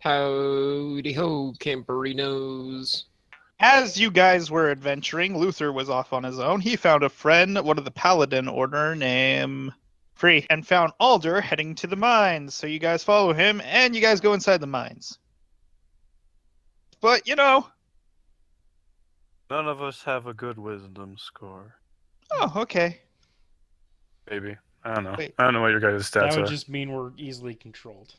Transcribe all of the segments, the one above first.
Howdy ho, Camperinos. As you guys were adventuring, Luther was off on his own. He found a friend, one of the Paladin Order, named Free, and found Alder heading to the mines. So you guys follow him, and you guys go inside the mines. But, None of us have a good wisdom score. oh, okay. Maybe. I don't know. Wait. I don't know what your guys' That stats would are. just mean we're easily controlled.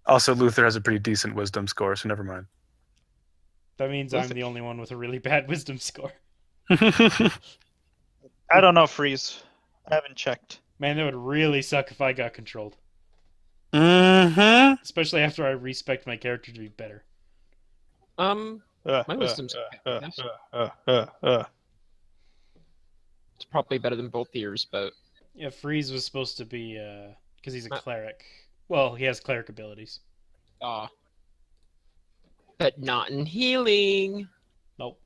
Also, Luther has a pretty decent wisdom score, so never mind. That means Luther- I'm the only one with a really bad wisdom score. I don't know, Freeze. I haven't checked. Man, that would really suck if I got controlled. Mm-hmm. Especially after I respect my character to be better. My wisdom's it's probably better than both yours, but Yeah, Freeze was supposed to be, because he's a cleric. Well, he has cleric abilities. but not in healing. Nope.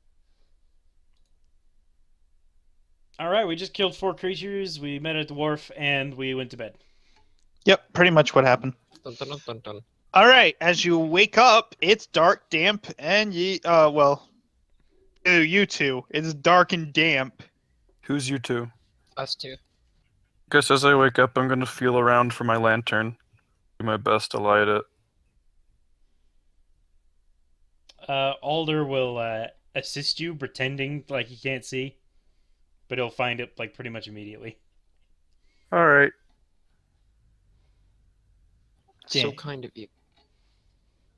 Alright, we just killed 4 creatures, we met a dwarf, and we went to bed. Yep, pretty much what happened. Dun, dun, dun, dun, dun. All right, as you wake up, it's dark, damp, and you two. It's dark and damp. Who's you two? Us two. Guess as I wake up, I'm gonna feel around for my lantern. Do my best to light it. Alder will assist you, pretending like he can't see, but he'll find it like pretty much immediately. Alright. So Dang. kind of you.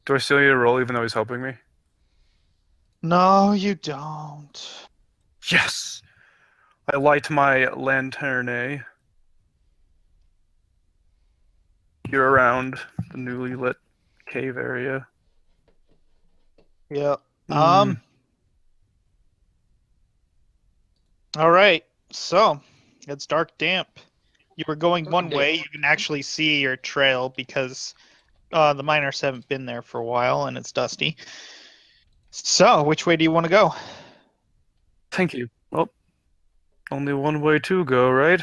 Do I still need to roll even though he's helping me? No, you don't. Yes! I light my lantern. You're around the newly lit cave area. Yeah. Mm. All right. So it's dark, damp. You were going Dark one and way. damp. You can actually see your trail because the miners haven't been there for a while, and it's dusty. So, which way do you want to go? Thank you. Well, only one way to go, right?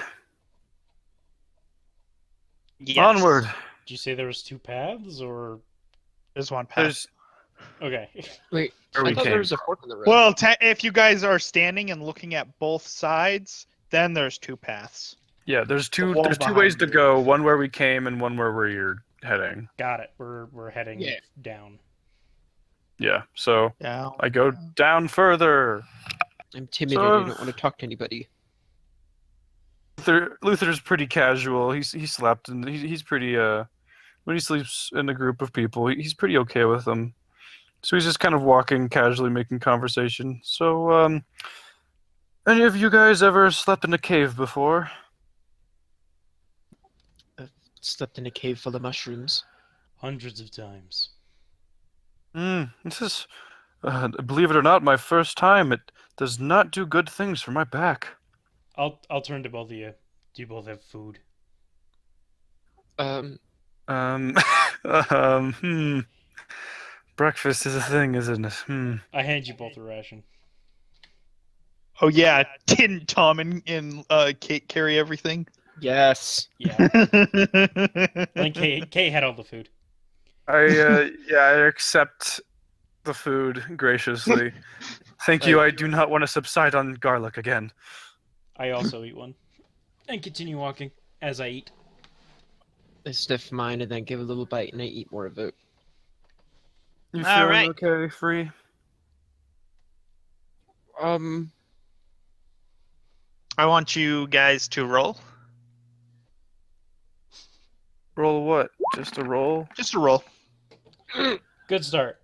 Yes. Onward! Did you say there was 2 paths, or... There's one path. There's Okay. Wait, where I we thought there came. was a fork in the road. Well, if you guys are standing and looking at both sides, then there's 2 paths. Yeah, there's two wall ways behind to you. go. One where we came and one where you're heading. Got it. We're heading Yeah. down. Yeah, so Yeah. I go down further. I'm timid So- and I don't want to talk to anybody. Luther's pretty casual. He slept and he's pretty when he sleeps in a group of people, he's pretty okay with them. So he's just kind of walking casually, making conversation. So any of you guys ever slept in a cave before? Slept in a cave full of mushrooms. Hundreds of times. This is, believe it or not, my first time. It does not do good things for my back. I'll turn to both of you. Do you both have food? Um, Breakfast is a thing, isn't it? I hand you both a ration. Oh yeah, didn't Tom and Kate carry everything? Yes. Yeah. I think Kate had all the food. I accept the food graciously. Thank you. I do not want to subside on garlic again. I also eat one. And continue walking as I eat. I sniff mine and then give a little bite and I eat more of it. You All feeling right. okay, Free? I want you guys to roll. Roll what? Just a roll? Just a roll. Good start.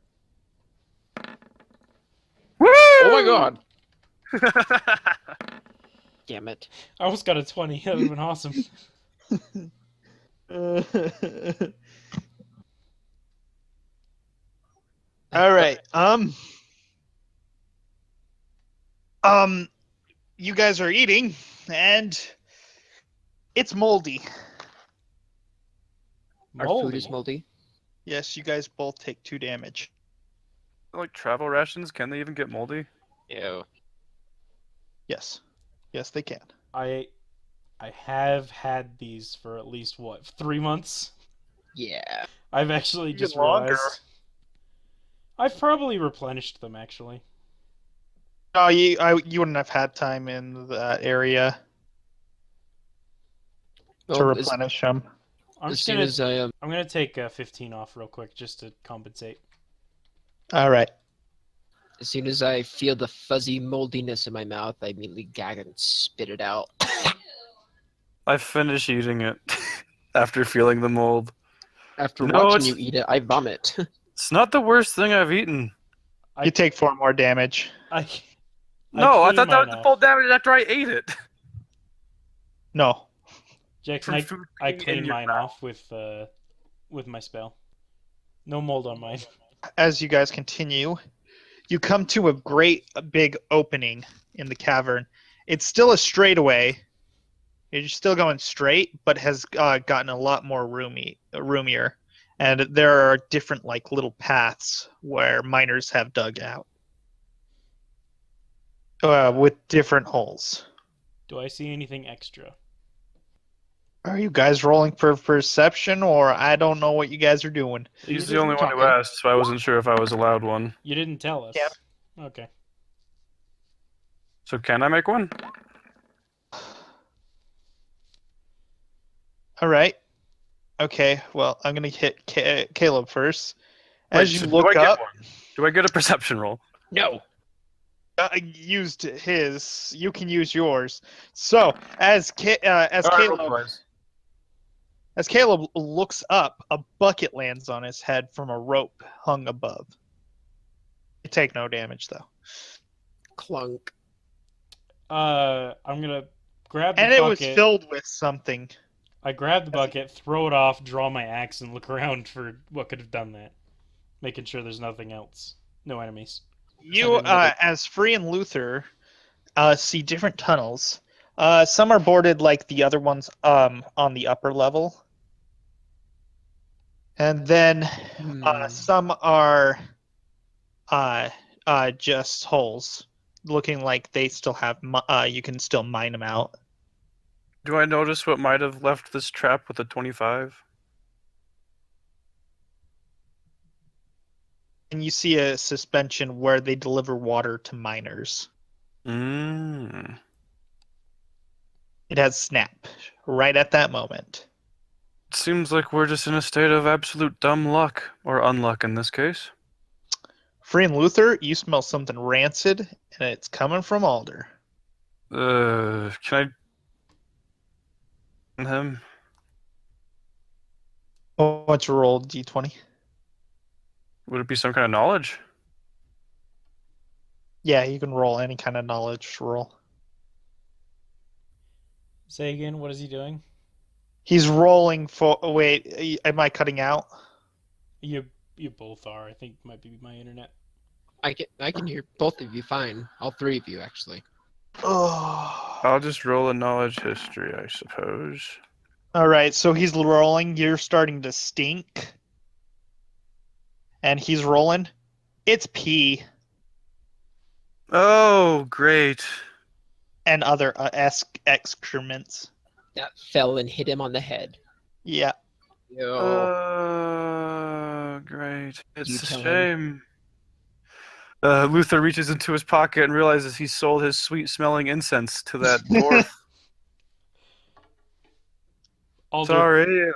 Oh my god! Damn it. I almost got a 20. That would have been awesome. All right. You guys are eating, and it's moldy. Our food is moldy. Yes, you guys both take 2 damage. Like travel rations, can they even get moldy? Ew. Yes. Yes, they can. I have had these for at least, 3 months? Yeah. I've actually Even just longer. realized. I've probably replenished them, actually. No, you wouldn't have had time in that area to Well, replenish them. I'm as just soon gonna. as I I'm gonna take 15 off real quick just to compensate. All right. as soon as I feel the fuzzy moldiness in my mouth, I immediately gag and spit it out. I finish eating it after feeling the mold. After No, watching you eat it, I vomit. It's not the worst thing I've eaten. You take 4 more damage. I No, I clean thought that mine was the off. full damage after I ate it. No. Jackson, From food I being in clean your mine off with my spell. No mold on mine. As you guys continue, you come to a big opening in the cavern. It's still a straightaway. You're still going straight, but has gotten a lot more roomier. And there are different like little paths where miners have dug out with different holes. Do I see anything extra? Are you guys rolling for perception, or I don't know what you guys are doing? He's You the only just one who talking. asked, so I wasn't sure if I was allowed one. You didn't tell us. Yeah. Okay. So can I make one? All right. Okay. Well, I'm gonna hit Caleb first. Wait, As you so look do I get up, one? Do I get a perception roll? No. used his. You can use yours. So as All right, roll Caleb twice. as Caleb looks up, a bucket lands on his head from a rope hung above. You take no damage though, Clunk. I'm gonna grab the and it was bucket. filled with something. I grab the bucket, throw it off, draw my axe, and look around for what could have done that. Making sure there's nothing else. No enemies. You, as Free and Luther, see different tunnels. Some are boarded like the other ones on the upper level. And then some are just holes, looking like they still have you can still mine them out. Do I notice what might have left this trap with a 25? And you see a suspension where they deliver water to miners. Mmm. It has snap right at that moment. Seems like we're just in a state of absolute dumb luck, or unluck in this case. Free and Luther, you smell something rancid, and it's coming from Alder. Can I... him? What's your roll, D20? Would it be some kind of knowledge? Yeah, you can roll any kind of knowledge roll. Say again, what is he doing? He's rolling for. Oh, wait, am I cutting out? You both are. I think it might be my internet. I can hear both of you fine. All three of you, actually. Oh. I'll just roll a knowledge history, I suppose. All right, so he's rolling. You're starting to stink, and he's rolling. It's pee Oh, great. and other excrements. That fell and hit him on the head. Yeah. Yo. Great. You It's a tell him. shame. Luther reaches into his pocket and realizes he sold his sweet-smelling incense to that dwarf. Alder, Sorry.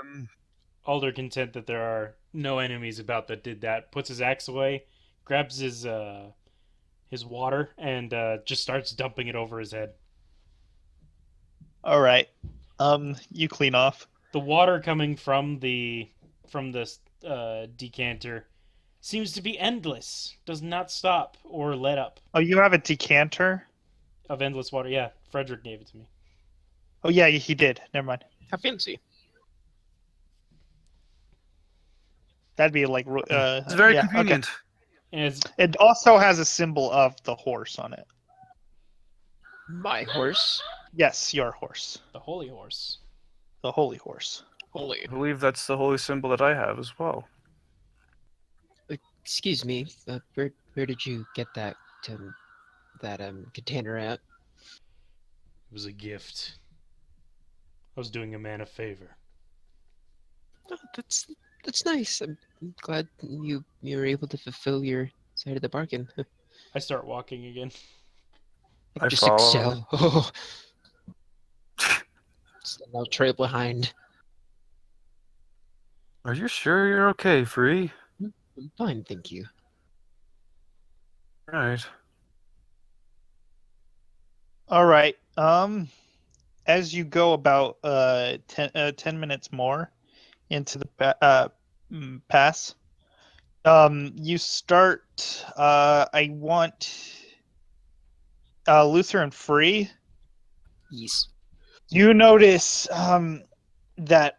Alder, content that there are no enemies about that did that, puts his axe away, grabs his water, and just starts dumping it over his head. All right. You clean off. The water coming from the decanter seems to be endless. Does not stop or let up. Oh, you have a decanter? Of endless water. Yeah, Frederick gave it to me. Oh, yeah, he did. Never mind. How fancy. That'd be like. It's very yeah, convenient. Okay. And It also has a symbol of the horse on it. My horse. Yes, your horse. the holy horse. The holy horse. Holy. I believe that's the holy symbol that I have as well. Excuse me. Where did you get that container at? It was a gift. I was doing a man a favor. Oh, that's That's nice. I'm glad you were able to fulfill your side of the bargain. I start walking again. I Just follow. excel. Oh, I'll trail behind. Are you sure you're okay, Free? I'm fine, thank you. Right. All right. As you go about 10 minutes more into the pass, you start. I want Luther and Free. Yes. You notice that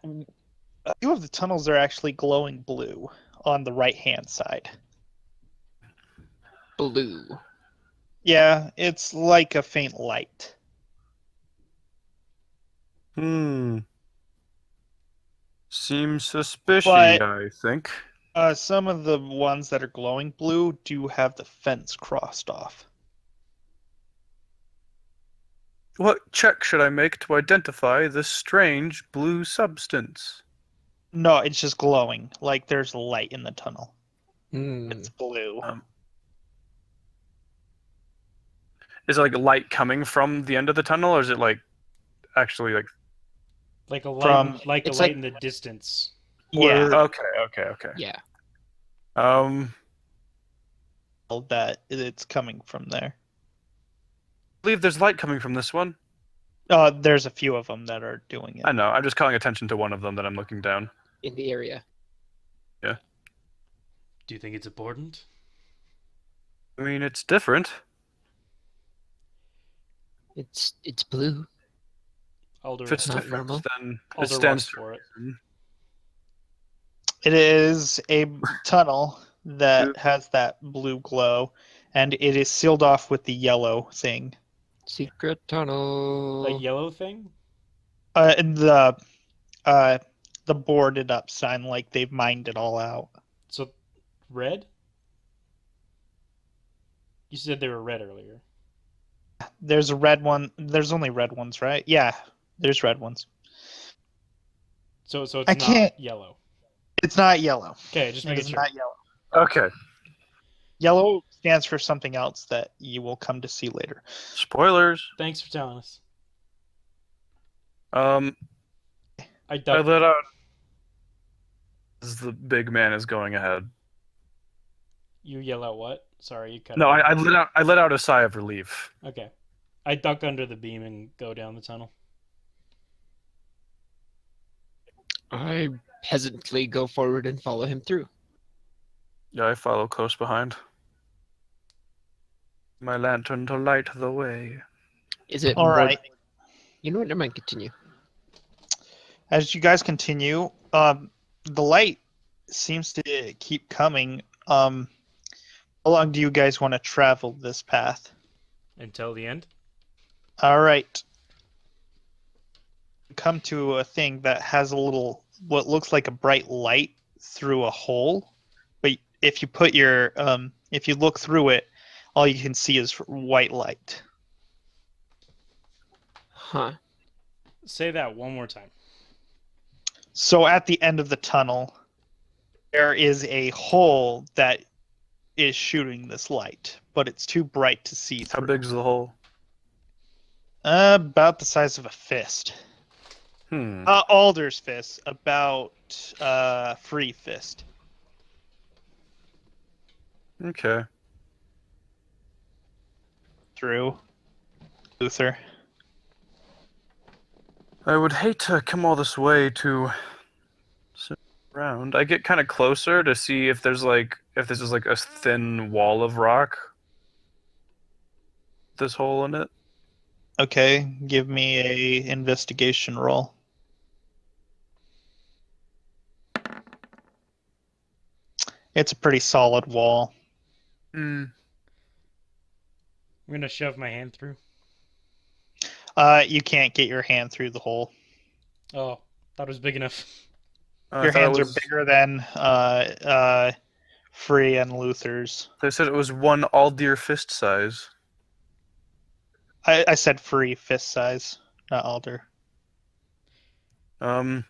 a few of the tunnels are actually glowing blue on the right-hand side. Blue. Yeah, it's like a faint light. Hmm. Seems suspicious, But I think. some of the ones that are glowing blue do have the fence crossed off. What check should I make to identify this strange blue substance? No, it's just glowing. Like there's a light in the tunnel. Hmm. It's blue. Is it like light coming from the end of the tunnel, or is it like actually like? Like a light, From like a it's light like- in the distance. yeah, Okay. Yeah. I that it's coming from there. believe there's light coming from this one. There's a few of them that are doing it. I know. I'm just calling attention to one of them that I'm looking down. In the area. Do you think it's important? I mean, it's different. It's blue. Alder, If it's Not different, normal. then it Alder stands walks for it. It is a tunnel that has that blue glow, and it is sealed off with the yellow thing. Secret tunnel. A yellow thing? And the boarded up sign, like they've mined it all out. So, red? You said they were red earlier. There's a red one. There's only red ones, right? Yeah, there's red ones. So it's I not can't- yellow. It's not yellow. Okay, just It making is sure. not yellow. Okay. Yellow stands for something else that you will come to see later. Spoilers. Thanks for telling us. I I ducked. let out. As the big man is going ahead. You yell out what? Sorry, you cut No, out. I let out a sigh of relief. Okay. I duck under the beam and go down the tunnel. I hesitantly go forward and follow him through. Yeah, I follow close behind. My lantern to light the way. Is it All more... right. You know what? Never mind. Continue. As you guys continue, the light seems to keep coming. How long do you guys want to travel this path? Until the end? All right. Come to a thing that has a little, what looks like a bright light through a hole. But if you put your, if you look through it, all you can see is white light. Huh. Say that one more time. So at the end of the tunnel, there is a hole that is shooting this light, but it's too bright to see How through. big's the hole? About the size of a fist. Alder's fist, about Free fist. Okay. Through Luther. I would hate to come all this way to sit around. I get kind of closer to see if there's like if this is like a thin wall of rock. This hole in it. Okay, give me a investigation roll. It's a pretty solid wall. I'm gonna shove my hand through. You can't get your hand through the hole. Oh, thought it was big enough. Your hands are bigger than Free and Luther's. They said it was one all-deer fist size. I said Free fist size, not Alder. Um,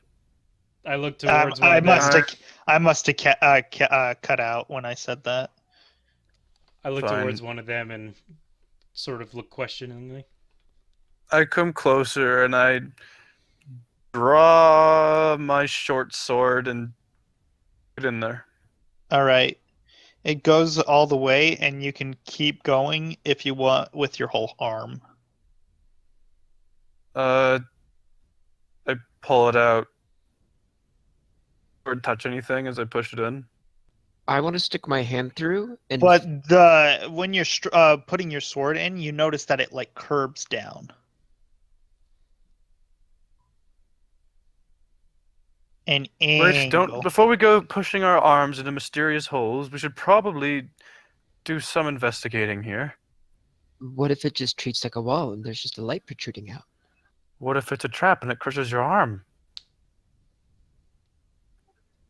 I look towards one I of them. must have cut out when I said that. I look Fine. towards one of them and sort of look questioningly. I come closer and I draw my short sword and get in there. All right. It goes all the way, and you can keep going if you want with your whole arm. I pull it out. Or touch anything as I push it in. I want to stick my hand through and But when you're putting your sword in, you notice that it like curbs down. An Wait, angle. before we go pushing our arms into mysterious holes, we should probably do some investigating here. what if it just treats like a wall and there's just a light protruding out? What if it's a trap and it crushes your arm?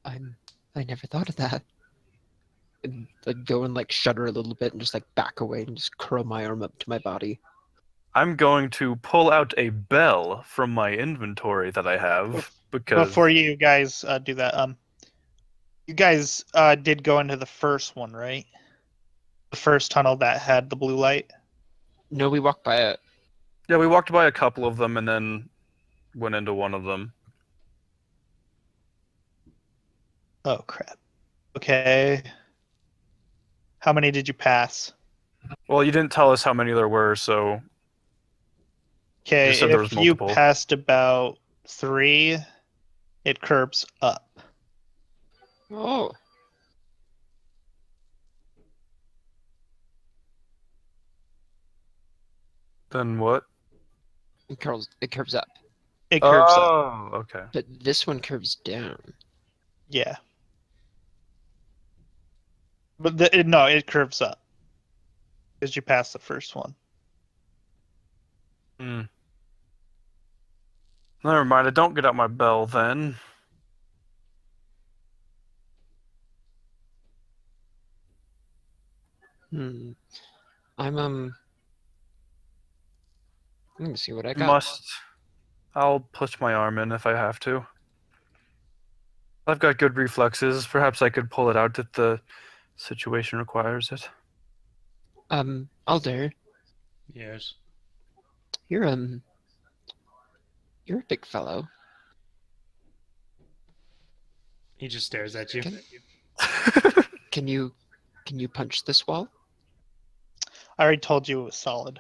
I never thought of that. And I'd go and like shudder a little bit and just like back away and just curl my arm up to my body. I'm going to pull out a bell from my inventory that I have because Before you guys do that, you guys did go into the first one, right? The first tunnel that had the blue light. No, we walked by it. yeah, we walked by a couple of them and then went into one of them. Oh crap. Okay. How many did you pass? Well, you didn't tell us how many there were, so Okay, You said there was if you multiple. passed about 3, it curbs up. Oh, then what? it curves up. It curves up. Oh, okay. But this one curves down. Yeah. But no, it curves up. Because you passed the first one. Hmm. Never mind, I don't get out my bell then. Hmm. I'm gonna see what I got. I'll push my arm in if I have to. I've got good reflexes. Perhaps I could pull it out if the situation requires it. Alder, Yes. you're a big fellow. He just stares at you. Can you punch this wall? I already told you it was solid.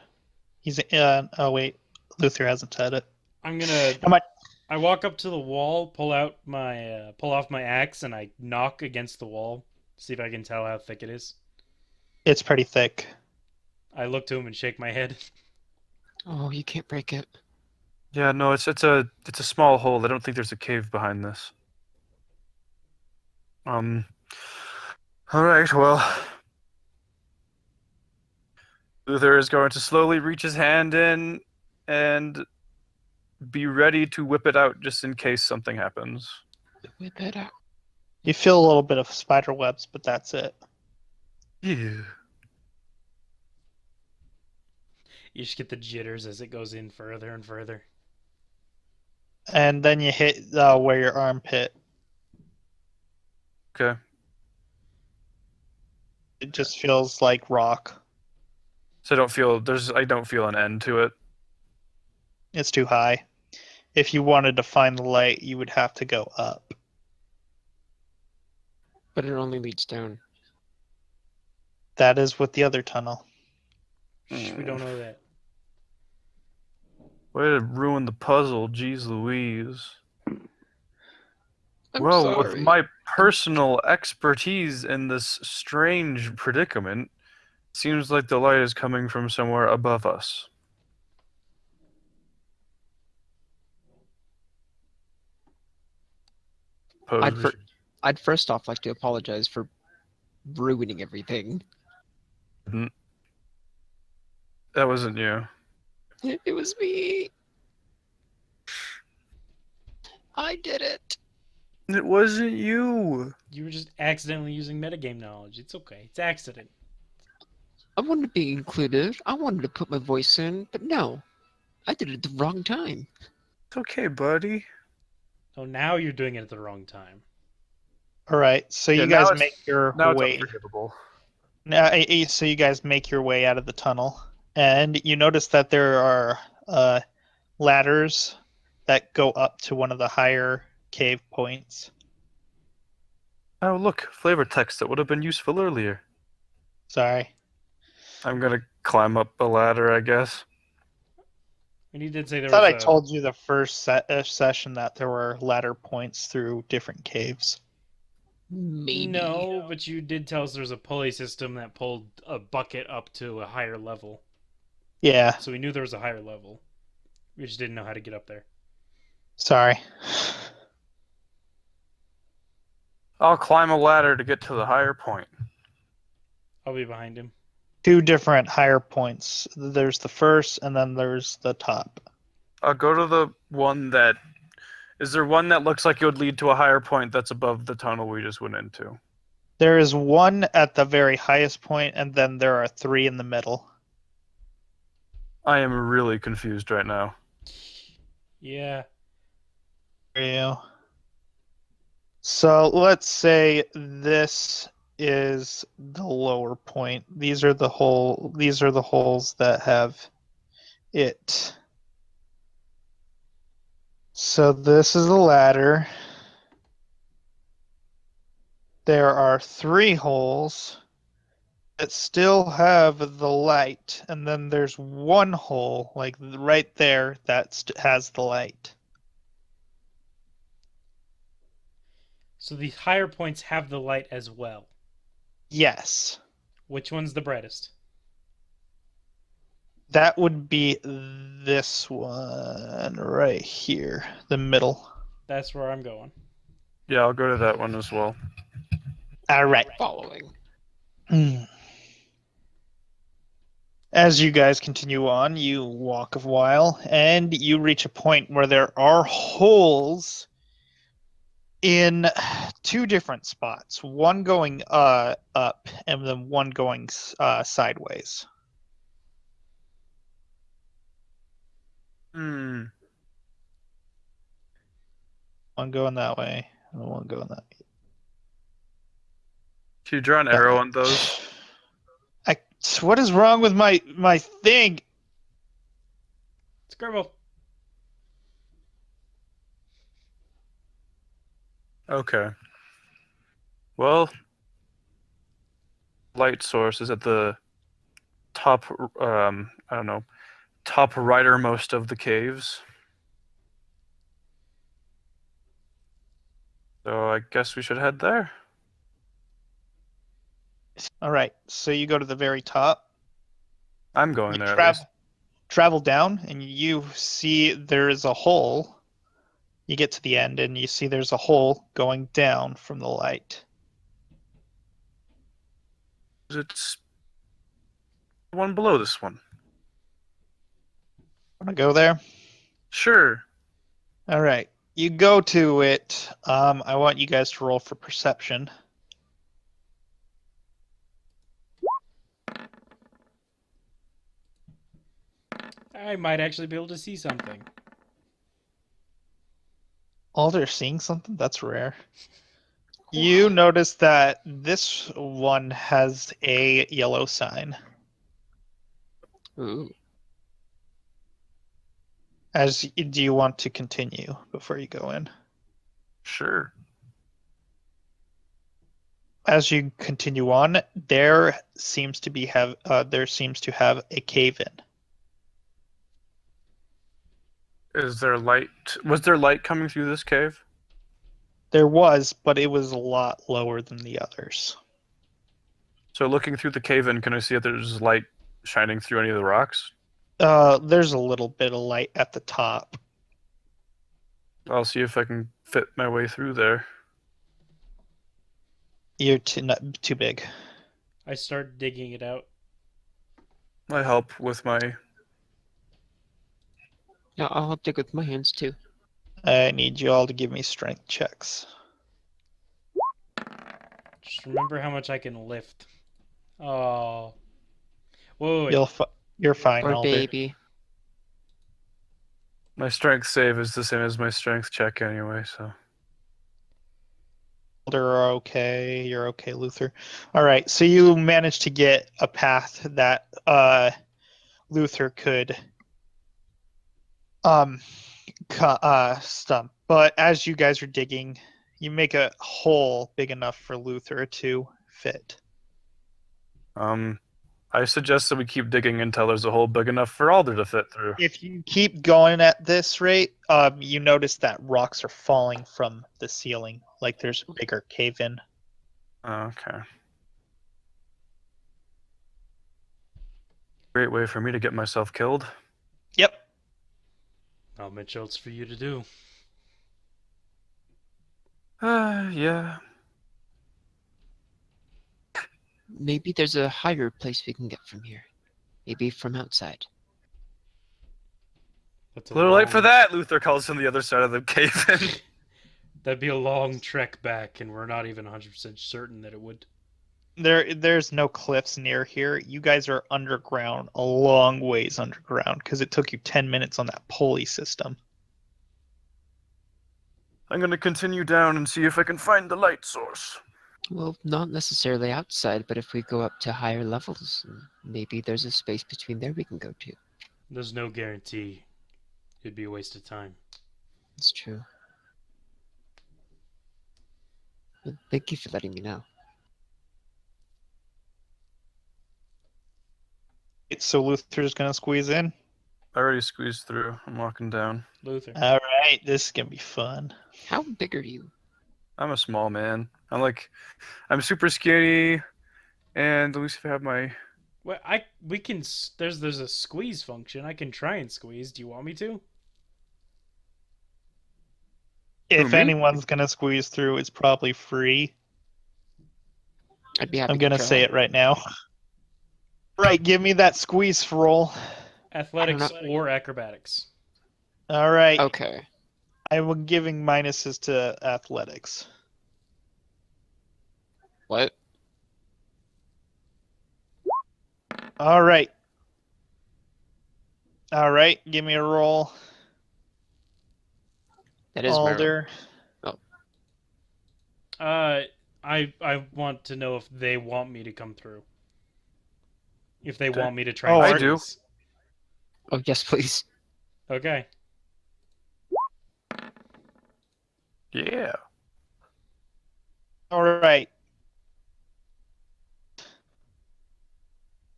He's oh wait, Luther hasn't said it. I'm gonna. How much? I walk up to the wall, pull off my axe, and I knock against the wall. See if I can tell how thick it is. It's pretty thick. I look to him and shake my head. Oh, you can't break it. Yeah, no, it's a small hole. I don't think there's a cave behind this. All right, well, Luther is going to slowly reach his hand in and be ready to whip it out just in case something happens. Whip it out. You feel a little bit of spider webs, but that's it. Yeah. You just get the jitters as it goes in further and further. And then you hit where your armpit. Okay. It just feels like rock. So I don't feel an end to it. It's too high. If you wanted to find the light, you would have to go up. But it only leads down. That is with the other tunnel. We don't know that. Way to ruin the puzzle, jeez Louise. I'm Well, sorry. with my personal expertise in this strange predicament, seems like the light is coming from somewhere above us. I'd first off like to apologize for ruining everything. That wasn't you. It was me. I did it. It wasn't you. You were just accidentally using metagame knowledge. It's okay. It's accident. I wanted to be included. I wanted to put my voice in, but no. I did it at the wrong time. It's okay, buddy. Oh, now you're doing it at the wrong time. All right, so Yeah, you now guys it's- make your Now it's way. unforgivable. So you guys make your way out of the tunnel, and you notice that there are ladders that go up to one of the higher cave points. Oh, look, flavor text that would have been useful earlier. Sorry. I'm gonna climb up a ladder, I guess. And you did say I there thought was I a. told you the first session that there were ladder points through different caves. Maybe. No, but you did tell us there's a pulley system that pulled a bucket up to a higher level. Yeah, So we knew there was a higher level. We just didn't know how to get up there. sorry. I'll climb a ladder to get to the higher point. I'll be behind him. Two different higher points. There's the first, and then there's the top. I'll go to the one that... Is there one that looks like it would lead to a higher point that's above the tunnel we just went into? There is one at the very highest point, and then there are three in the middle. I am really confused right now. Yeah. You. So let's say this is the lower point. These are the holes that have it. So this is the ladder. There are three holes that still have the light, and then there's one hole, like right there, that has the light. So the higher points have the light as well. Yes. Which one's the brightest? That would be this one right here, the middle. That's where I'm going. Yeah, I'll go to that one as well. All right. Following. As you guys continue on, you walk a while, and you reach a point where there are holes in two different spots. One going up, and then one going sideways. Hmm. One going that way, and one going that way. Can you draw an arrow on those? What is wrong with my thing? Scribble. Okay. Well, light source is at the top, I don't know, top rightermost of the caves. So I guess we should head there. All right, so you go to the very top. I'm going You there at least. travel down, and you see there is a hole. You get to the end, and you see there's a hole going down from the light. It's the one below this one. Want to go there? Sure. All right, you go to it. I want you guys to roll for perception. I might actually be able to see something. Alder seeing something? That's rare. You notice that this one has a yellow sign. Ooh. Do you want to continue before you go in? Sure. As you continue on, there seems to have a cave in. Is there light? Was there light coming through this cave? There was, but it was a lot lower than the others. So looking through the cave in, can I see if there's light shining through any of the rocks? There's a little bit of light at the top. I'll see if I can fit my way through there. You're too big. I start digging it out. I help with my... Yeah, I'll dig with my hands too. I need you all to give me strength checks. Just remember how much I can lift. Oh. Whoa, wait. You're fine, Or Alder. baby. My strength save is the same as my strength check anyway, so. Are okay. You're okay, Luther. All right. So you managed to get a path that Luther could stump. But as you guys are digging, you make a hole big enough for Luther to fit. I suggest that we keep digging until there's a hole big enough for Alder to fit through. If you keep going at this rate, you notice that rocks are falling from the ceiling, like there's a bigger cave in. Okay. Great way for me to get myself killed. Yep. Not much else for you to do. Yeah. Maybe there's a higher place we can get from here. Maybe from outside. That's A little late for that, Luther calls from the other side of the cave in. That'd be a long trek back, and we're not even 100% certain that it would. There's no cliffs near here. You guys are underground, a long ways underground, because it took you 10 minutes on that pulley system. I'm gonna continue down and see if I can find the light source. Well, not necessarily outside, but if we go up to higher levels, maybe there's a space between there we can go to. There's no guarantee. It'd be a waste of time. It's true. Well, thank you for letting me know. So Luther's gonna squeeze in. I already squeezed through. I'm walking down. Luther. All right, this is gonna be fun. How big are you? I'm a small man. I'm super skinny, and at least if I have my. Well, we can. There's a squeeze function. I can try and squeeze. Do you want me to? If me? anyone's gonna squeeze through, it's probably free. I'd be happy I'm to gonna try. say it right now. Right, give me that squeeze roll. Athletics know. or acrobatics. All right, Okay. I'm giving minuses to athletics. What? All right. All right, give me a roll. That is my roll. Alder. I want to know if they want me to come through. If they Okay. want me to try. Oh, and I do. squeeze. Oh, yes, please. Okay. Yeah. All right.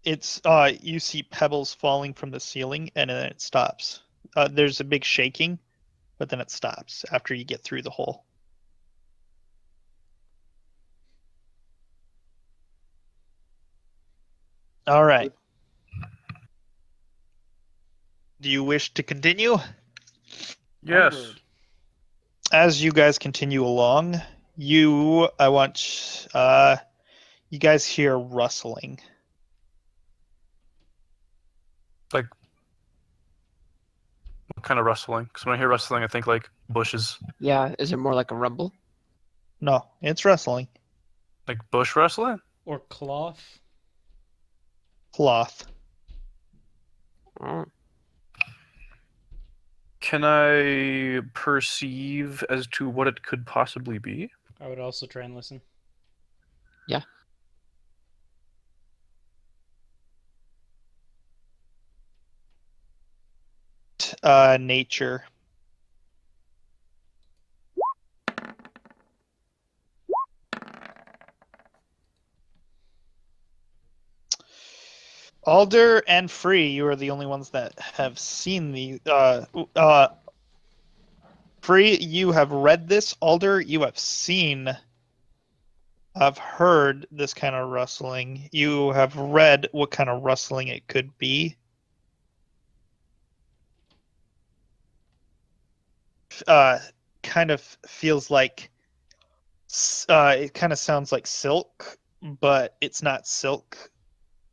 It's you see pebbles falling from the ceiling and then it stops. There's a big shaking, but then it stops after you get through the hole. All right. Do you wish to continue? Yes. Onward. As you guys continue along, you guys hear rustling. Like, what kind of rustling? Because when I hear rustling, I think like bushes. Yeah, is it more like a rumble? No, it's rustling. Like bush rustling? Or cloth. Cloth. Oh, Can I perceive as to what it could possibly be? I would also try and listen. yeah. Nature. Alder and Free, you are the only ones that have seen the. Free, you have read this. Alder, you have seen. I've heard this kind of rustling. You have read what kind of rustling it could be. Kind of feels like. It kind of sounds like silk, but it's not silk.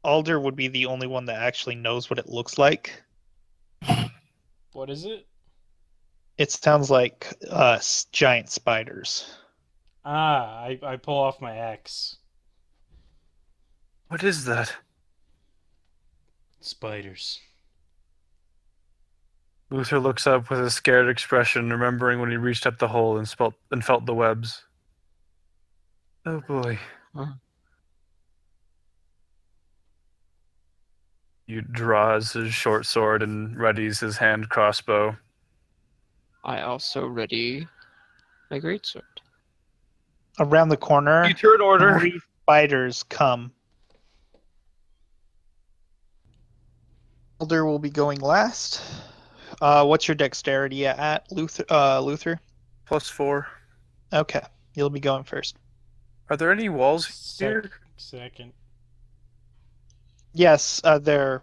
Alder would be the only one that actually knows what it looks like. What is it? It sounds like giant spiders. I pull off my axe. What is that? Spiders. Luther looks up with a scared expression, remembering when he reached up the hole and felt the webs. Oh boy. Huh. He draws his short sword and readies his hand crossbow. I also ready my greatsword. Around the corner, You turn order. 3 spiders come. Elder will be going last. What's your dexterity at, Luther? +4. Okay, you'll be going first. Are there any walls here? Second. Yes, they're.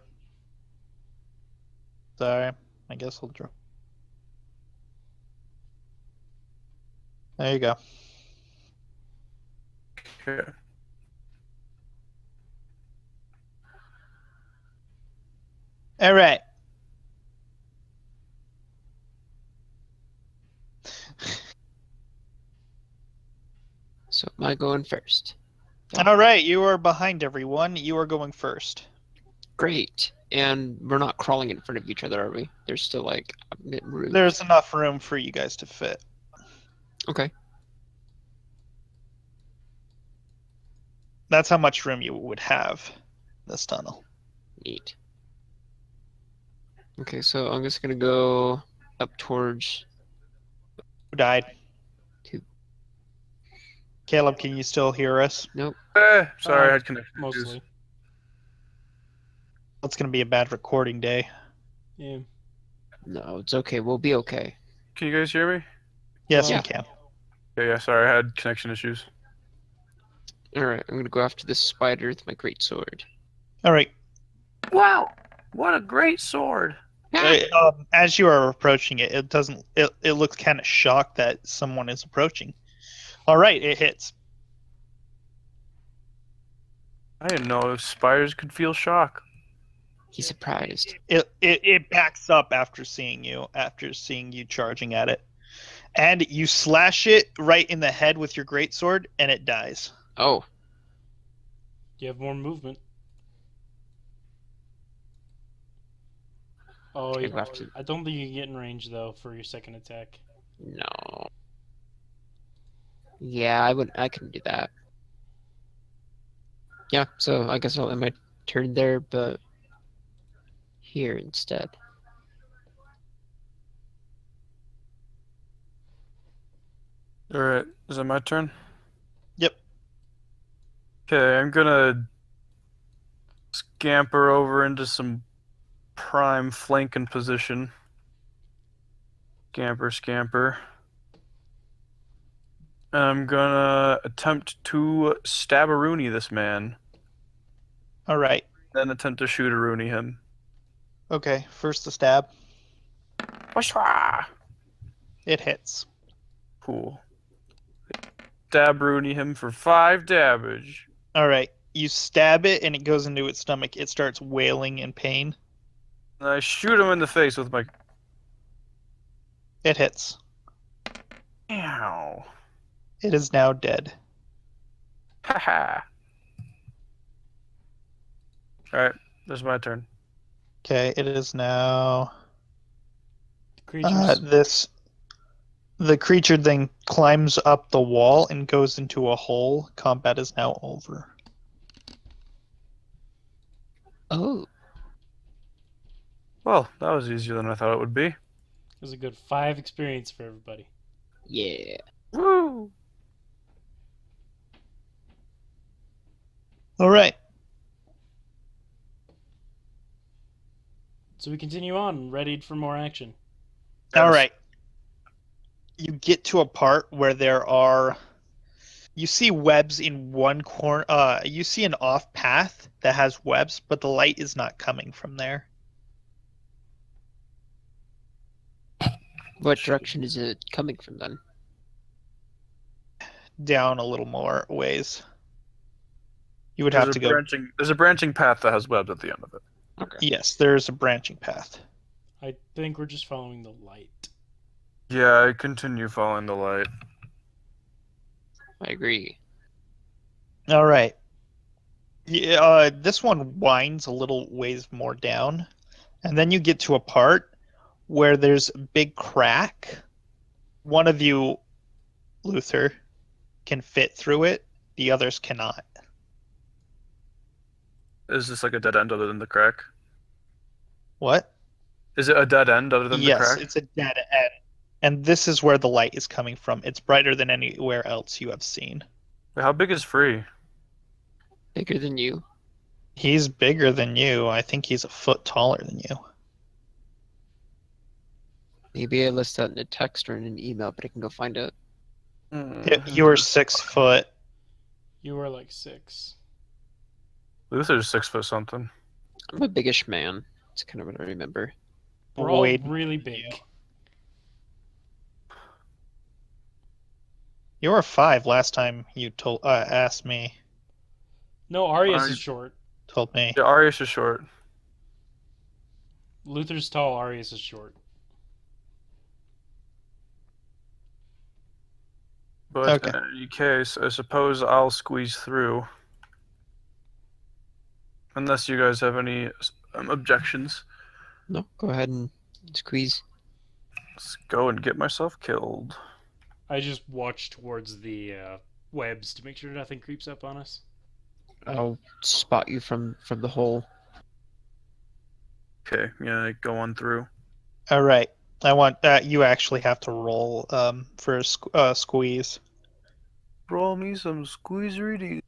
Sorry, I guess I'll draw. There you go. Okay. All right. So am I going first? All right, you are behind everyone. You are going first. Great. And we're not crawling in front of each other, are we? There's still like a bit room. There's enough room for you guys to fit. Okay. That's how much room you would have in this tunnel. Neat. Okay, so I'm just gonna go up towards Who died? 2. Caleb, can you still hear us? Nope. Sorry, I had connection issues. Mostly. It's going to be a bad recording day. Yeah. No, it's okay. We'll be okay. Can you guys hear me? Yes, Yeah. we can. Yeah, sorry, I had connection issues. Alright, I'm gonna go after this spider with my greatsword. All right. Wow, what a great sword! As you are approaching it, it doesn't. It looks kind of shocked that someone is approaching. All right, it hits. I didn't know spiders could feel shock. He's surprised. It backs up after seeing you charging at it, and you slash it right in the head with your greatsword, and it dies. Oh, You have more movement. Oh, okay, we'll have to... I don't think you can get in range though for your second attack. No. Yeah, I couldn't do that. Yeah, so I guess I'll end my turn there, but here instead. Alright, is it my turn? Yep. Okay, I'm gonna scamper over into some prime flanking position. Scamper. I'm gonna attempt to stab-a-rooney this man, All right. then attempt to shoot-a-rooney him. Okay. First the stab. Washwa! It hits. Cool. Stab-rooney him for 5 damage. All right. You stab it, and it goes into its stomach. It starts wailing in pain. And I shoot him in the face with my... It hits. Ow. It is now dead. Haha. Alright, this is my turn. Okay. It is now. Creatures. The creature then climbs up the wall and goes into a hole. Combat is now over. Oh, Well, that was easier than I thought it would be. It was a good 5 experience for everybody. yeah. Woo! All right. So we continue on, readied for more action. All right. You get to a part where you see webs in one corner. You see an off path that has webs, but the light is not coming from there. What direction is it coming from then? Down a little more ways. You would have to go. There's a branching path that has webs at the end of it. Okay. Yes, there's a branching path. I think we're just following the light. Yeah, I continue following the light. I agree. All right. This one winds a little ways more down, and then you get to a part where there's a big crack. One of you, Luther, can fit through it. The others cannot. Is this like a dead end other than the crack? What? Is it a dead end other than the Yes, crack? it's a dead end. And this is where the light is coming from. It's brighter than anywhere else you have seen. Wait, how big is Free? Bigger than you. He's bigger than you. I think he's a foot taller than you. Maybe I list that in a text or in an email, but I can go find it. You were 6 foot. You were like 6. Luther's 6 foot something. I'm a biggish man. That's kind of what I remember. We're all Wade. really big. You were 5 last time you asked me. No, Arius I- is short. Told me. Yeah, Arius is short. Luther's tall, Arius is short. But Okay. in any case, I suppose I'll squeeze through. Unless you guys have any objections. No, go ahead and squeeze. Let's go and get myself killed. I just watch towards the webs to make sure nothing creeps up on us. I'll spot you from the hole. Okay, yeah, go on through. All right. I want you actually have to roll for a squeeze. Roll me some squeezery.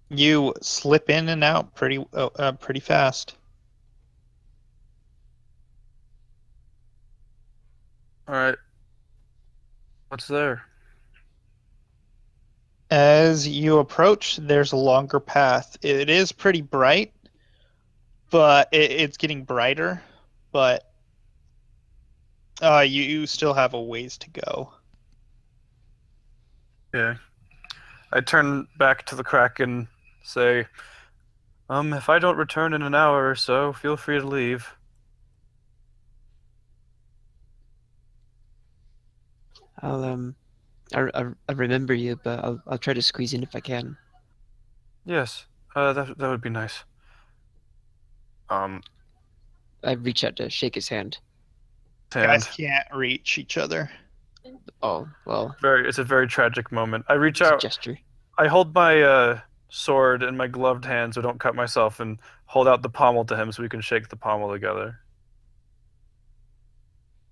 You slip in and out pretty fast. Alright. What's there? As you approach, there's a longer path. It is pretty bright, but it's getting brighter. But you still have a ways to go. Yeah. I turn back to the crack and say, if I don't return in an hour or so, feel free to leave. I remember you, but I'll try to squeeze in if I can. Yes, that would be nice. I reach out to shake his hand. Guys And can't reach each other. Oh, well, it's a very tragic moment. I reach it's a out, gesture. I hold my sword in my gloved hand so I don't cut myself and hold out the pommel to him so we can shake the pommel together.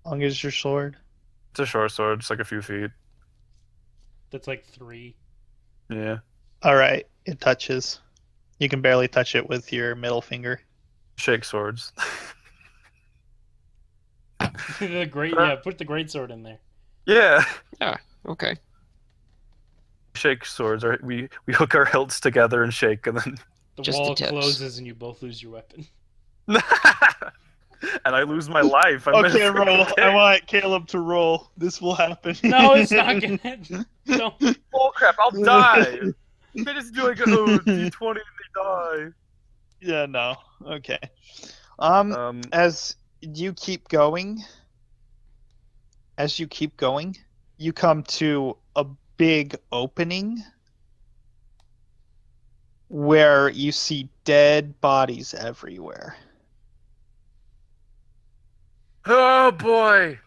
Long as your sword. It's a short sword, it's like a few feet. That's like 3. Yeah. All right, it touches. You can barely touch it with your middle finger. Shake swords. The great, yeah, put the great sword in there. Yeah. Okay. Shake swords, or we hook our hilts together and shake, and then The Just the wall tips. closes and you both lose your weapon. and I lose my life. Okay, roll. I want Caleb to roll. This will happen. No, it's not gonna. Don't. Oh crap! I'll die. They just do like D20 and they die. Yeah, no. Okay. Um, As you keep going, you come to a big opening where you see dead bodies everywhere. oh boy.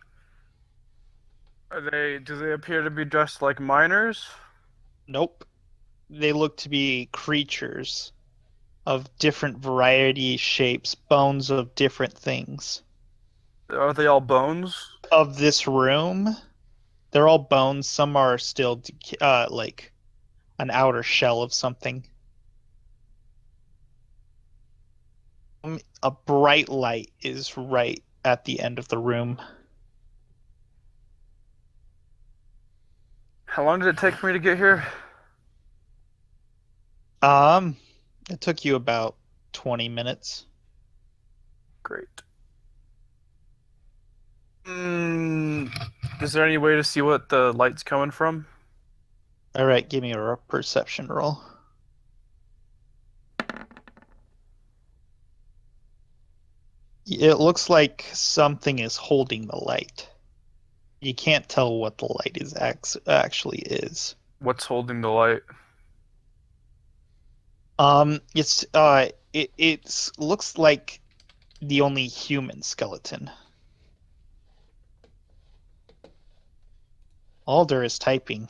Do they appear to be dressed like miners? Nope. They look to be creatures of different variety, shapes, bones of different things. Are they all bones? Of this room, they're all bones. Some are still like an outer shell of something. A bright light is right at the end of the room. How long did it take for me to get here? It took you about 20 minutes. Great. Is there any way to see what the light's coming from? All right, give me a perception roll. It looks like something is holding the light. You can't tell what the light is actually is. What's holding the light? It looks like the only human skeleton. Alder is typing.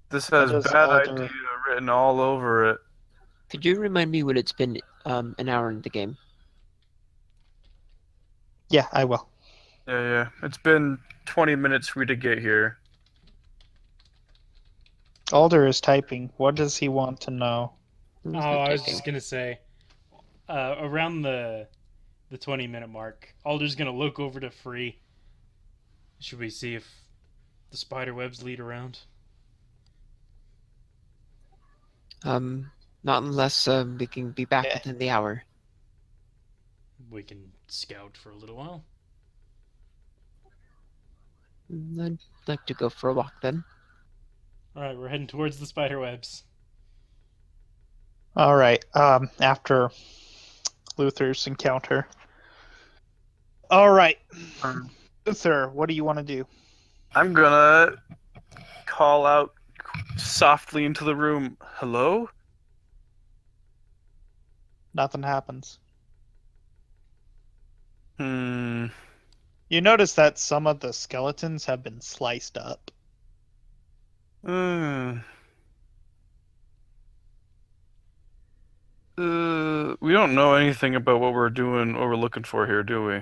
This What has does bad idea Alder? written all over it. Could you remind me when it's been an hour in the game? Yeah, I will. Yeah. It's been 20 minutes for me to get here. Alder is typing. What does he want to know? It Oh, was not I was typing. just gonna say, around the 20-minute mark, Alder's gonna look over to Free. Should we see if the spider webs lead around? Not unless we can be back Yeah. within the hour. We can scout for a little while. I'd like to go for a walk then. All right, we're heading towards the spider webs. All right. After Luther's encounter. All right, Um, Luther, what do you want to do? I'm gonna call out softly into the room. Hello? Nothing happens. Hmm. You notice that some of the skeletons have been sliced up. Uh, we don't know anything about what we're doing, what we're looking for here, do we?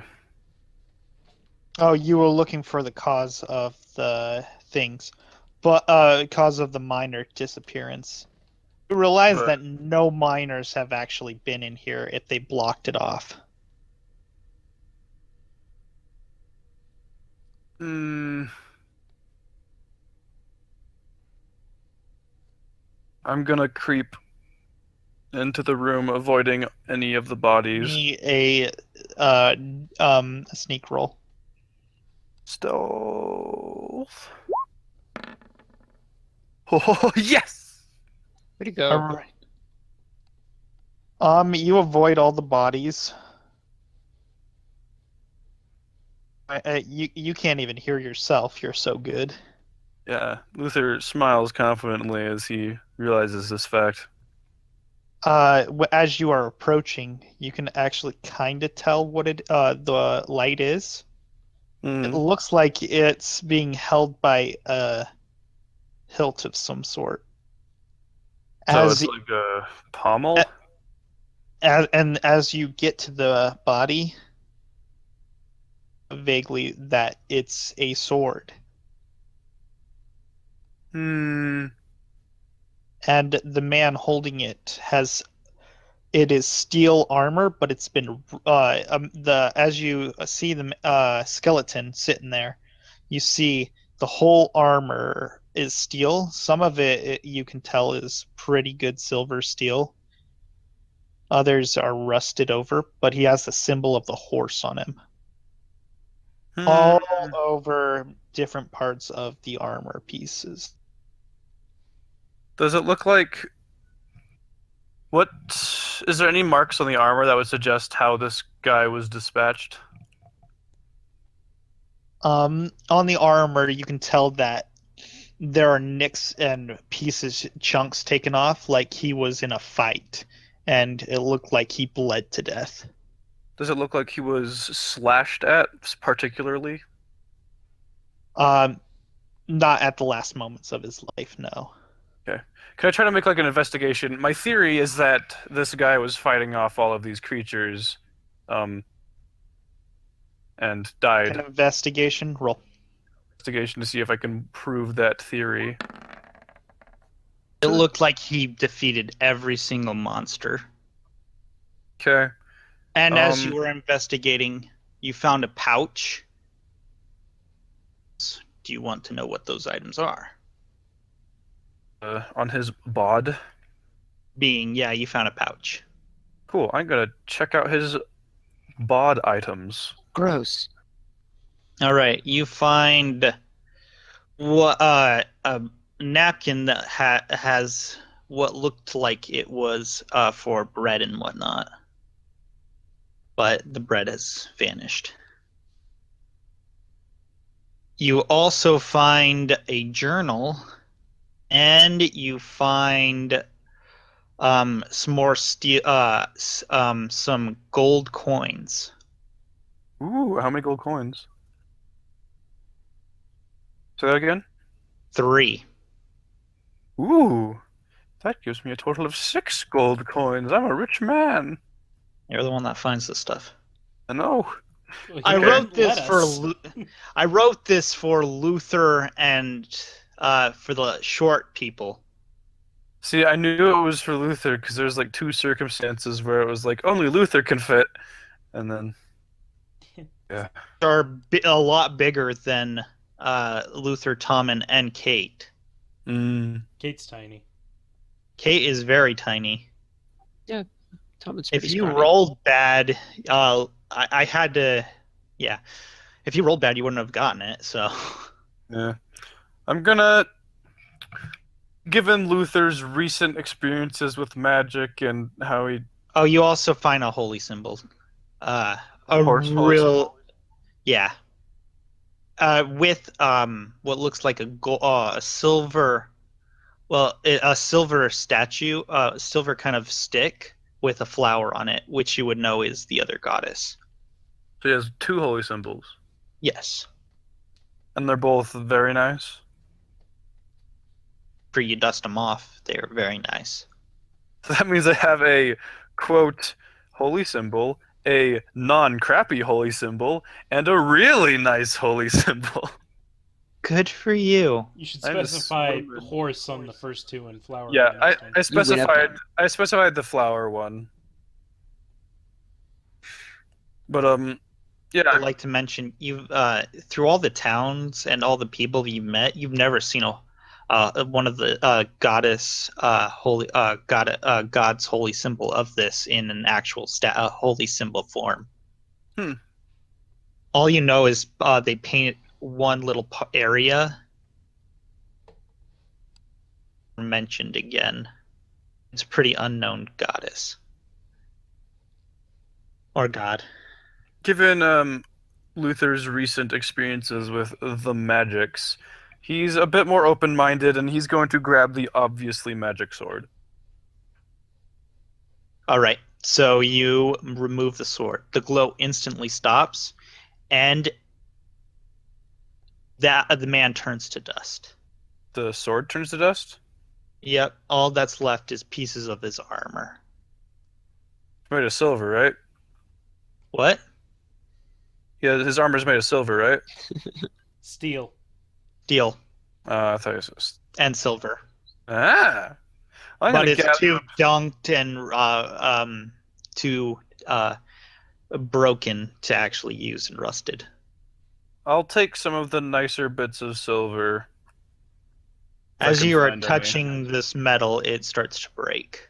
Oh, you were looking for the cause of the things, but cause of the miner disappearance. You realize Right. that no miners have actually been in here if they blocked it off. Hmm. I'm gonna creep into the room, avoiding any of the bodies. Me uh a sneak roll. Stealth. Oh, yes! Where'd he All go? right. You avoid all the bodies. You can't even hear yourself. You're so good. Yeah, Luther smiles confidently as he realizes this fact. As you are approaching, you can actually kind of tell what the light is. It Hmm. looks like it's being held by a hilt of some sort. So As it's like a pommel? as you get to the body, vaguely that it's a sword, Hmm. and the man holding it is steel armor, but it's been the as you see the skeleton sitting there, you see the whole armor is steel. Some of it you can tell is pretty good silver steel. Others are rusted over, but he has the symbol of the horse on him. Hmm. All over different parts of the armor pieces. Does it look like what is there any marks on the armor that would suggest how this guy was dispatched? On the armor, you can tell that there are nicks and pieces, chunks taken off, like he was in a fight, and it looked like he bled to death. Does it look like he was slashed at particularly? Um, Not at the last moments of his life, no. Okay. Can I try to make like an investigation? My theory is that this guy was fighting off all of these creatures, um, and An died. investigation roll. Investigation to see if I can prove that theory. It looked like he defeated every single monster. Okay. And as you Um, were investigating, you found a pouch. Do you want to know what those items are? on his bod. Yeah, you found a pouch. Cool. I'm gonna check out his bod items. Gross. All right, you find a napkin that has what looked like it was for bread and whatnot, but the bread has vanished. You also find a journal, and you find some more steel, some gold coins. Ooh, how many gold coins? Say that again. 3. Ooh, that gives me a total of 6 gold coins. I'm a rich man. You're the one that finds this stuff. I know. Well, he I Okay. wrote wouldn't this let for us. I wrote this for Luther and for the short people. See, I knew it was for Luther because there's like 2 circumstances where it was like only Luther can fit, and then yeah. Are a lot bigger than Luther, Tom, and Kate. Mm. Kate's tiny. Kate is very tiny. Yeah, Tom is If pretty you scrawny. rolled bad, I had to, yeah. If you rolled bad, you wouldn't have gotten it. So, Yeah. I'm gonna, given Luther's recent experiences with magic and how he oh, you also find a holy symbol. A horse holy symbol. real, yeah. With what looks like a silver, well, a silver statue, silver kind of stick with a flower on it, which you would know is the other goddess. So he has 2 holy symbols, Yes. and they're both very nice. After you dust them off, they are very nice. So that means I have a quote holy symbol, a non-crappy holy symbol, and a really nice holy symbol. Good for you. You should I'm just specify swimming. horse on the first 2 and flower Yeah, on the last one. I You win specified the flower one. But I'd yeah, like to mention you've through all the towns and all the people you've met, you've never seen a one of the goddess holy god's holy symbol of this in an actual holy symbol form. Hmm. All you know is they painted one little area mentioned again. It's a pretty unknown goddess or god. given Luther's recent experiences with the magics, he's a bit more open-minded and he's going to grab the obviously magic sword. All right. So you remove the sword. The glow instantly stops, and that the man turns to dust. The sword turns to dust. Yep. All that's left is pieces of his armor. It's made of silver, right? What? Yeah, his armor's made of silver, right? Steel. Steel I thought it was. and silver. Ah, I'm But gonna it's gather. too dunked and too broken to actually use and rusted. I'll take some of the nicer bits of silver. If I As can you are find any. touching this metal, it starts to break.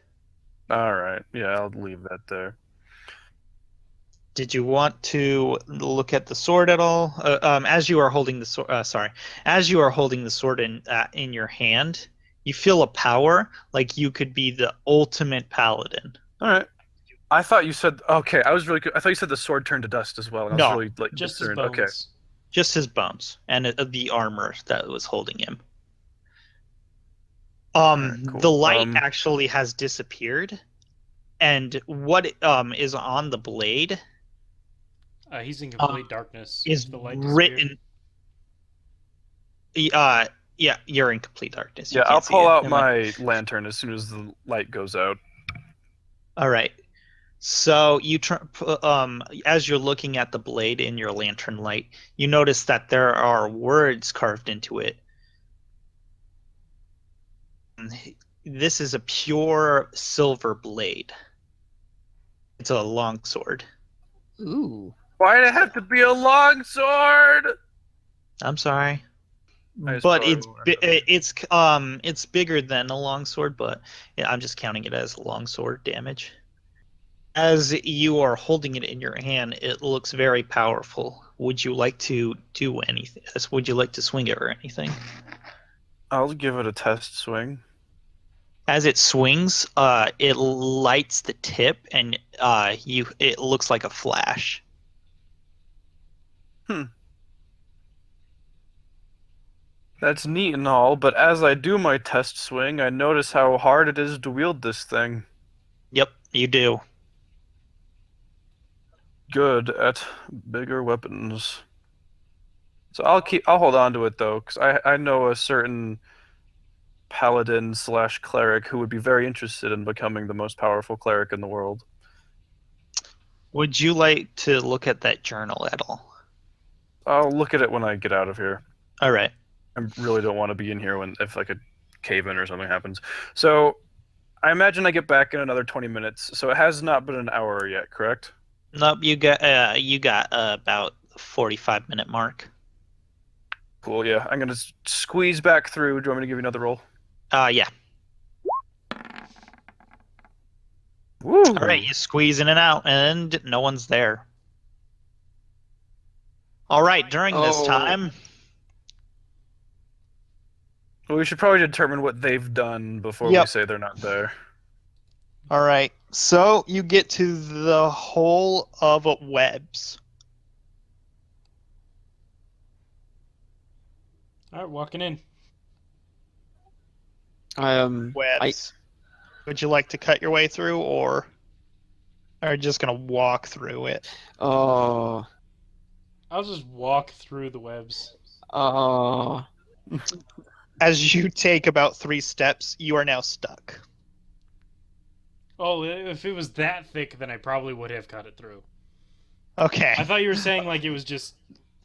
All right, yeah, I'll leave that there. Did you want to look at the sword at all? As you are holding the sword, as you are holding the sword in your hand, you feel a power like you could be the ultimate paladin. All right. I thought you said okay. I thought you said the sword turned to dust as well, and I was No, really like Just his concerned. Okay. bones. just his bones and the armor that was holding him. Alright, cool. The light actually has disappeared, and what is on the blade He's in complete darkness. is The light disappeared. written. Yeah, you're in complete darkness. You Yeah, can't I'll see pull it. out Never mind. my lantern as soon as the light goes out. All right. So you as you're looking at the blade in your lantern light, you notice that there are words carved into it. This is a pure silver blade. It's a long sword. Ooh. Why'd it have to be a long sword? I'm sorry, I just but probably it's bigger than a long sword. But yeah, I'm just counting it as long sword damage. As you are holding it in your hand, it looks very powerful. Would you like to do anything? Would you like to swing it or anything? I'll give it a test swing. As it swings, it lights the tip, and it looks like a flash. That's neat and all, but as I do my test swing, I notice how hard it is to wield this thing. Yep, you do. Good at bigger weapons. So I'll hold on to it though, because I know a certain paladin slash cleric who would be very interested in becoming the most powerful cleric in the world. Would you like to look at that journal at all? I'll look at it when I get out of here. All right. I really don't want to be in here if like a cave in or something happens. So I imagine I get back in another 20 minutes. So it has not been an hour yet, correct? Nope, you got about 45-minute mark. Cool, yeah. I'm gonna squeeze back through. Do you want me to give you another roll? Yeah. Woo! All right, you squeeze in and out, and no one's there. All right, during this Oh. time, Well, we should probably determine what they've done before we Yep. say they're not there. All right. So you get to the hole of webs. All right, walking in. Webs. Would you like to cut your way through, or are you just gonna walk through it? Oh. I'll just walk through the webs. Oh. As you take about 3 steps, you are now stuck. Oh, if it was that thick, then I probably would have cut it through. Okay. I thought you were saying like it was just.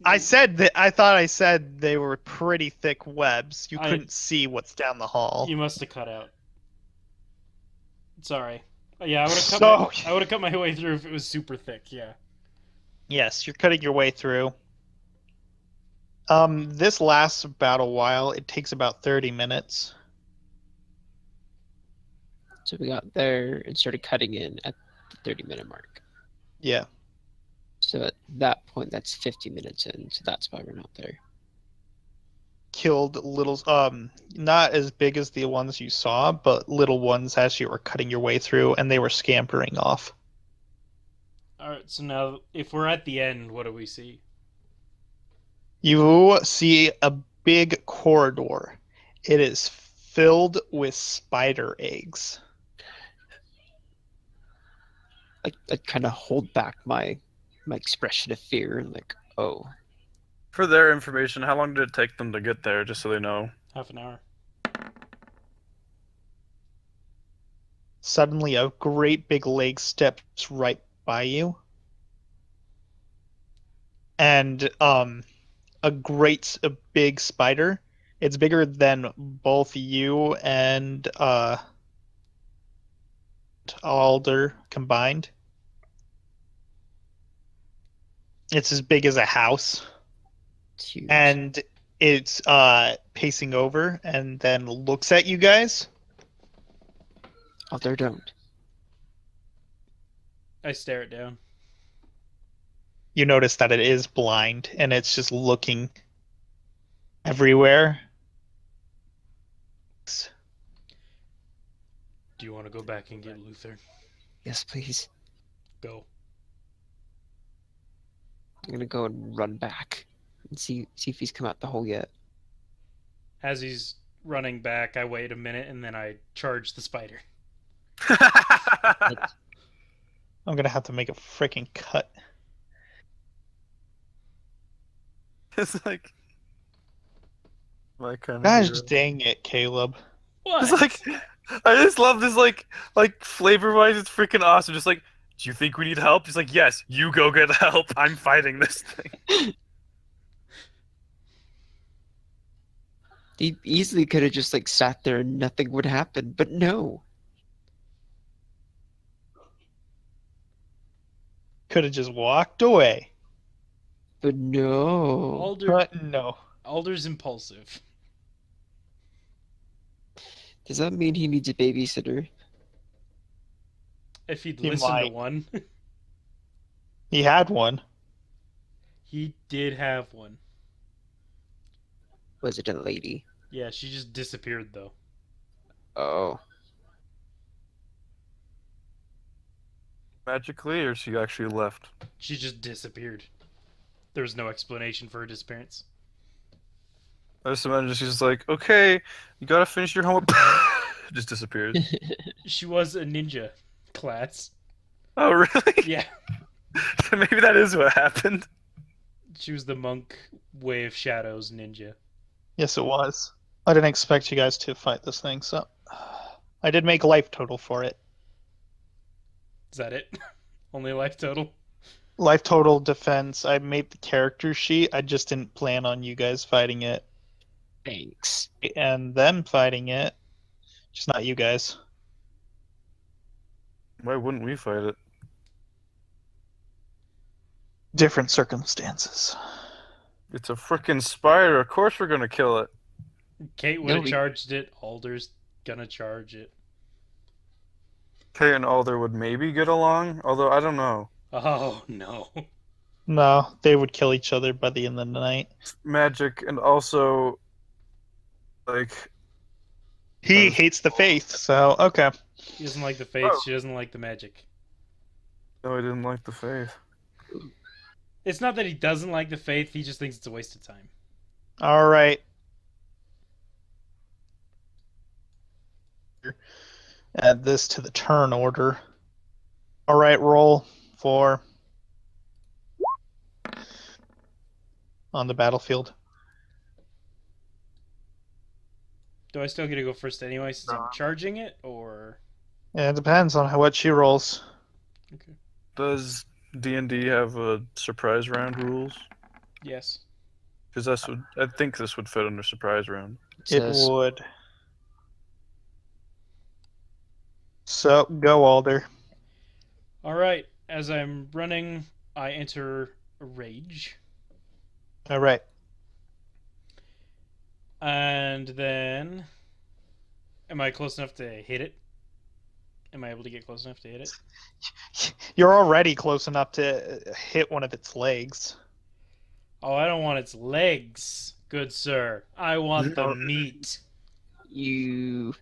I said that. I thought I said they were pretty thick webs. You I- couldn't see what's down the hall. You must have cut out. Sorry. Yeah, I would have cut. So- I would have cut my way through if it was super thick. Yeah. Yes, you're cutting your way through. This lasts about a while. It takes about 30 minutes. So we got there and started cutting in at the 30-minute mark. Yeah. So at that point, that's 50 minutes in. So that's why we're not there. Killed little, not as big as the ones you saw, but little ones as you were cutting your way through, and they were scampering off. All right. So now, if we're at the end, what do we see? You see a big corridor. It is filled with spider eggs. I kind of hold back my expression of fear and like, oh, For their information, how long did it take them to get there, just so they know? Half an hour. Suddenly, a great big leg steps right by you. And a big spider. It's bigger than both you and Alder combined. It's as big as a house, it's huge. and it's pacing over and then looks at you guys. Although don't. I stare it down. You notice that it is blind, and it's just looking everywhere. Do you want to go back and get Luther? Yes, please. Go. I'm gonna go and run back and see if he's come out the hole yet. As he's running back, I wait a minute and then I charge the spider. I'm gonna have to make a freaking cut. It's like my kind of Gosh hero. dang it, Caleb. What? It's like I just love this like flavor wise, it's freaking awesome. Just like, do you think we need help? He's like, yes, you go get help. I'm fighting this thing. He easily could have just like sat there and nothing would happen, but no. Could have just walked away. But no. Alder, But no. Alder's impulsive. Does that mean he needs a babysitter? If he'd He listened to might. one. He had one. He did have one. Was it a lady? Yeah, she just disappeared though. Oh. Magically, or she actually left? She just disappeared. There was no explanation for her disappearance. I just imagine she's like, okay, you gotta finish your homework. Just disappears. She was a ninja class. Oh, really? Yeah, So maybe that is what happened. she was the monk Way of Shadows ninja. Yes, it was. I didn't expect you guys to fight this thing, so I did make life total for it. Is that it? Only life total? Life total defense. I made the character sheet. I just didn't plan on you guys fighting it Thanks. and them fighting it. Just not you guys. Why wouldn't we fight it? Different circumstances. It's a frickin' spider. Of course we're gonna kill it. Kate would No, have we- charged it. Alder's gonna charge it. Kay and Alder would maybe get along, although I don't know. Oh no. No, they would kill each other by the end of the night. Magic and also, like, He hates the faith, so okay. He doesn't like the faith. Oh. She doesn't like the magic. no, I didn't like the faith. It's not that he doesn't like the faith. He just thinks it's a waste of time. All right. Add this to the turn order. All right, roll for on the battlefield. Do I still get to go first anyway since I'm charging it, or Yeah, it depends on what she rolls. okay? Does D&D have surprise round rules? Yes. Because I think this would fit under surprise round. It says, would. So go, Alder. All right. As I'm running, I enter a rage, All right. and then, am I close enough to hit it? Am I able to get close enough to hit it? You're already close enough to hit one of its legs. Oh, I don't want its legs, good sir. I want the meat. you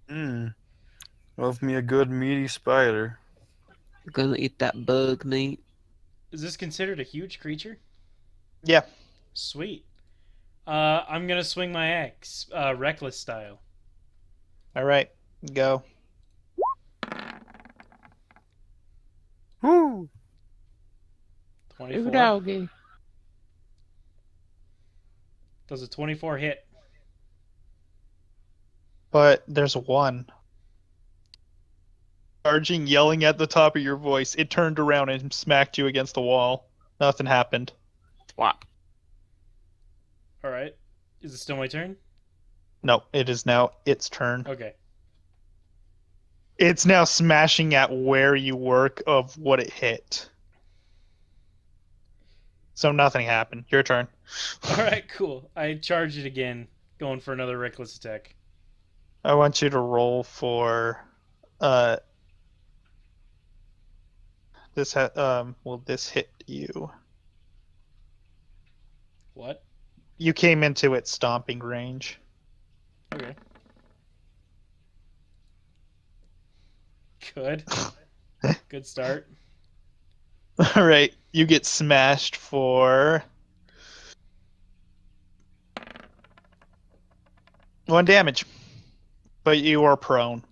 Love me a good meaty spider. are gonna eat that bug meat. Is this considered a huge creature? Yeah. Sweet. I'm gonna swing my axe, reckless style. All right. Go. Woo! 24. doggy. Does a 24 hit? But there's one. Charging, yelling at the top of your voice. It turned around and smacked you against the wall. Nothing happened. Wow. All right. Is it still my turn? No, it is now its turn. Okay. It's now smashing at where you work of what it hit. So nothing happened. Your turn. All right. Cool. I charge it again, going for another reckless attack. I want you to roll for this will this hit you? What? You came into its stomping range. Okay. Good. Good start. All right, you get smashed for 1 damage. But you are prone.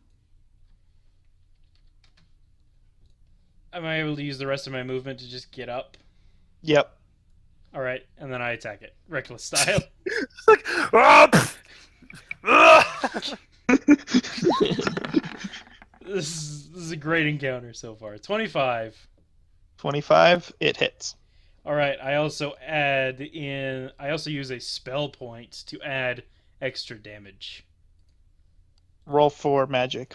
Am I able to use the rest of my movement to just get up? Yep. All right, and then I attack it, reckless style. It's like, ah, pff, ah! This is a great encounter so far. 25. 25, it hits. All right. I also use a spell point to add extra damage. Roll for magic.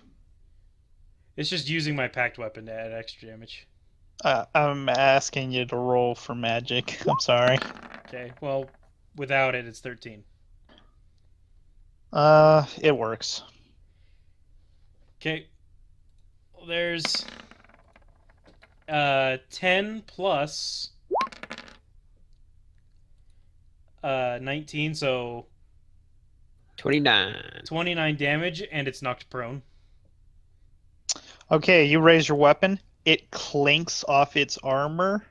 It's just using my packed weapon to add extra damage. I'm asking you to roll for magic. I'm sorry. Okay. Well, without it, it's 13. It works. Okay. Well, there's 10 plus 19, so 29. 29 damage, and it's knocked prone. Okay, you raise your weapon. It clinks off its armor.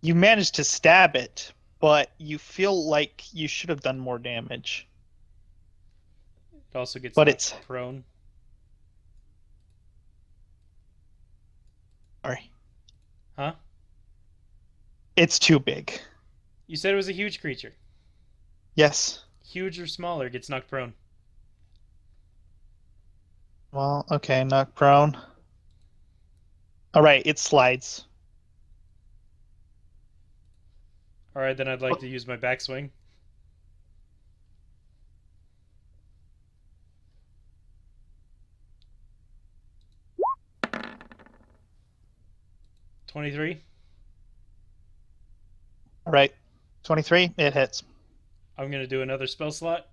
You manage to stab it, but you feel like you should have done more damage. It also gets But knocked it's- prone. Sorry. Huh? It's too big. You said it was a huge creature. Yes. Huge or smaller gets knocked prone. Well, okay, knock prone. Alright, it slides. All right, then I'd like to use my backswing. $23. Alright. 23, it hits. I'm gonna do another spell slot.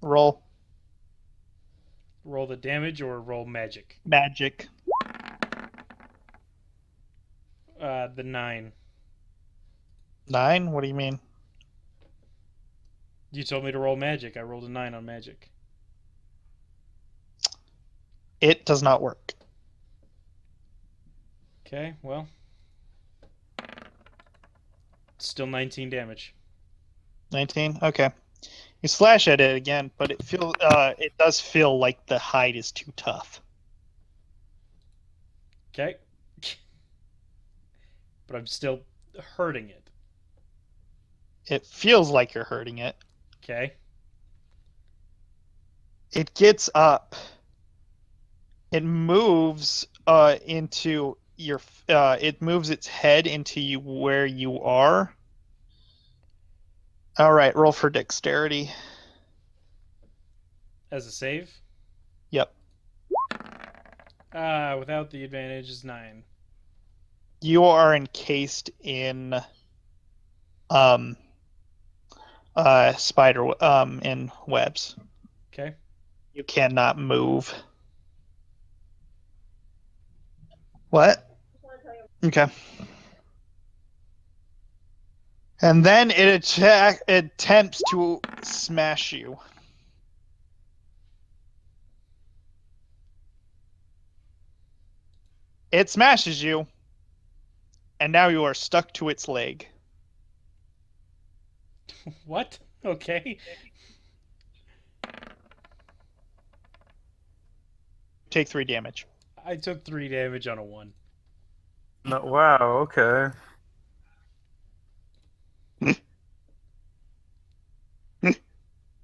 Roll Roll the damage or roll magic. magic. The 9. 9? What do you mean? You told me to roll magic. I rolled a 9 on magic. It does not work. Okay, well, still 19 damage. 19? Okay. You slash at it again, but it does feel like the hide is too tough. Okay. But I'm still hurting it. It feels like you're hurting it. Okay. It gets up. It moves into your it moves its head into you where you are. All right, roll for dexterity. As a save? Yep. Without the advantage is 9. You are encased in in webs. Okay. You cannot move. What? Okay. And then it attempts to smash you. It smashes you, and now you are stuck to its leg. What? Okay. Take 3 damage. I took 3 damage on a 1. No, wow. Okay.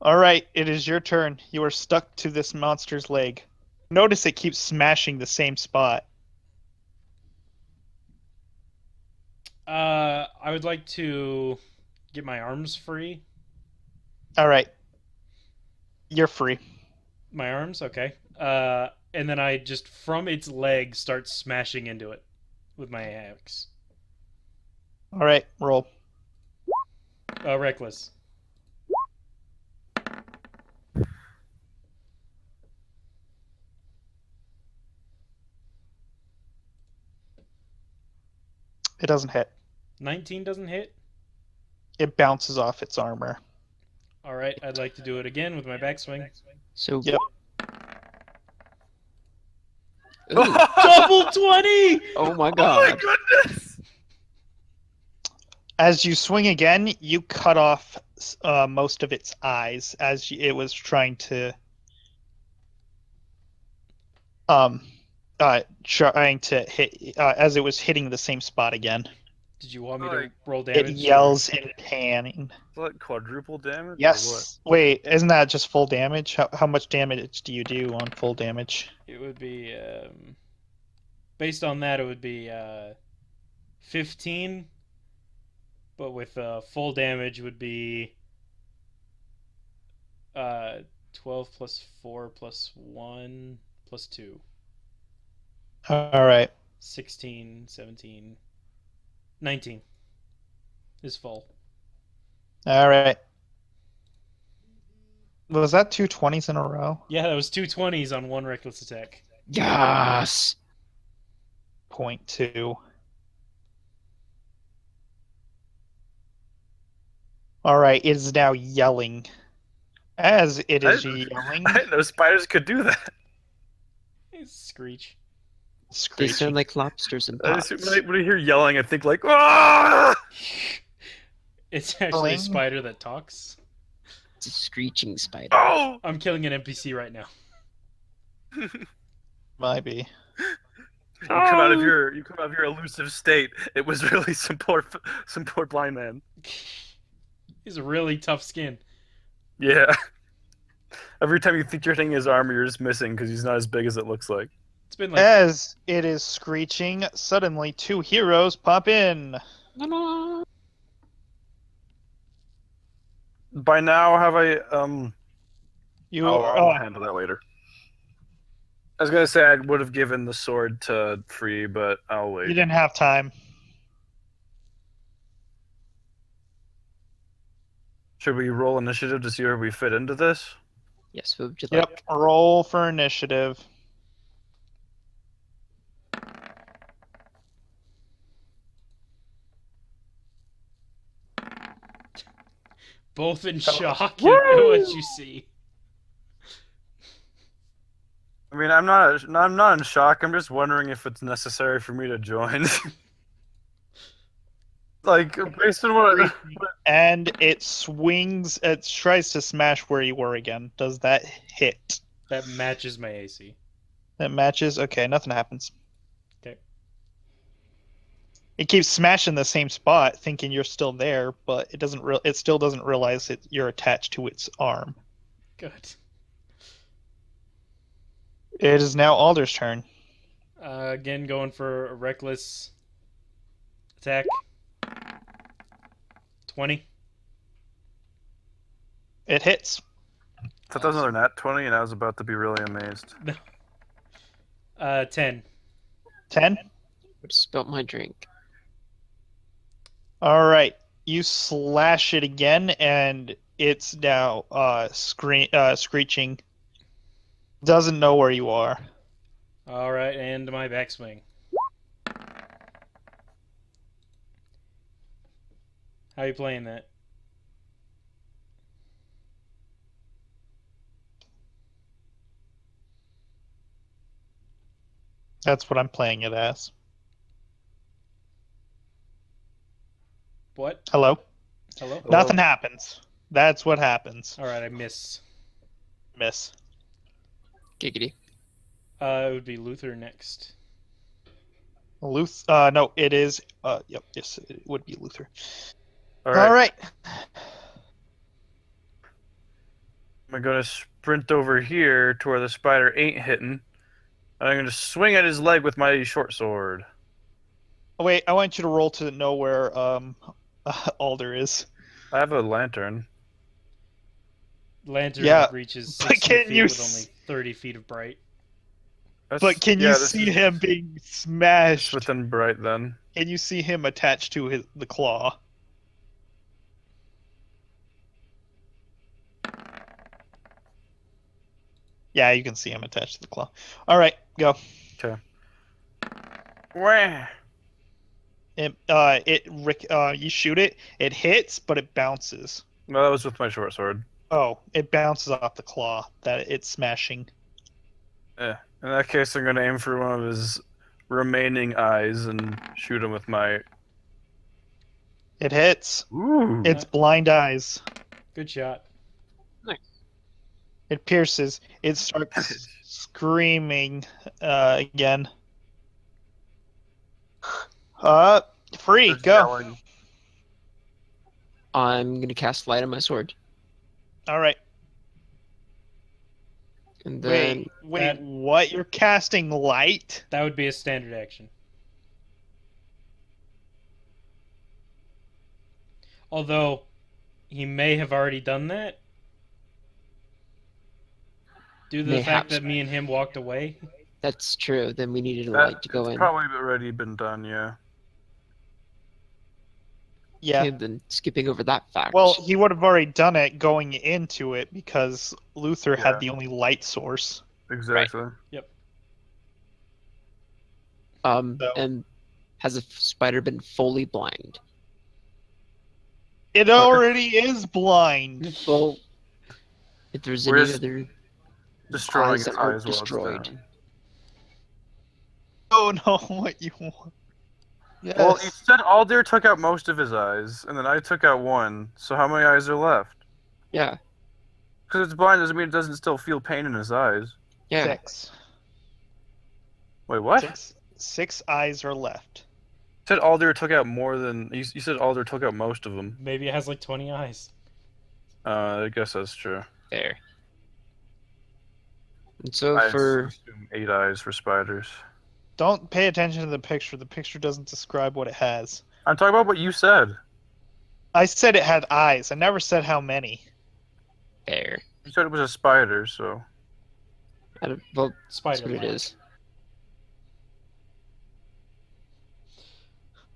All right, it is your turn. You are stuck to this monster's leg. Notice it keeps smashing the same spot. I would like to get my arms free. All right. You're free. My arms, okay. And then I just from its leg start smashing into it with my axe. All right, roll. Reckless. It doesn't hit. 19 doesn't hit. It bounces off its armor. All right, I'd like to do it again with my backswing. So Yep. Ooh, Double 20! oh my Oh my god. goodness! As you swing again, you cut off most of its eyes as it was trying to trying to hit as it was hitting the same spot again. Did you want me to Like, roll damage? It yells in pain. Is that quadruple damage? or what? Yes. Wait, isn't that just full damage? How much damage do you do on full damage? It would be based on that. It would be 15, but with full damage would be 12 plus 4 plus 1 plus 2. All right. 16, 17, 19 is full. All right. Was that 2 20s in a row? Yeah, that was 2 20s on one reckless attack. Yes. 0.2. All right, it is now yelling. As it is yelling, I didn't know spiders could do that. Screech. They screeching. sound like lobsters and I pots. just, when I hear yelling, I think like, ah! It's actually a Bling. spider that talks. It's a screeching spider. Oh! I'm killing an NPC right now. Might be. You come out of your elusive state. It was really some poor blind man. He's a really tough skin. Yeah. Every time you think you're hitting his armor, you're just missing because he's not as big as it looks like. It's been like As it is screeching, suddenly 2 heroes pop in. By now, have I You I'll handle that later. I was gonna say I would have given the sword to Free, but I'll you wait. didn't have time. Should we roll initiative to see where we fit into this? Yes, what would you like? Yep. Roll for initiative. both in shock at what you see. I mean, I'm not in shock. I'm just wondering if it's necessary for me to join. Like, based on what And it swings. It tries to smash where you were again. Does that hit? That matches my AC. That matches. Okay, nothing happens. Okay. It keeps smashing the same spot, thinking you're still there, but it doesn't. It still doesn't realize that you're attached to its arm. Good. It is now Alder's turn. Again, going for a reckless attack. 20. It hits. that was another nat 20, and I was about to be really amazed. 10. 10. Would spilt my drink. All right. You slash it again, and it's now screeching. Doesn't know where you are. All right, and my backswing. How you playing that? That's what I'm playing it as. What? Hello? Hello? Nothing happens. That's what happens. All right, I miss. Miss. Giggity. It would be Luther next. No, it is. Yep, yes, it would be Luther. All right. All right. I'm gonna sprint over here to where the spider ain't hitting. And I'm gonna swing at his leg with my short sword. Oh, wait, I want you to roll to know where Alder is. I have a lantern. Lantern reaches but 60 can feet you with only 30 feet of bright. But can you this see is him being smashed? within bright then? Can you see him attached to the claw? Yeah, you can see him attached to the claw. All right, go. Okay. Wah. You shoot it. It hits, but it bounces. No, that was with my short sword. Oh, it bounces off the claw that it's smashing. In that case, I'm gonna aim for one of his remaining eyes and shoot him with my. It hits. Ooh. It's blind eyes. Good shot. It pierces. It starts screaming again. Free, Starts go. yelling. I'm gonna cast light on my sword, All right. and then Wait, what? You're casting light? That would be a standard action. Although, he may have already done that. Due to the fact Mayhaps. that me and him walked away. that's true. Then we needed a light to go It's in. probably already been done, yeah. Yeah. And then skipping over that fact. Well, he would have already done it going into it because Luther Yeah. had the only light source. Exactly. so. So- Has a spider been fully blind? It already is blind. Well, if there's any Where's other Destroying eyes its that eye aren't as well. destroyed. Oh no, what you want? Yes. Well, you said Aldir took out most of his eyes, and then I took out one. So how many eyes are left? Yeah, Because it's blind doesn't mean it doesn't still feel pain in his eyes. yeah. 6. Wait, what? 6 eyes are left. You said Aldir took out more than... You said Aldir took out most of them. Maybe it has like 20 eyes. I guess that's true. There. And so I for assume 8 eyes for spiders. Don't pay attention to the picture. The picture doesn't describe what it has. I'm talking about what you said. I said it had eyes. I never said how many. there. You said it was a spider, so... Well, that's Spider what it lamp. is.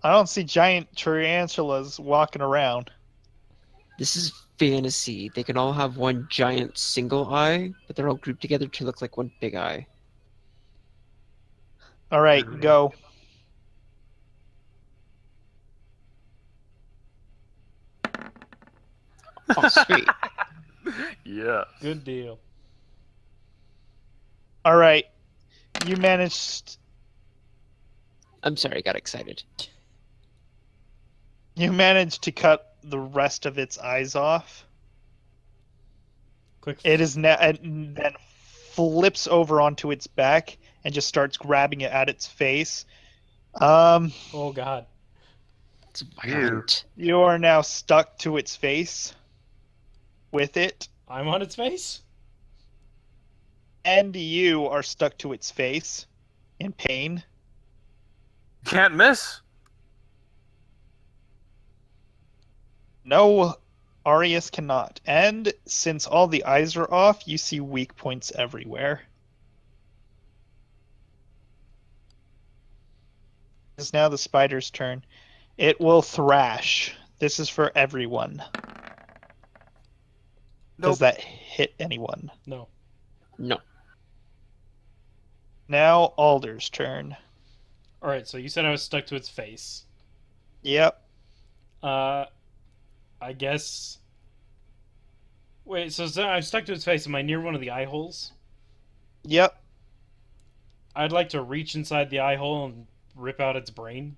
I don't see giant tarantulas walking around. This is fantasy. They can all have one giant single eye, but they're all grouped together to look like one big eye. All right, go. Oh, sweet. Yeah. Good deal. All right. You managed. I'm sorry, I got excited. You managed to cut the rest of its eyes off. Quick. It is now and then flips over onto its back and just starts grabbing it at its face. Oh god. It's violent. You are now stuck to its face with it, I'm on its face? and you are stuck to its face in pain. Can't miss. No, Arius cannot. And since all the eyes are off, you see weak points everywhere. It's now the spider's turn. It will thrash. This is for everyone. Does that hit anyone? No. No. Now Alder's turn. Alright, so you said I was stuck to its face. Yep. I guess. Wait, so I'm stuck to its face. Am I near one of the eye holes? Yep. I'd like to reach inside the eye hole and rip out its brain.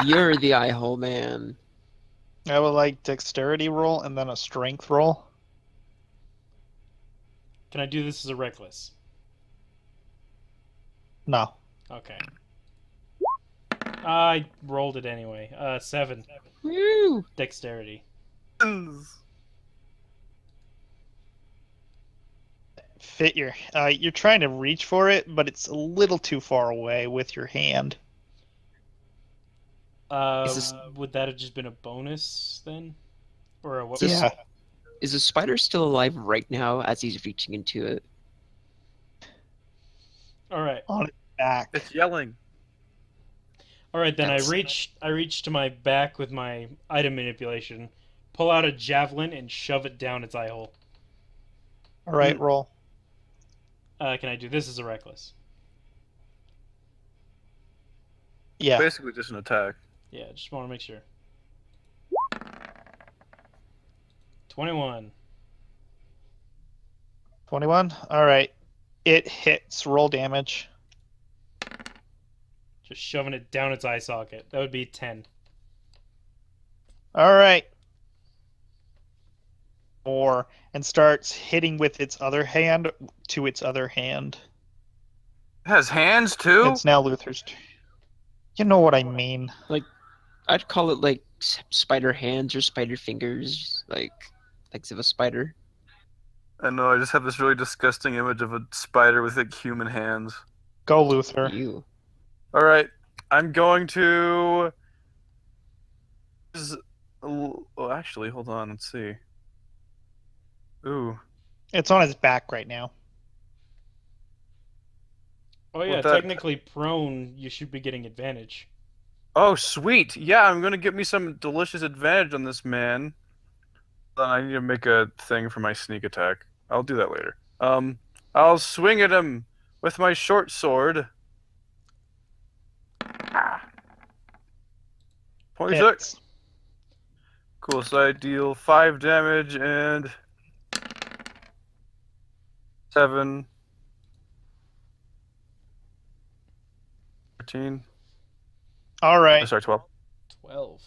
You're the eye hole man. I would like dexterity roll and then a strength roll. Can I do this as a reckless? No. Okay. I rolled it anyway. 7. Woo! Dexterity. Fit your. You're trying to reach for it, but it's a little too far away with your hand. Is this- Would that have just been a bonus then? Or a what? Is this- Yeah. Is the spider still alive right now as he's reaching into it? Alright. Back. It's yelling. Alright, then That's- I reach to my back with my item manipulation, pull out a javelin, and shove it down its eye hole. All right, roll. Can I do this as a reckless? Yeah. Basically just an attack. Yeah, just want to make sure. 21. 21. All right. It hits. Roll damage. Just shoving it down its eye socket. That would be 10. All right. 4 and starts hitting with its other hand to its other hand. It has hands too? It's now Luther's turn. You know what I mean. I'd call it like spider hands or spider fingers, like legs of a spider. I know, I just have this really disgusting image of a spider with like human hands. Go, Luther. You. Alright, I'm going to... Oh, actually, hold on, let's see. Ooh. It's on his back right now. Oh yeah, With that- technically prone, you should be getting advantage. Oh, sweet! Yeah, I'm gonna get me some delicious advantage on this man. Then I need to make a thing for my sneak attack. I'll do that later. I'll swing at him with my short sword. 26. Hits. Cool, so I deal 5 damage and 7, 13. All Oh, right. sorry, 12. 12.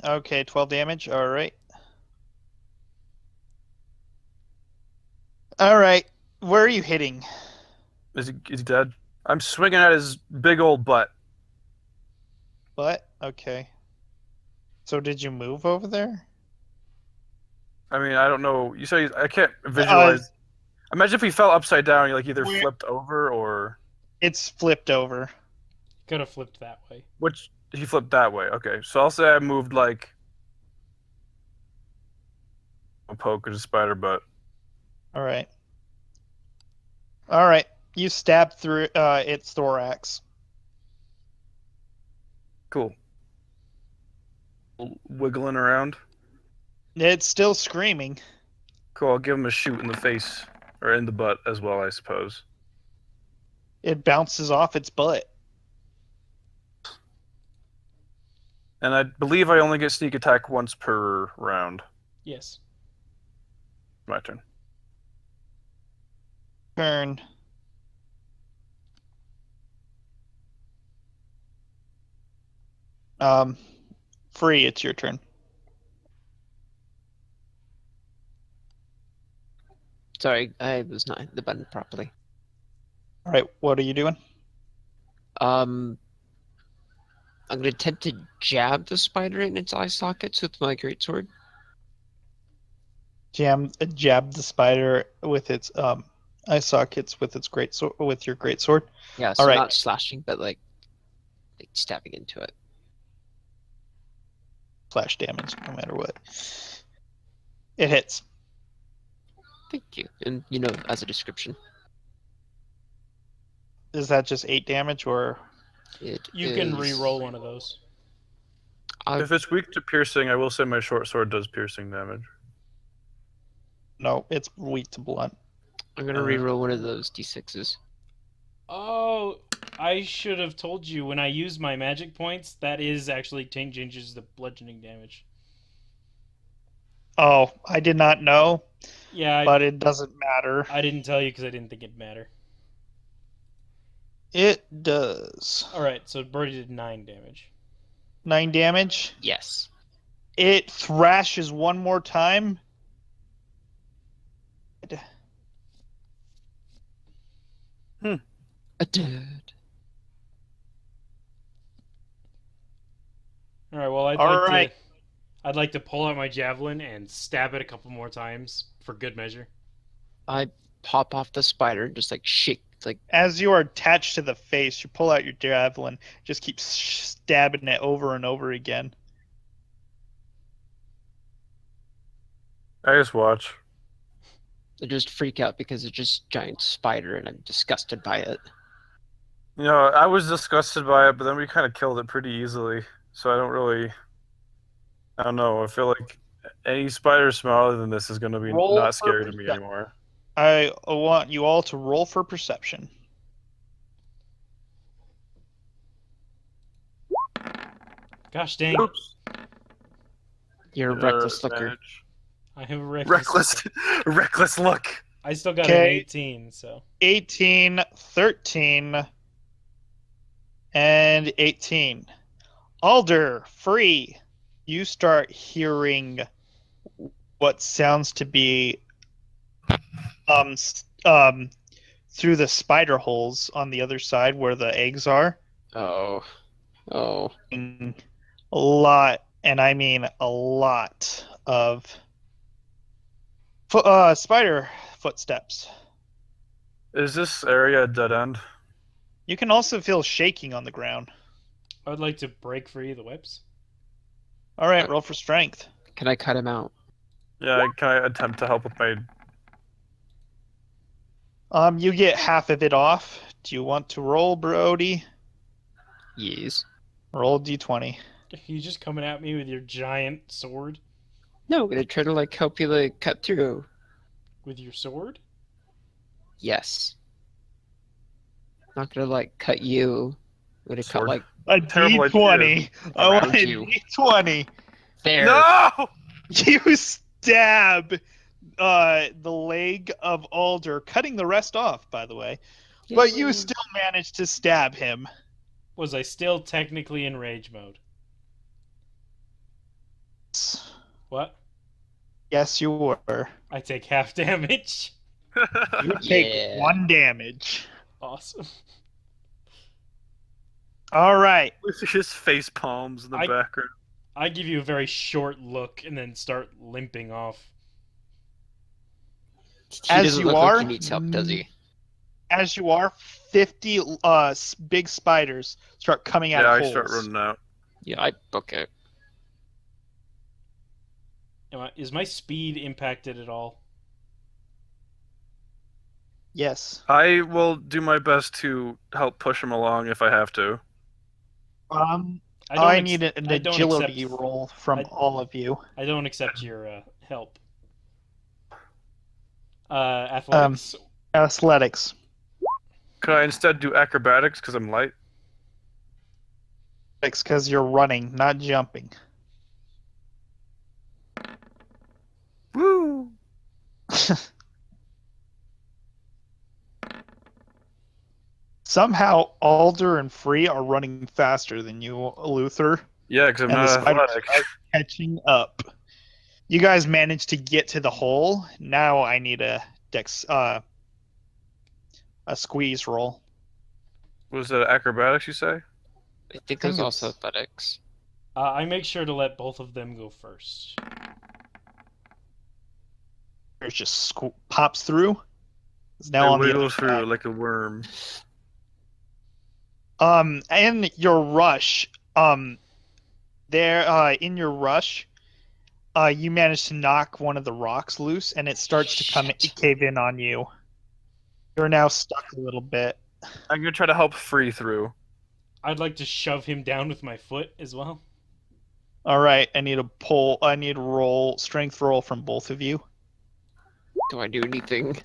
Okay, 12 damage. All right. All right. Where are you hitting? Is he dead? I'm swinging at his big old butt. What? Okay. So did you move over there? I mean, I don't know. You say I can't Uh, visualize. Imagine if he fell upside down, he like either Where- flipped over or it's flipped over. Could have flipped that way. which he flipped that way. Okay, so I'll say I moved like a poke at a spider butt. All right. All right. You stabbed through its thorax. Cool. Wiggling around. It's still screaming. Cool. I'll give him a shoot in the face or in the butt as well, I suppose. It bounces off its butt. And I believe I only get sneak attack once per round. Yes. My turn. Turn. Free, it's your turn. Sorry, I was not hitting the button properly. All right, what are you doing? I'm gonna attempt to jab the spider in its eye sockets with my greatsword. Jab the spider with its eye sockets with its with your greatsword. Yeah, so All right. not slashing, but like stabbing into it. Flash damage, no matter what. It hits. Thank you. And as a description, Is that just 8 damage or? You can re-roll one of those. If it's weak to piercing, I will say my short sword does piercing damage. No, it's weak to blunt. I'm gonna reroll one of those d6s. Oh, I should have told you when I use my magic points, that is actually changes the bludgeoning damage. Oh, I did not know, Yeah, but it doesn't matter. I didn't tell you because I didn't think it'd matter. It does. Alright, so Birdie did 9 damage. 9 damage. Yes. It thrashes one more time. A dude. Alright, well I'd like to pull out my javelin and stab it a couple more times for good measure. I pop off the spider and just like shake, like As you are attached to the face, you pull out your javelin, just keep stabbing it over and over again. I just watch. I just freak out because it's just giant spider and I'm disgusted by it. You know, I was disgusted by it, but then we kind of killed it pretty easily. So I don't really. I don't know. I feel like any spider smaller than this is going to be Roll not for scary to me perception. anymore. I want you all to roll for perception. Gosh dang it. Oops. You're a reckless looker. Advantage. I have a reckless. Reckless look. I still got an Okay. 18, so. 18, 13, and 18. Alder, free. You start hearing what sounds to be through the spider holes on the other side where the eggs are. Oh. A lot, and I mean a lot of spider footsteps. Is this area a dead end? You can also feel shaking on the ground. I would like to break free the webs. All right, roll for strength. Can I cut him out? Yeah, can I attempt to help with my... You get half of it off. Do you want to roll, Brody? Yes. Roll d20. Are you just coming at me with your giant sword? No, I'm gonna try to like help you like cut through. With your sword? Yes. Not gonna like cut you. I'm gonna cut Sword. like A Terrible d20. I want Around a you. d20. there. No! You stab the leg of Alder, cutting the rest off, by the way. But you Yay. still managed to stab him. Was I still technically in rage mode? What? Yes, you were. I take half damage. You take Yeah. 1 damage. Awesome. All right. With his face palms in the background. I give you a very short look and then start limping off. He As doesn't you look are, like he needs help, does he? As you are, 50 big spiders start coming out Yeah, of I holes. start running out. Yeah, okay. Is my speed impacted at all? Yes. I will do my best to help push him along if I have to. I need an I don't agility accept- roll from I- all of you. I don't accept your help. Athletics. Athletics. Could I instead do acrobatics because I'm light? Because you're running, not jumping. Woo! Somehow, Alder and Free are running faster than you, Luther. Yeah, because I'm And the not spiders athletic. are catching up. You guys managed to get to the hole. Now I need a squeeze roll. Was that acrobatics, you say? I think there's think also it's- athletics. I make sure to let both of them go first. It just pops through. It's now I on the wiggle other through side. like a worm. And your rush, in your rush, you manage to knock one of the rocks loose, and it starts to Shit. cave in on you. You're now stuck a little bit. I'm gonna try to help Free through. I'd like to shove him down with my foot as well. All right, I need a roll, strength roll from both of you. Do I do anything?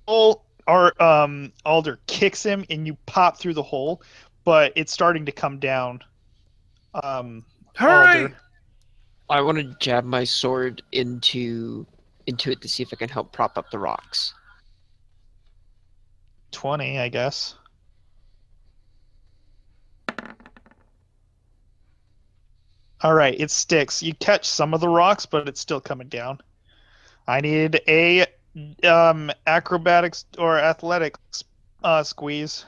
Alder kicks him, and you pop through the hole, but it's starting to come down. Hurry! Alder. I want to jab my sword into it to see if I can help prop up the rocks. 20, I guess. All right, it sticks. You catch some of the rocks, but it's still coming down. I need a acrobatics or athletics squeeze.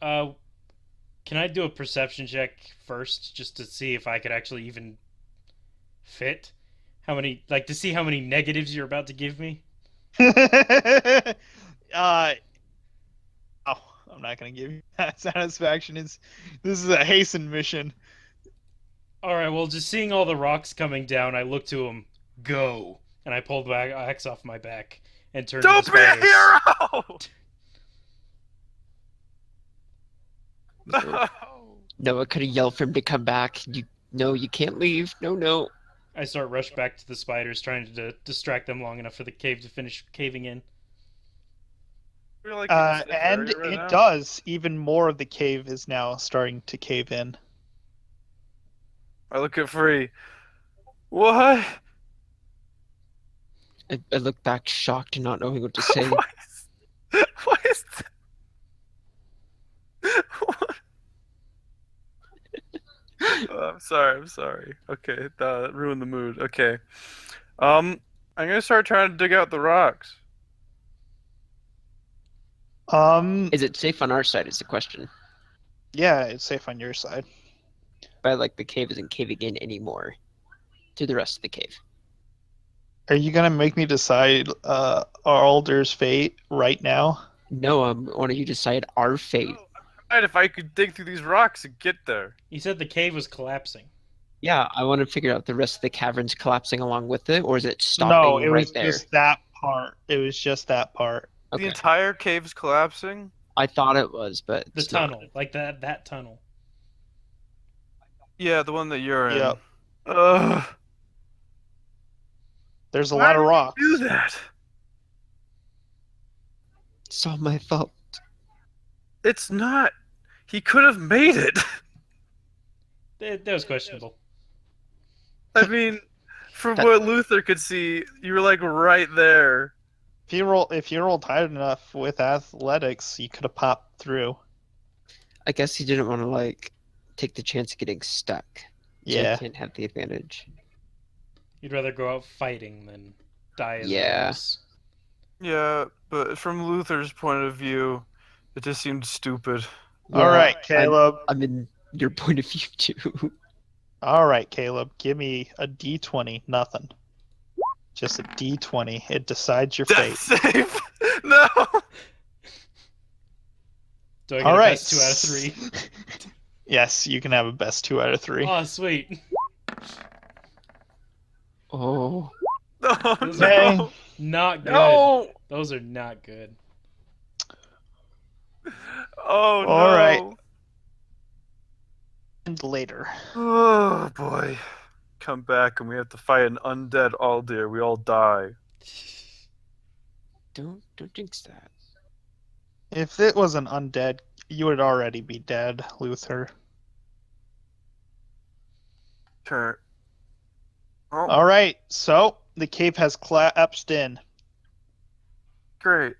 Can I do a perception check first, just to see if I could actually even fit? To see how many negatives you're about to give me? Oh, I'm not gonna give you that satisfaction. This is a hasten mission. All right. Well, just seeing all the rocks coming down, I look to him. Go, and I pulled the axe off my back and turned. Don't to be the a spiders. hero! No! No, I could have yelled for him to come back. No, you can't leave. No. I start rush back to the spiders, trying to distract them long enough for the cave to finish caving in. I feel like in a safe And area right it now. does. Even more of the cave is now starting to cave in. I look at Free. What? I look back shocked and not knowing what to say. What is that? What? I'm sorry. Okay, that ruined the mood. Okay. I'm gonna start trying to dig out the rocks. Is it safe on our side is the question. Yeah, it's safe on your side. But like the cave isn't caving in anymore to the rest of the cave. Are you gonna make me decide Alder's fate right now? No, why don't you decide our fate? Right, if I could dig through these rocks and get there. He said the cave was collapsing. Yeah, I want to figure out the rest of the cavern's collapsing along with it, or is it stopping No, it right was there? just that part. It was just that part. The Okay. entire cave's collapsing? I thought it was, but The it's not. tunnel, like that tunnel. Yeah, the one that you're in. Yep. Ugh. There's a Why lot of did you rocks. do that? It's all my fault. It's not. He could have made it. That was questionable. I mean, From That- what Luther could see, you were like right there. If you rolled high enough with athletics, you could have popped through. I guess he didn't want to like take the chance of getting stuck, so he Yeah. can't have the advantage. You'd rather go out fighting than die as Yeah. Rose. Yeah, but from Luther's point of view, it just seemed stupid. All right, Caleb. I'm in your point of view too. All right, Caleb. Give me a D20. Nothing. Just a D20. It decides your Death fate. save! No! Do I get All a right. best 2 out of 3? Yes, you can have a best 2 out of 3. Oh, sweet. Oh, Oh Those Okay. no! Not good. No! Those are not good. Oh All no! right. And later. Oh boy. Come back and we have to fight an undead Aldir. We all die. don't jinx that. If it was an undead, you would already be dead, Luther. Turn. Oh, All right. So the cave has collapsed in. great.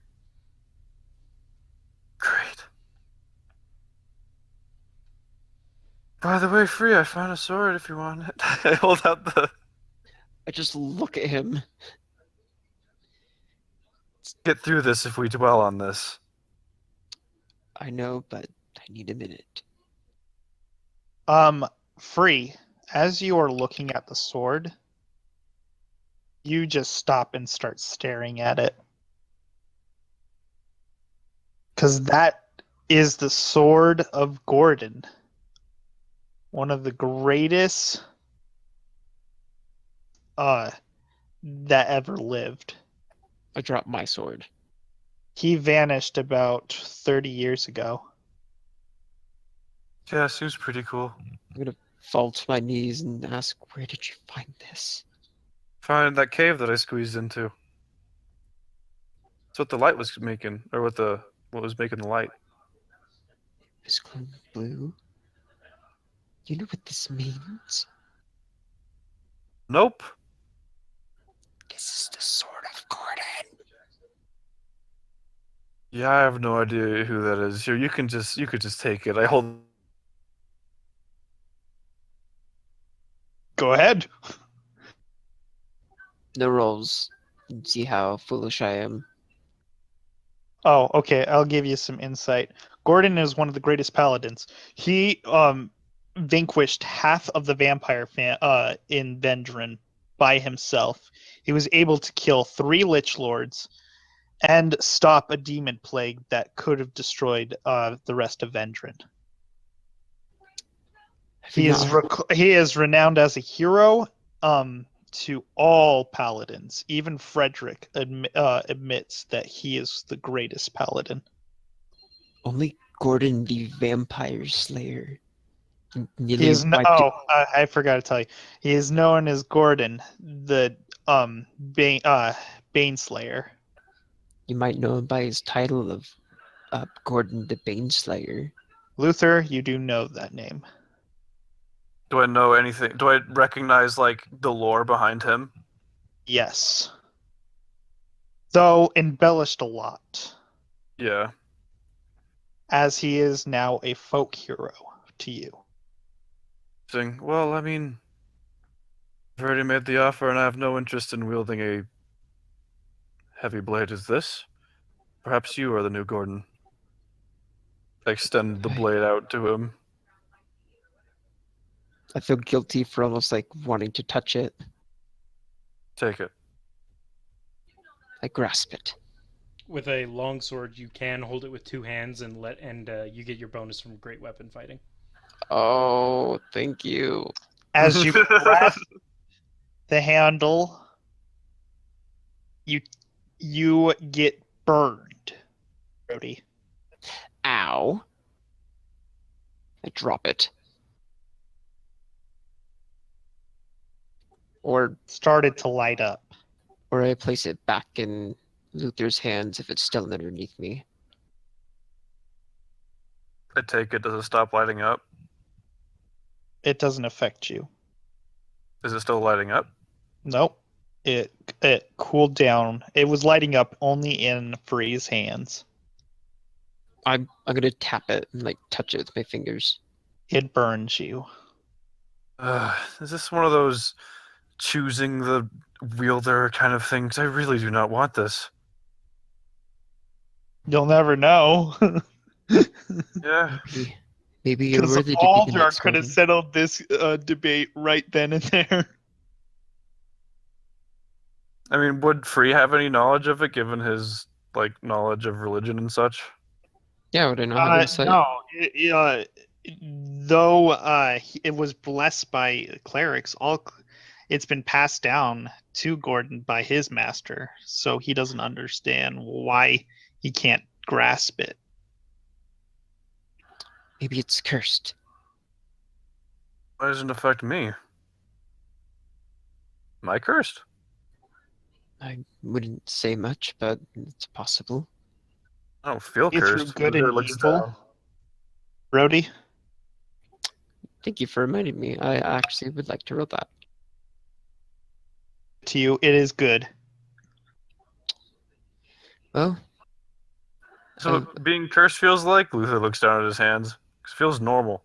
Great. By the way, Free, I found a sword if you want it. I hold out the... I just look at him. Get through this if we dwell on this. I know, but I need a minute. Free. As you are looking at the sword, you just stop and start staring at it. Because that is the sword of Gordon. One of the greatest that ever lived. I drop my sword. He vanished about 30 years ago. Yeah, seems pretty cool. I'm gonna fall to my knees and ask, where did you find this? Find that cave that I squeezed into. That's what the light was making, or what was making the light. This glowing blue? You know what this means? Nope. This is the sword of Gordon. Yeah, I have no idea who that is. Here, you could just take it. I hold. Go ahead. No rolls. See how foolish I am. Oh, okay. I'll give you some insight. Gordon is one of the greatest paladins. He vanquished half of the vampire in Vendren by himself. He was able to kill 3 lich lords and stop a demon plague that could have destroyed the rest of Vendren. He is renowned as a hero to all paladins. Even Frederick admits that he is the greatest paladin. Only Gordon the Vampire Slayer. He is I forgot to tell you. He is known as Gordon, the Bane Slayer. You might know him by his title of Gordon the Baneslayer. Luther, you do know that name. Do I know anything? Do I recognize like the lore behind him? Yes. Though embellished a lot, Yeah. as he is now a folk hero to you. Well, I mean, I've already made the offer, and I have no interest in wielding a heavy blade as this. Perhaps you are the new Gordon. I extend the blade out to him. I feel guilty for almost like wanting to touch it. Take it. I grasp it. With a longsword, you can hold it with 2 hands and you get your bonus from great weapon fighting. Oh, thank you. As you grasp the handle, you get burned, Brody. Ow. I drop it. Or Started to light up. I place it back in Luther's hands if it's still underneath me. I take it. Does it stop lighting up? It doesn't affect you. Is it still lighting up? Nope. It cooled down. It was lighting up only in Free's hands. I'm gonna tap it and like touch it with my fingers. It burns you. Is this one of those choosing the wielder kind of things? I really do not want this. You'll never know. Yeah. Maybe you're Because worthy to be the Alder next could have Gordon. settled this debate right then and there. I mean, would Free have any knowledge of it, given his like knowledge of religion and such? Yeah, would I not have insight? No. Though it was blessed by clerics, it's been passed down to Gordon by his master, so he doesn't understand why he can't grasp it. Maybe it's cursed. Why doesn't it affect me? Am I cursed? I wouldn't say much, but it's possible. I don't feel You through cursed. good Luther and looks evil, down. Brody. Thank you for reminding me. I actually would like to roll that. To you, it is good. Well, So what being cursed feels like? Luther looks down at his hands. It feels normal.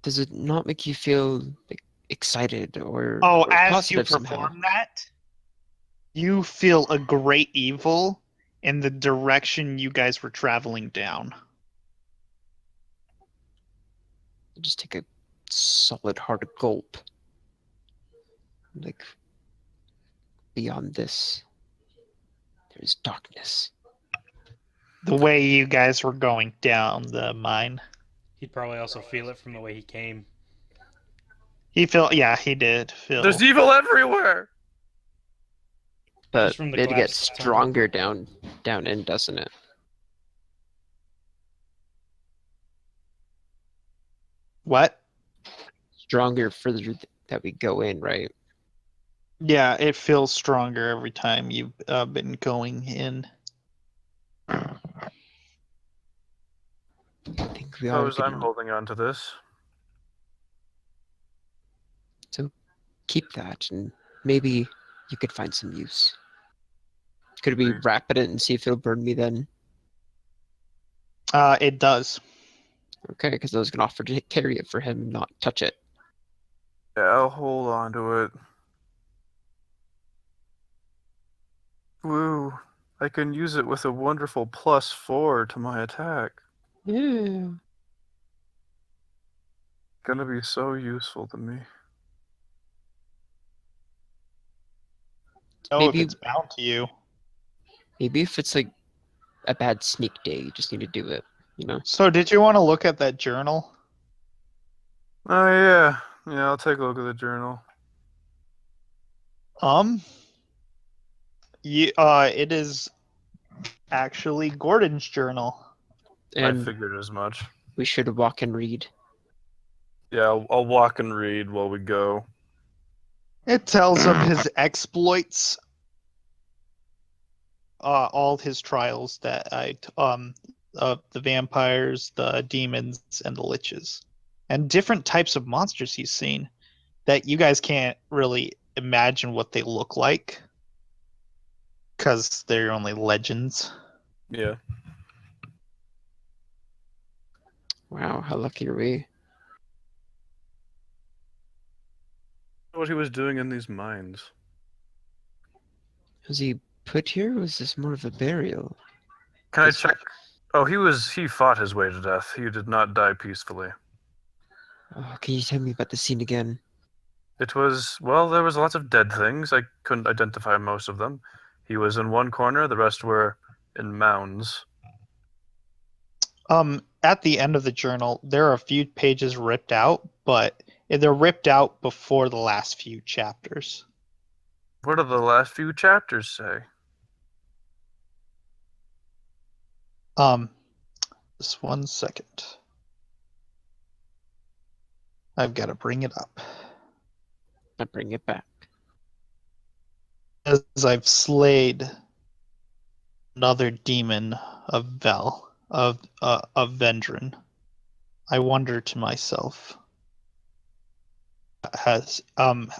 does it not make you feel like, excited or, Oh, or as you positive somehow? perform that, you feel a great evil in the direction you guys were traveling down. Just take a solid hard gulp. Like, beyond this, there's darkness. The way you guys were going down the mine. He'd probably also feel it from the way he came. He did feel. There's evil everywhere. But Just from the it gets collapsed tunnel. stronger down in, doesn't it? What? Stronger further that we go in, right? Yeah, it feels stronger every time you've been going in. I think we are Suppose I'm gonna holding on to this. keep that, and maybe you could find some use. Could we Please. wrap it in and see if it'll burn me then? It does. Okay, because I was gonna offer to carry it for him and not touch it. Yeah, I'll hold on to it. Woo. I can use it with a wonderful +4 to my attack. Yeah. Gonna be so useful to me. Know if Maybe it's bound to you. maybe if it's like a bad sneak day, you just need to do it. You know. So, did you want to look at that journal? Oh yeah. Yeah, I'll take a look at the journal. It is actually Gordon's journal. I And figured as much. we should walk and read. Yeah, I'll walk and read while we go. It tells of his exploits, all his trials that of the vampires, the demons, and the liches, and different types of monsters he's seen that you guys can't really imagine what they look like because they're only legends. Yeah. Wow, how lucky are we? What he was doing in these mines. Was he put here? Or was this more of a burial? Can I This- check? Oh, he fought his way to death. He did not die peacefully. Oh, can you tell me about the scene again? It was, well, there was lots of dead things. I couldn't identify most of them. He was in one corner, the rest were in mounds. At the end of the journal, there are a few pages ripped out, but they're ripped out before the last few chapters. What do the last few chapters say? Just 1 second. I've got to bring it up. I bring it back. As I've slayed another demon of Vendron, I wonder to myself,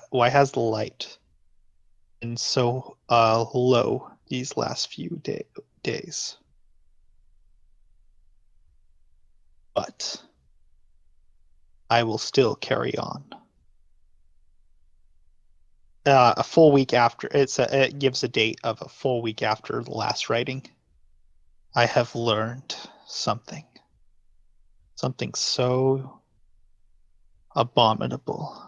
why has the light been so low these last few days. But I will still carry on. A full week after it gives a date of a full week after the last writing. I have learned something so abominable.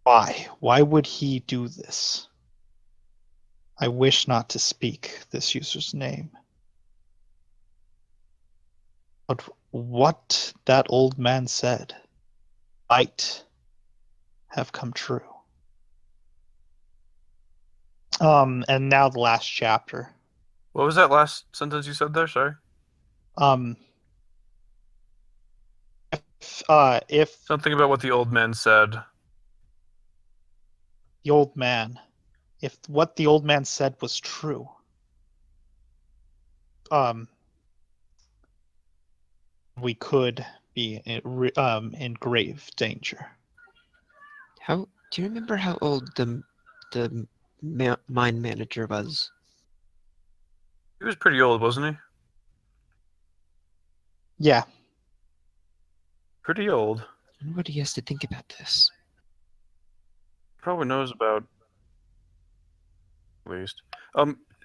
Why would he do this? I wish not to speak this user's name, but what that old man said might have come true. And now the last chapter. What was that last sentence you said there? Sorry. If Something about what the old man said. the old man, if what the old man said was true, we could be in grave danger. How do you remember how old the mine manager was? He was pretty old, wasn't he? Yeah, Pretty old. I wonder what he has to think about this. Probably knows about, at least.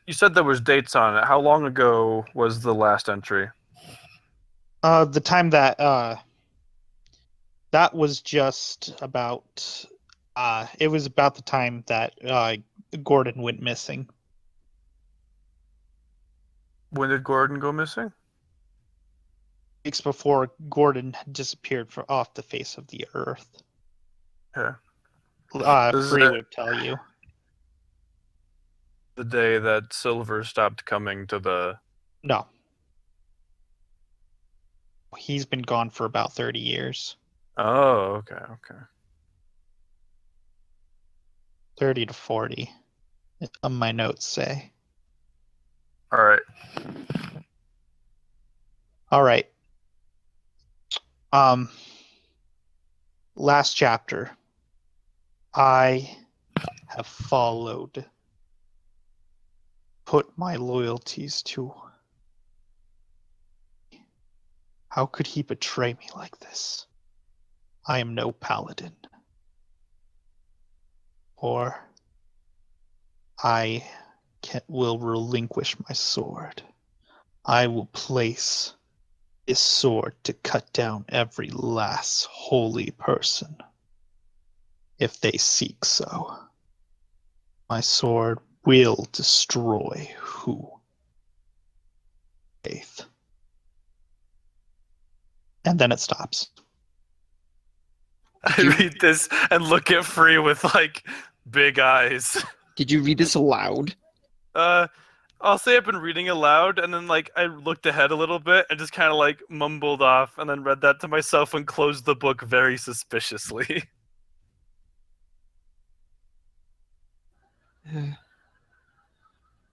You said there was dates on it. How long ago was the last entry? the time that that was just about. It was about the time that Gordon went missing. When did Gordon go missing? Weeks before Gordon disappeared off the face of the earth. Yeah. Free would tell you. The day that Silver stopped coming to the... No. He's been gone for about 30 years. Oh, okay. 30 to 40. My notes say. All right. All right. Last chapter. I have put my loyalties to. How could he betray me like this? I am no paladin. Or I will relinquish my sword. I will place this sword to cut down every last holy person, if they seek so. My sword will destroy who? Faith. And then it stops. I read this and look at Free with like big eyes. Did you read this aloud? I'll say I've been reading aloud, and then like I looked ahead a little bit and just kind of like mumbled off, and then read that to myself and closed the book very suspiciously. Uh,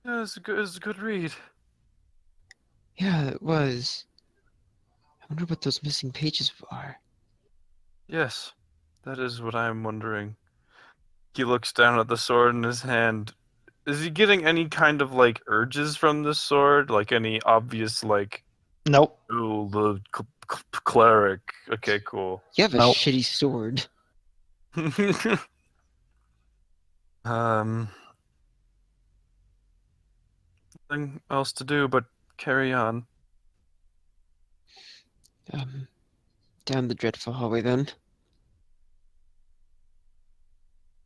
Yeah, it's a good read. yeah, it was. I wonder what those missing pages are. Yes, that is what I'm wondering. He looks down at the sword in his hand. Is he getting any kind of like urges from this sword? Like any obvious like, Nope. ooh, the cleric. Okay, cool. You have a Nope. shitty sword. Nothing else to do but carry on. Down the dreadful hallway then.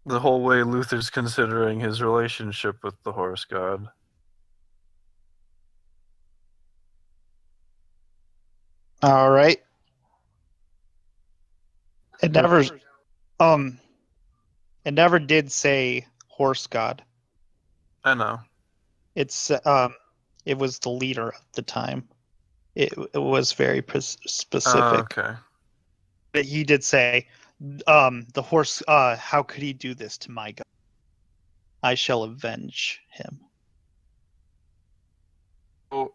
The whole way Luther's considering his relationship with the horse god. All right. It never did say horse god. I know. It's it was the leader at the time. It was very specific. Okay. But he did say, the horse. How could he do this to my god? I shall avenge him. Well,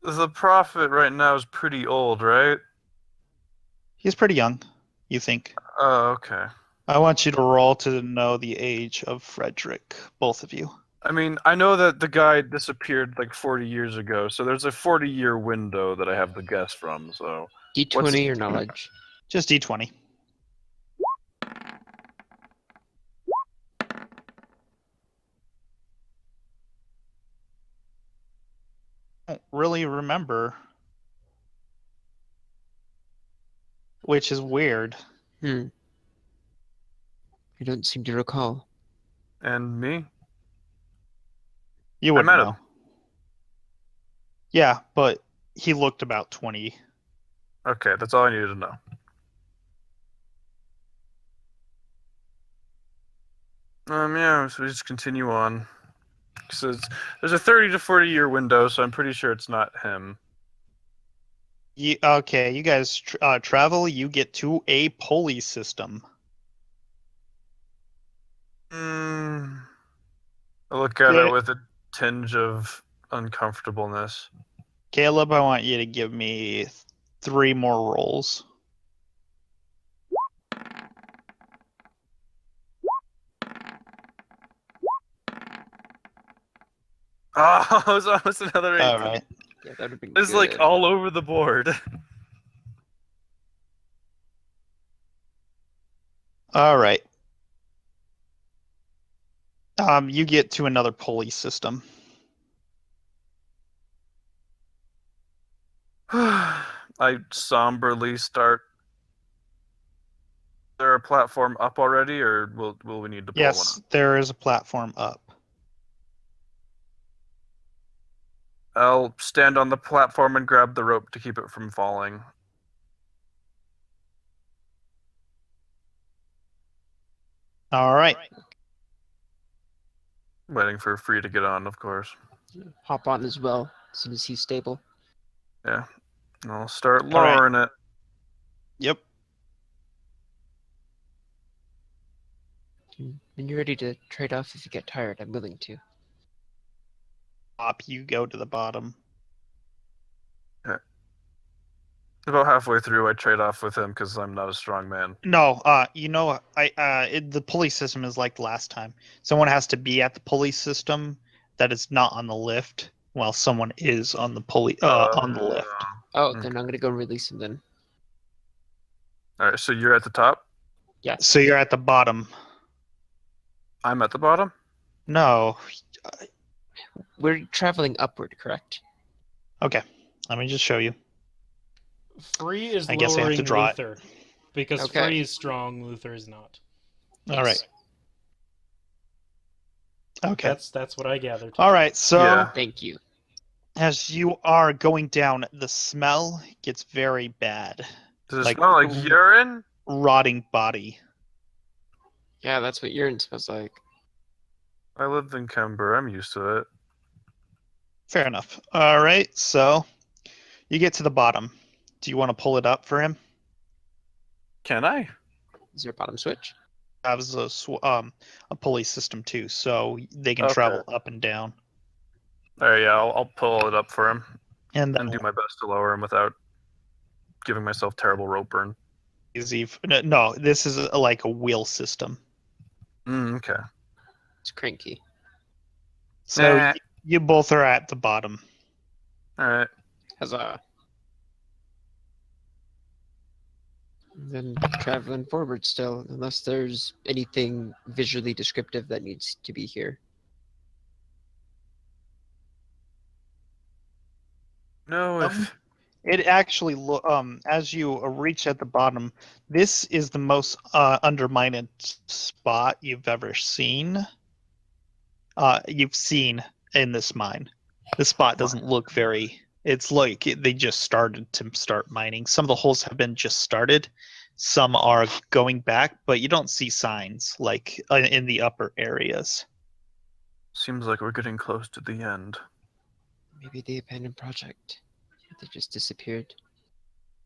the prophet right now is pretty old, right? He's pretty young, you think? Oh, okay. I want you to roll to know the age of Frederick, both of you. I mean, I know that the guy disappeared like 40 years ago, so there's a 40-year window that I have the guess from. So D20 or knowledge? Just D20. I don't really remember, which is weird. I don't seem to recall. and me, You I wouldn't met know. him. Yeah, but he looked about 20. Okay, that's all I needed to know. Yeah, so we just continue on. So there's a 30 to 40-year window, so I'm pretty sure it's not him. Okay, you guys travel. You get to a pulley system. I look at it with a tinge of uncomfortableness. Caleb, I want you to give me 3 more rolls. Oh, it was almost another 18. All right. Yeah, that would have been It's good. like all over the board. All right. You get to another pulley system. I somberly start. Is there a platform up already, or will we need to pull one Yes, up? there is a platform up. I'll stand on the platform and grab the rope to keep it from falling. All right. Waiting for Free to get on, of course. Hop on as well, as soon as he's stable. Yeah. And I'll start right. lowering it. Yep. When you're ready to trade off if you get tired, I'm willing to. Up you go to the bottom. About halfway through, I trade off with him because I'm not a strong man. No, the pulley system is like last time. Someone has to be at the pulley system that is not on the lift, while someone is on the pulley on the lift. Oh, Okay. then I'm gonna go and release him then. All right, so you're at the top. Yes. So you're at the bottom. I'm at the bottom. No. We're traveling upward, correct? Okay. Let me just show you. Free is I guess I have lowering to draw it. Luther. Because Okay. Free is strong, Luther is not. All right. Okay. That's what I gathered. All right. So Yeah. Thank you. as you are going down, the smell gets very bad. Does it Like- smell like urine? Rotting body. Yeah, that's what urine smells like. I live in Kember. I'm used to it. Fair enough. All right. So you get to the bottom. Do you want to pull it up for him? Can I? Is there a bottom switch? Has a pulley system too, so they can Okay. travel up and down. All right, yeah, I'll pull it up for him And and then do my best to lower him without giving myself terrible rope burn. easy. No, this is like a wheel system. Okay. It's cranky. So Nah. you both are at the bottom. All right. Huzzah. And then traveling forward still, unless there's anything visually descriptive that needs to be here. No, if It actually as you reach at the bottom, this is the most undermined spot you've ever seen. You've seen in this mine. The spot doesn't look very. It's like they just started to start mining. Some of the holes have been just started. Some are going back, but you don't see signs like in the upper areas. seems like we're getting close to the end. Maybe the abandoned project. They just disappeared.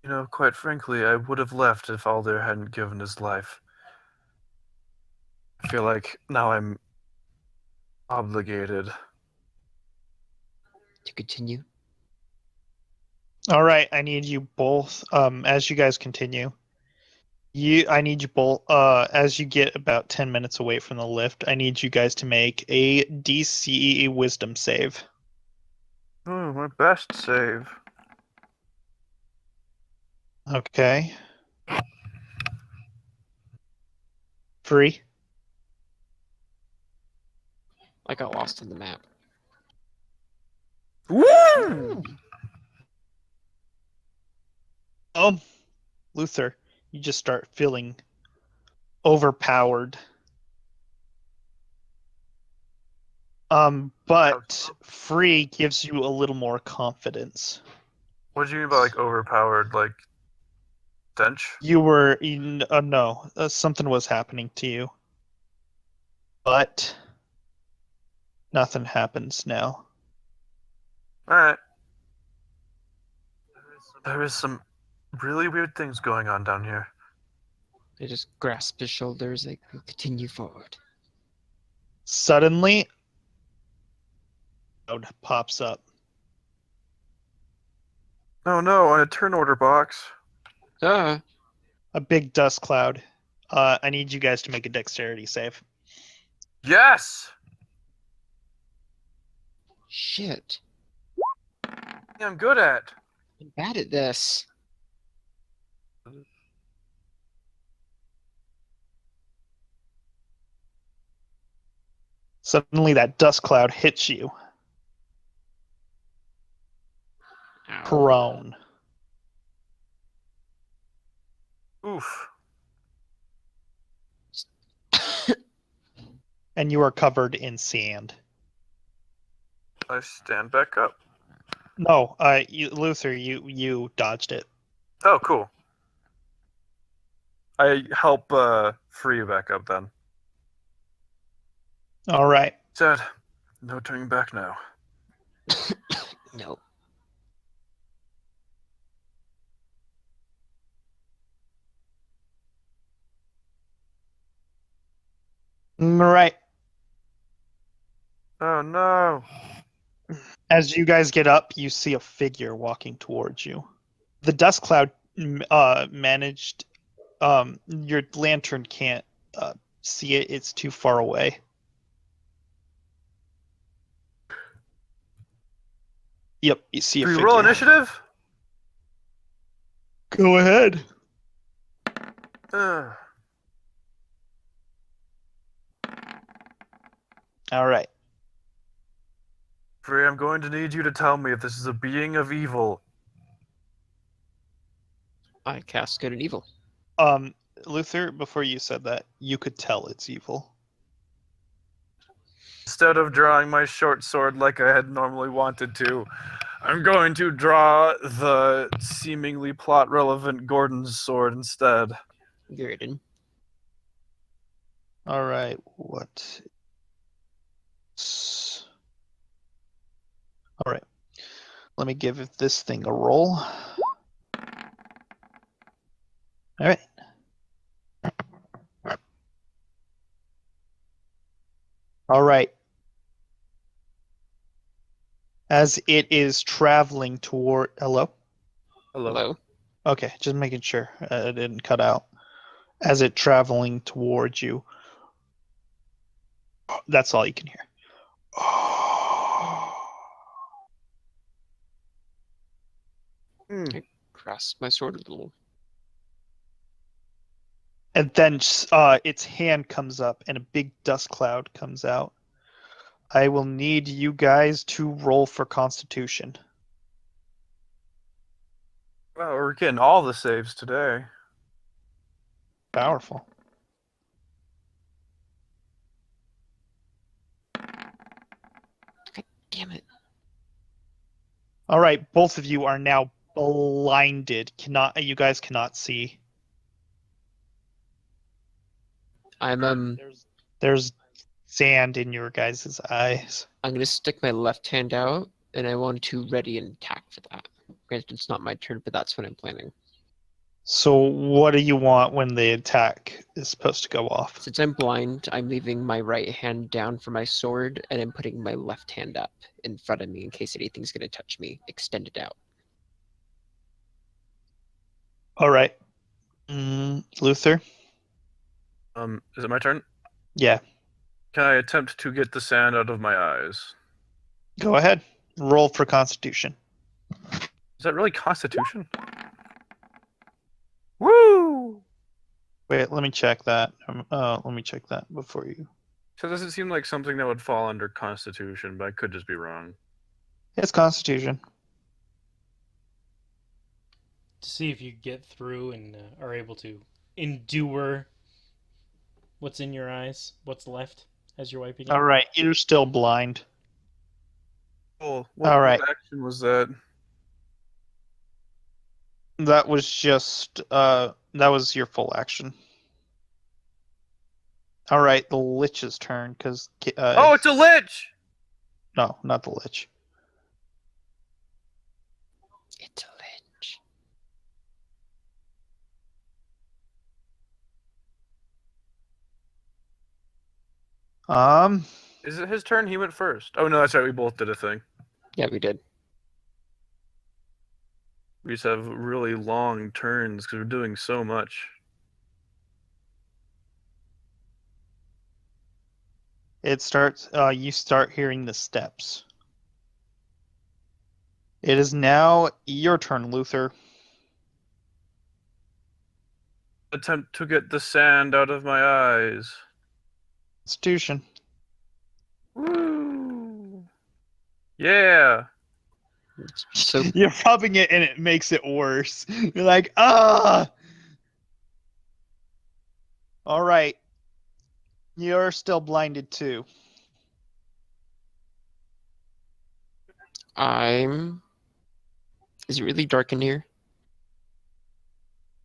You know, quite frankly, I would have left if Alder hadn't given his life. I feel like now I'm obligated. To continue. All right, I need you both. As you guys continue, I need you both. As you get about 10 minutes away from the lift, I need you guys to make a DC Wisdom save. Oh, my best save. Okay. Free. I got lost on the map. Woo! Luther, you just start feeling overpowered. But free gives you a little more confidence. What do you mean by like overpowered? Like stench? You were no, something was happening to you, but nothing happens now. All right. There is some really weird things going on down here. I just grasp his shoulders, like, continue forward. Suddenly, cloud pops up. Oh no, on a turn order box. Ah, A big dust cloud. I need you guys to make a dexterity save. Yes! shit. Yeah, I'm good at. I'm bad at this. Suddenly, that dust cloud hits you Ow. prone, Oof. and you are covered in sand. I stand back up. No, Luther, you dodged it. Oh, cool. I help free you back up then. All right. Said, no turning back now. No. All right. Oh no. As you guys get up, you see a figure walking towards you. The dust cloud managed. Your lantern can't see it; it's too far away. Yep, you see a Do we figure. roll initiative? Go ahead. Ugh. All right. Free, I'm going to need you to tell me if this is a being of evil. I cast good and evil. Luther, before you said that, you could tell it's evil. Instead of drawing my short sword like I had normally wanted to, I'm going to draw the seemingly plot-relevant Gordon's sword instead. Gurdon. All right. What? All right. Let me give this thing a roll. All right. All right. As it is traveling toward. Hello? Hello. Okay, just making sure it didn't cut out. As it traveling towards you. That's all you can hear. I grasp my sword a little. And then its hand comes up and a big dust cloud comes out. I will need you guys to roll for Constitution. Well, we're getting all the saves today. Powerful. God damn it. All right, both of you are now blinded. You guys cannot see. I'm There's sand in your guys' eyes. I'm gonna stick my left hand out, and I want to ready an attack for that. Granted, it's not my turn, but that's what I'm planning. So what do you want when the attack is supposed to go off? Since I'm blind, I'm leaving my right hand down for my sword, and I'm putting my left hand up in front of me in case anything's gonna touch me, extended out. All right. Luther? Is it my turn? Yeah, Can I attempt to get the sand out of my eyes? go ahead. Roll for Constitution. Is that really Constitution? Woo! Wait, let me check that. Let me check that before you. So does it seem like something that would fall under Constitution, but I could just be wrong. It's Constitution. To see if you get through and are able to endure what's in your eyes, what's left as you're wiping it. All right, you're still blind. Oh, All right. what action was that? That was just that was your full action. All right, the Lich's turn because Oh, it's a lich! no, not the Lich. It's a lich. Is it his turn? He went first. Oh no, that's right. We both did a thing. Yeah, we did. We just have really long turns because we're doing so much. It starts. You start hearing the steps. It is now your turn, Luther. Attempt to get the sand out of my eyes. Constitution. Woo! Yeah. So You're rubbing it and it makes it worse. You're like, ah. All right. You're still blinded too. Is it really dark in here?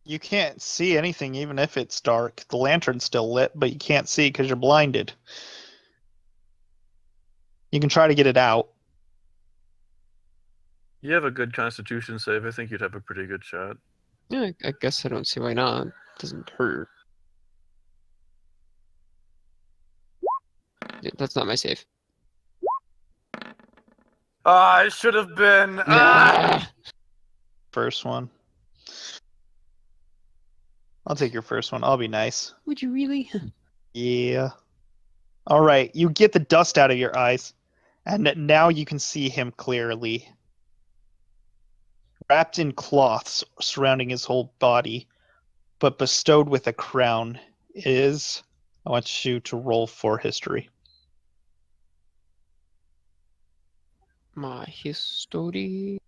You can't see anything even if it's dark. The lantern's still lit, but you can't see because you're blinded. You can try to get it out. You have a good Constitution save. I think you'd have a pretty good shot. Yeah, I guess I don't see why not. It doesn't hurt. Yeah, that's not my save. Ah, it should have been. Ah! First one. I'll take your first one. I'll be nice. Would you really? Yeah. All right. You get the dust out of your eyes, and now you can see him clearly. Wrapped in cloths surrounding his whole body, but bestowed with a crown, is. I want you to roll for history. My history.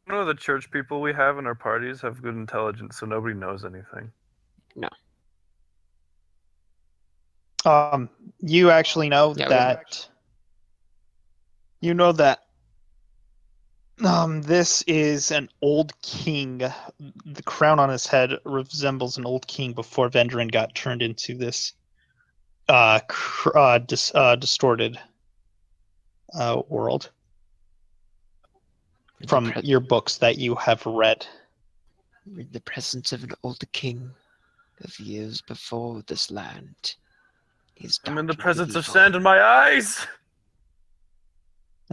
None of the church people we have in our parties have good intelligence, so nobody knows anything. You actually know Yeah, that. You know that. This is an old king. The crown on his head resembles an old king before Vairen got turned into this distorted world from your books that you have read. With the presence of an old king of years before this land. I'm in the presence of sand in my eyes!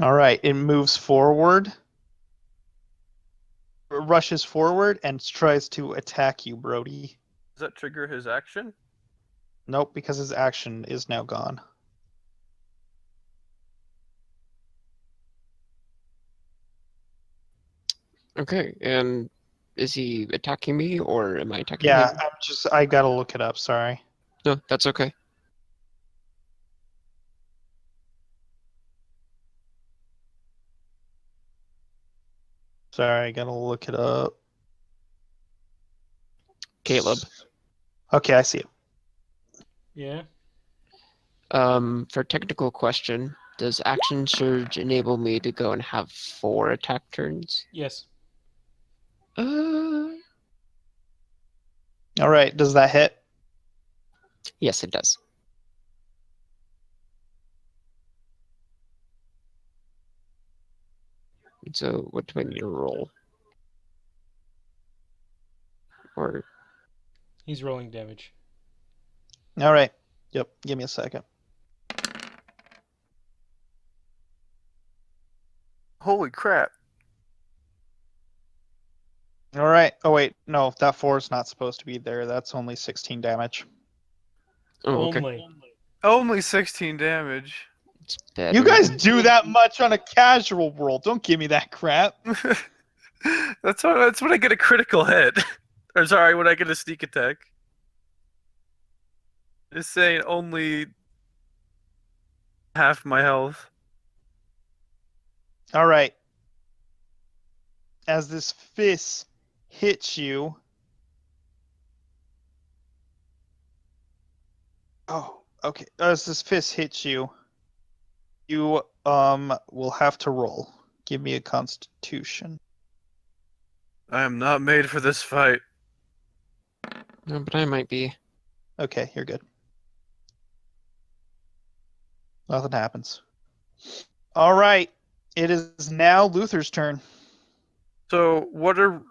All right, it moves forward, rushes forward, and tries to attack you, Brody. Does that trigger his action? Nope, because his action is now gone. Okay, and is he attacking me or am I attacking Yeah, him? I gotta look it up, sorry. No, that's okay. Sorry, I gotta look it up. Caleb. Okay, I see it. Yeah. For technical question, does Action Surge enable me to go and have 4 attack turns? Yes. All right, does that hit? Yes, it does. So what do I need to roll? Or He's rolling damage. All right. Yep, give me a second. Holy crap. All right. Oh wait, no, that 4 is not supposed to be there. That's only 16 damage. Oh, okay. Only. Only 16 damage. It's bad You when guys happens. do that much on a casual roll. Don't give me that crap. That's when I get a critical hit. Or sorry, when I get a sneak attack. Just saying only half my health. All right. As this fist hits you. Oh, okay. As this fist hits you, you will have to roll. Give me a Constitution. I am not made for this fight. No, but I might be. Okay, you're good. Nothing happens. All right. It is now Luther's turn. So, what are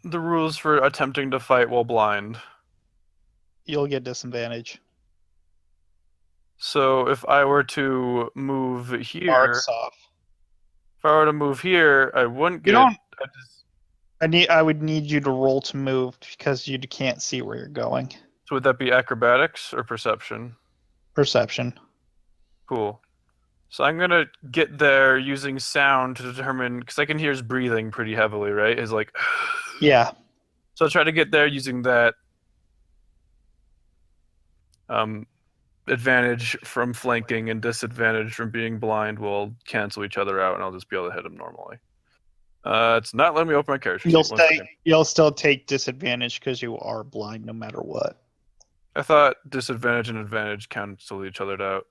the rules for attempting to fight while blind? You'll get disadvantage. So, if I were to move here, Marks off. if I were to move here, I wouldn't You get. don't. I just, I would need you to roll to move because you can't see where you're going. so would that be acrobatics or perception? Perception. Cool. So I'm gonna get there using sound to determine, because I can hear his breathing pretty heavily, right? His like. Yeah. So I'll try to get there using that. Advantage from flanking and disadvantage from being blind will cancel each other out, and I'll just be able to hit him normally. It's not letting me open my character sheet. One second. You'll still take disadvantage because you are blind no matter what. I thought disadvantage and advantage cancel each other out.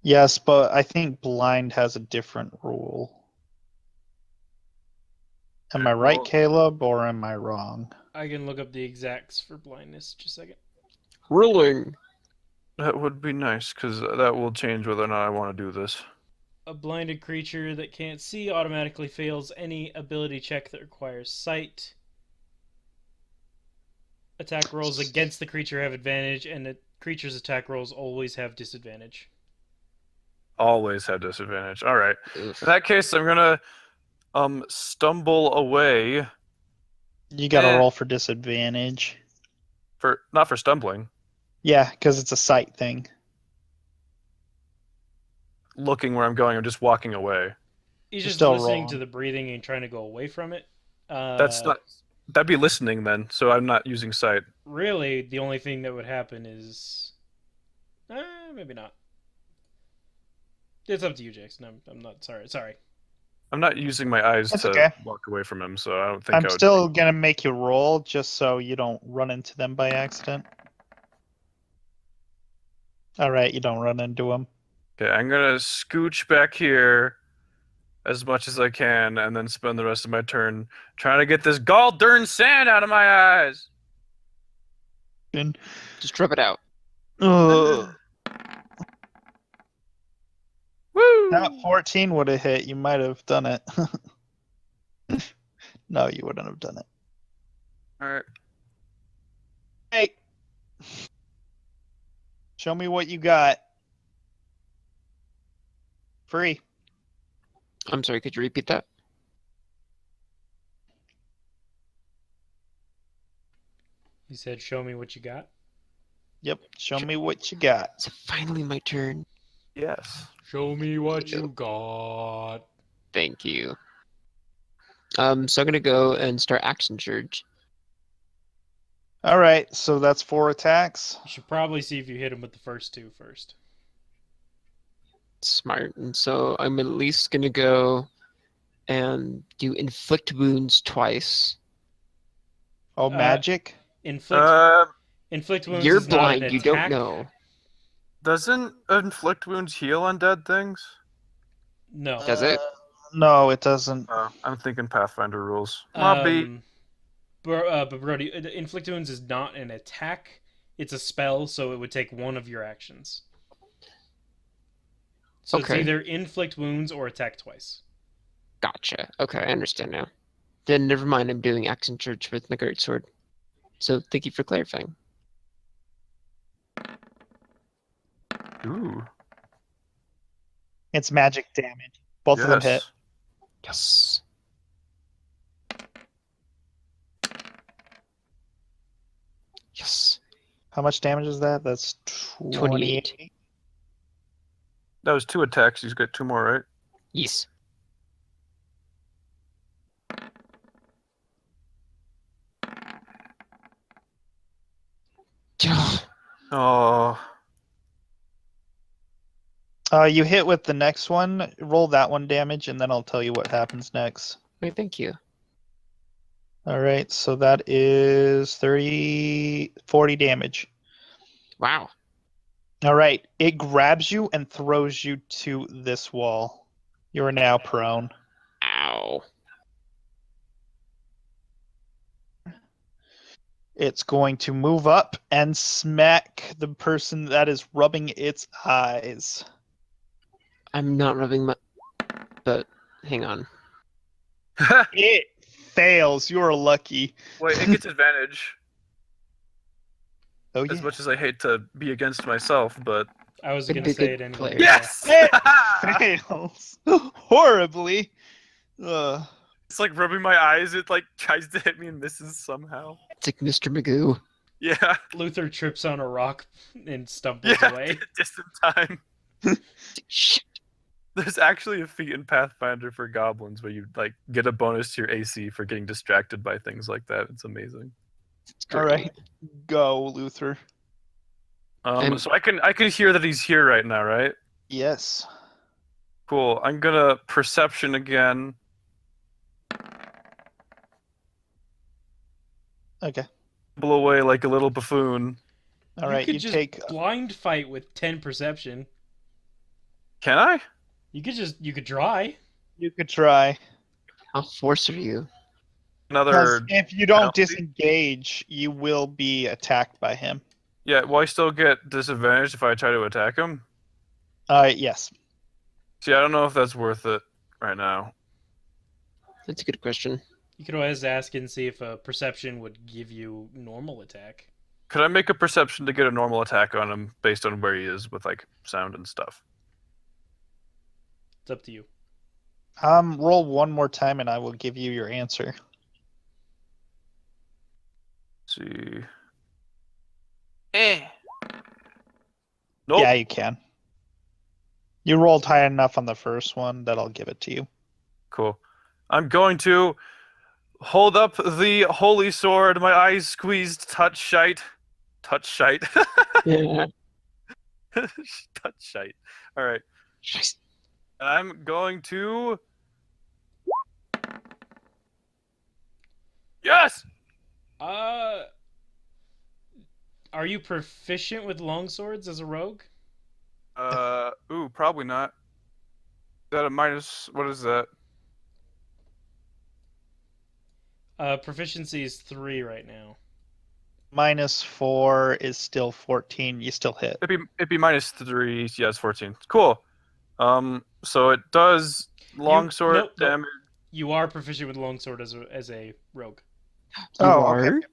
Yes, but I think blind has a different rule. Am I right, Well, Caleb, or am I wrong? I can look up the exacts for blindness. Just a second. Rolling. that would be nice, because that will change whether or not I want to do this. A blinded creature that can't see automatically fails any ability check that requires sight. Attack rolls against the creature have advantage, and the creature's attack rolls always have disadvantage. Always have disadvantage. All right. Oof. In that case, I'm gonna stumble away You gotta Eh. roll for disadvantage. for not for stumbling, Yeah, because it's a sight thing. looking where I'm going. I'm just walking away. He's You're just still listening wrong. to the breathing and trying to go away from it. That's not. That'd be listening then. So I'm not using sight. Really, the only thing that would happen is, maybe not. It's up to you, Jackson. I'm not sorry. Sorry. I'm not using my eyes That's to okay. walk away from him, so I don't think I I'm would. still gonna make you roll just so you don't run into them by accident. All right, you don't run into them. Okay, I'm gonna scooch back here as much as I can, and then spend the rest of my turn trying to get this gall darn sand out of my eyes. Just rub it out. Ugh. Woo! That 14 would have hit. You might have done it. No, you wouldn't have done it. All right. Hey, show me what you got. Free. I'm sorry, could you repeat that? He said, "Show me what you got." Yep, show me what you got. It's finally my turn. Yes. Show me what you got. Thank you. So I'm gonna go and start action surge. All right, so that's 4 attacks. You should probably see if you hit him with the first two first. Smart. And so I'm at least gonna go and do inflict wounds twice. Oh, magic. Inflict wounds You're is not blind, an you don't attack. know. Doesn't inflict wounds heal undead things? No. Does it? No, it doesn't. Oh, I'm thinking Pathfinder rules. Mobby. But Brody, inflict wounds is not an attack. It's a spell, so it would take one of your actions. So Okay. it's either inflict wounds or attack twice. Gotcha. Okay, I understand now. Then never mind, I'm doing action surge with my greatsword. So thank you for clarifying. Ooh. It's magic damage. Both of them hit. Yes. Yes. How much damage is that? That's 28. That was 2 attacks. He's got 2 more, right? Yes. Oh, You hit with the next one. Roll that one damage, and then I'll tell you what happens next. Wait, thank you. All right, so that is 40 damage. Wow. All right, it grabs you and throws you to this wall. You are now prone. Ow. It's going to move up and smack the person that is rubbing its eyes. I'm not rubbing my. But hang on. It fails. You are lucky. wait, it gets advantage. Oh, As yeah. much as I hate to be against myself, but I was Could gonna be a say good it anyway. player. yes, It fails horribly. Ugh. it's like rubbing my eyes. It like tries to hit me and misses somehow. It's like Mr. Magoo. Yeah, Luther trips on a rock and stumbles yeah, away. just in time. Shit. There's actually a feat in Pathfinder for goblins where you like get a bonus to your AC for getting distracted by things like that. It's amazing. It's All great. right, go, Luther. So I can hear that he's here right now, right? Yes. Cool. I'm gonna perception again. Okay. Blow away like a little buffoon. All right, could you just take. blind fight with 10 perception. Can I? You could try. You could try. How forced are you? Because Another. if you don't penalty? disengage, you will be attacked by him. Yeah. Will I still get disadvantage if I try to attack him? Yes. See, I don't know if that's worth it right now. That's a good question. You could always ask and see if a perception would give you normal attack. Could I make a perception to get a normal attack on him based on where he is with like sound and stuff? It's up to you. Roll one more time, and I will give you your answer. Let's see. Nope. Yeah, you can. You rolled high enough on the first one that I'll give it to you. Cool. I'm going to hold up the holy sword, my eyes squeezed, touch shite. Touch shite. Yeah. touch shite. Alright. Jeez. I'm going to. Yes! Are you proficient with longswords as a rogue? Ooh, probably not. Is that a minus? What is that? Proficiency is 3 right now. -4 is still 14. You still hit. It'd be -3. Yeah, it's 14. Cool. So it does longsword nope. damage. You are proficient with longsword as a rogue. You Oh, are? okay.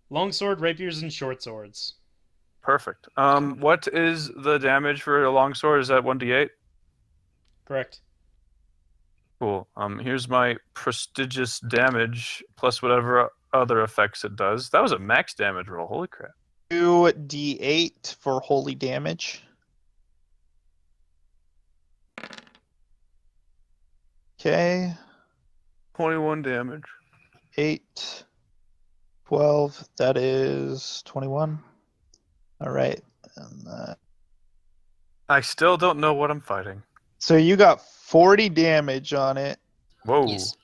Longsword, rapiers, and short swords. Perfect. What is the damage for a longsword? Is that 1d8? Correct. Cool. Here's my prestigious damage plus whatever other effects it does. That was a max damage roll. Holy crap. 2d8 for holy damage. Okay. 21 damage. 8, 12. That is 21. All right. And I still don't know what I'm fighting. so you got 40 damage on it, Whoa. Yes.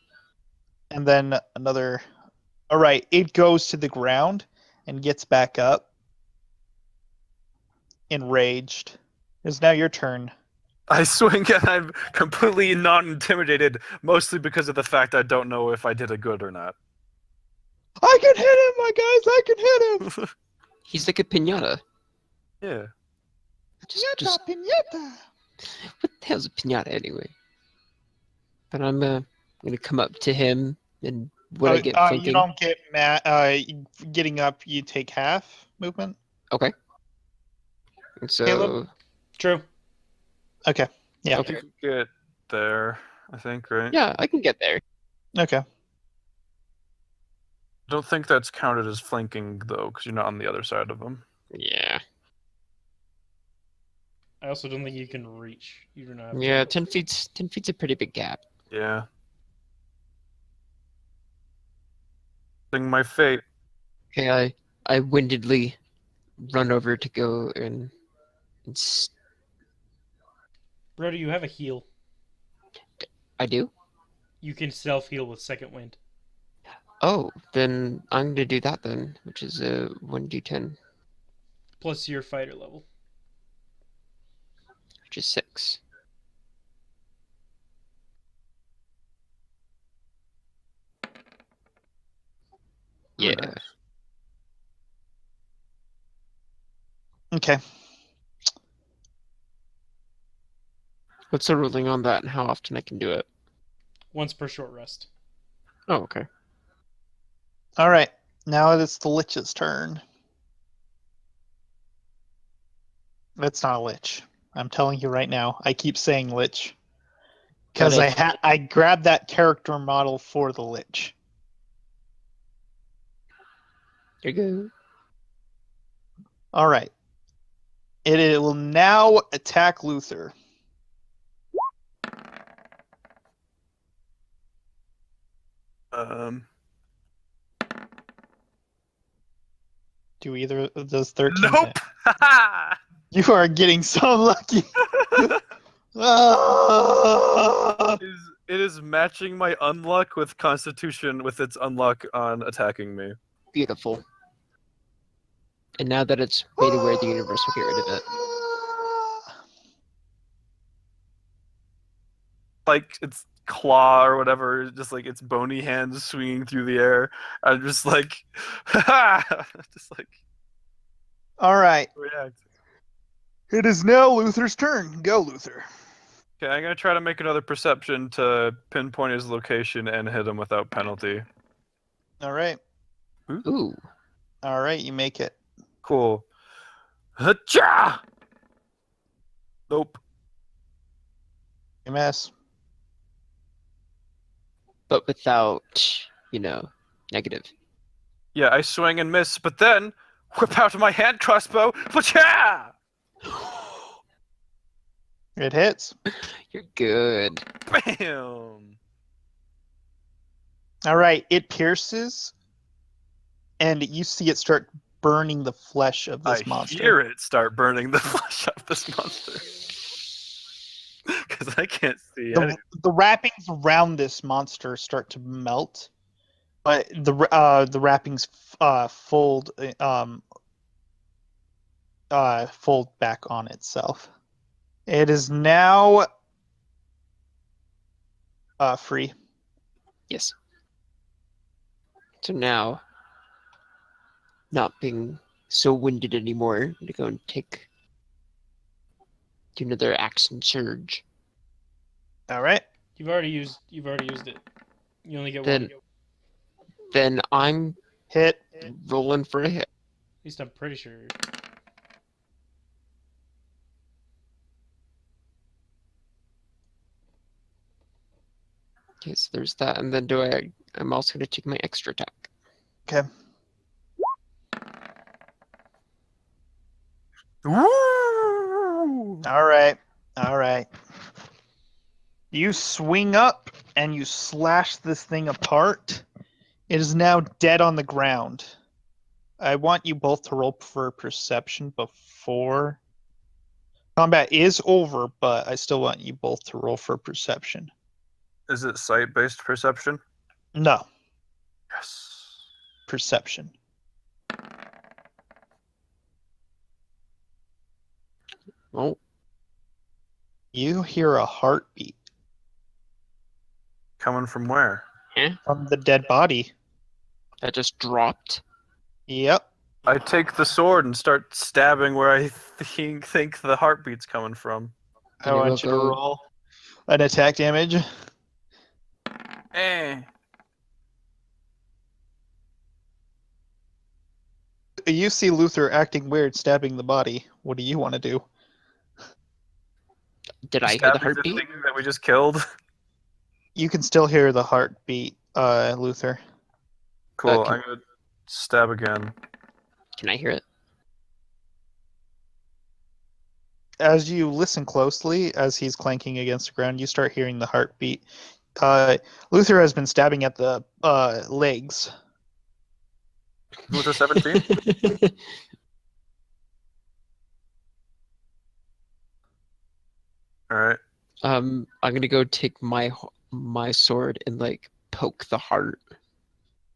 and then another. All right. It goes to the ground and gets back up, enraged. It's now your turn. I swing and I'm completely not intimidated, mostly because of the fact I don't know if I did a good or not. I can hit him, my guys. I can hit him. He's like a pinata. Yeah. Just Piñata. what the hell's a pinata anyway? But I'm gonna come up to him, and when I get You flanking. don't get getting up. You take half movement. Okay. And so Caleb? True. Okay. Yeah. Okay. You can get there, I think, right? yeah, I can get there. Okay. Don't think that's counted as flanking though, because you're not on the other side of him. Yeah. I also don't think you can reach. You do not have Yeah, to. 10 feet's a pretty big gap. Yeah. Sing my fate. Okay, I windedly run over to go and Bro, do you have a heal? I do? You can self heal with second wind. Oh, then I'm gonna do that then, which is a 1d10, Plus your fighter level. which is 6. Ooh, Yeah. nice. Okay. What's the ruling on that and how often I can do it? Once per short rest. Oh, okay. All right. Now it's the Lich's turn. That's not a Lich. I'm telling you right now. I keep saying Lich. Because But I grabbed that character model for the Lich. There you go. All right. It will now attack Luther. Do either of those 13 Nope. hit? You are getting so lucky. Ah! It is matching my unluck with Constitution with its unluck on attacking me. Beautiful. And now that it's made aware, the universe will get rid of it. Like its claw or whatever, just like its bony hands swinging through the air. I'm just like, just like All right. react. It is now Luther's turn. Go, Luther. Okay, I'm gonna try to make another perception to pinpoint his location and hit him without penalty. All right. Ooh. All right. You make it. Cool. Hacha! Nope. You miss. But without, negative. Yeah, I swing and miss, but then whip out my hand crossbow. Hacha! It hits. You're good. Bam! All right. It pierces, and you see it start burning the flesh of this I monster. hear it start burning the flesh off this monster. Because I can't see anything. The wrappings around this monster start to melt, but the wrappings fold back on itself. It is now free. Yes. So now, not being so winded anymore, I'm gonna go and do another action surge. All right. You've already used it. You only get Then, one. then I'm Hit. rolling for a hit. At least I'm pretty sure. Okay, so there's that, and then I'm also gonna take my extra attack. Okay. Woo! All right. All right. You swing up and you slash this thing apart. It is now dead on the ground. I want you both to roll for perception before combat is over, but I still want you both to roll for perception. Is it sight-based perception? No, Yes. perception. Oh, You hear a heartbeat Coming from where? from the dead body. that just dropped. Yep. I take the sword and start stabbing where I think the heartbeat's coming from. I And it want you will to go- roll an attack damage. Eh. You see Luther acting weird, stabbing the body. What do you want to do? Did I hear the Stabbing heartbeat? thing that we just killed. You can still hear the heartbeat, Luther. Cool. can- I'm gonna stab again. Can I hear it? As you listen closely, as he's clanking against the ground, you start hearing the heartbeat. Luther has been stabbing at the legs. With a 17? All right. I'm gonna go take my sword and like poke the heart.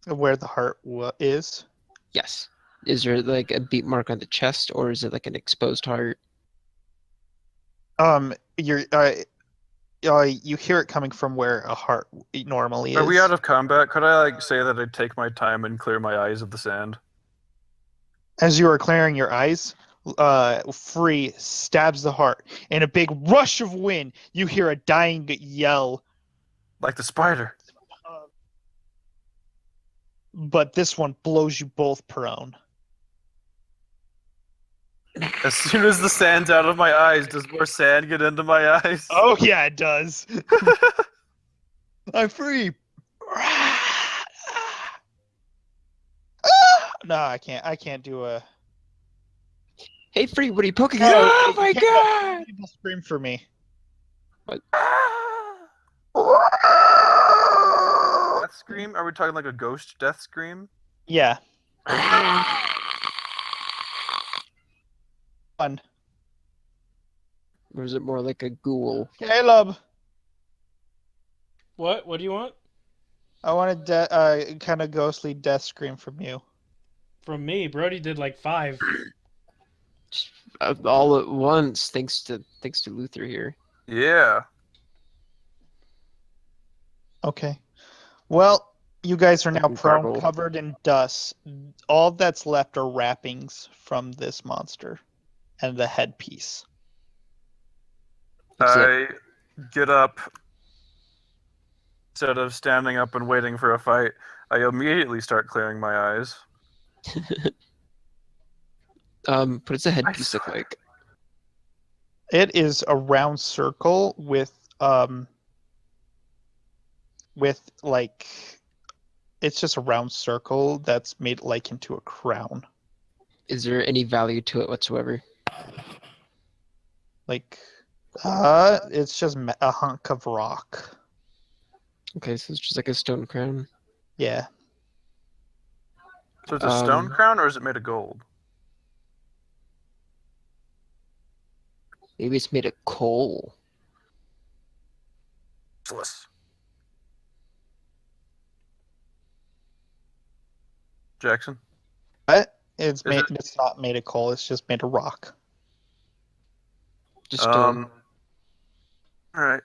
Where the heart is. Yes. Is there like a beat mark on the chest, or is it like an exposed heart? You hear it coming from where a heart normally is. Are we out of combat? Could I like say that I take my time and clear my eyes of the sand? As you are clearing your eyes, Free stabs the heart. In a big rush of wind, you hear a dying yell, Like the spider. but this one blows you both prone. As soon as the sand's out of my eyes, does more sand get into my eyes? Oh yeah, it does. I'm free. No, I can't. I can't do a. Hey, Free, what are you poking No, at? you Oh my can't- god! People scream for me. Death scream? Are we talking like a ghost death scream? Yeah. Fun. Or is it more like a ghoul? Caleb, What? What do you want I want a kind of ghostly death scream from you. from me? Brody did like 5. All at once, thanks to Luther here. Yeah. Okay. Well, you guys are now Fucking prone, gargle. covered in dust. All that's left are wrappings from this monster and the headpiece. That's it. I get up. Instead of standing up and waiting for a fight, I immediately start clearing my eyes. What does the headpiece look like? It is a round circle with like it's just a round circle that's made like into a crown. Is there any value to it whatsoever? Like it's just a hunk of rock. Okay, so it's just like a stone crown. Yeah. So it's a stone crown, or is it made of gold? Maybe it's made of coal. Useless. Jackson? But it's Is made. it- It's not made of coal. It's just made of rock. Just stone. All right.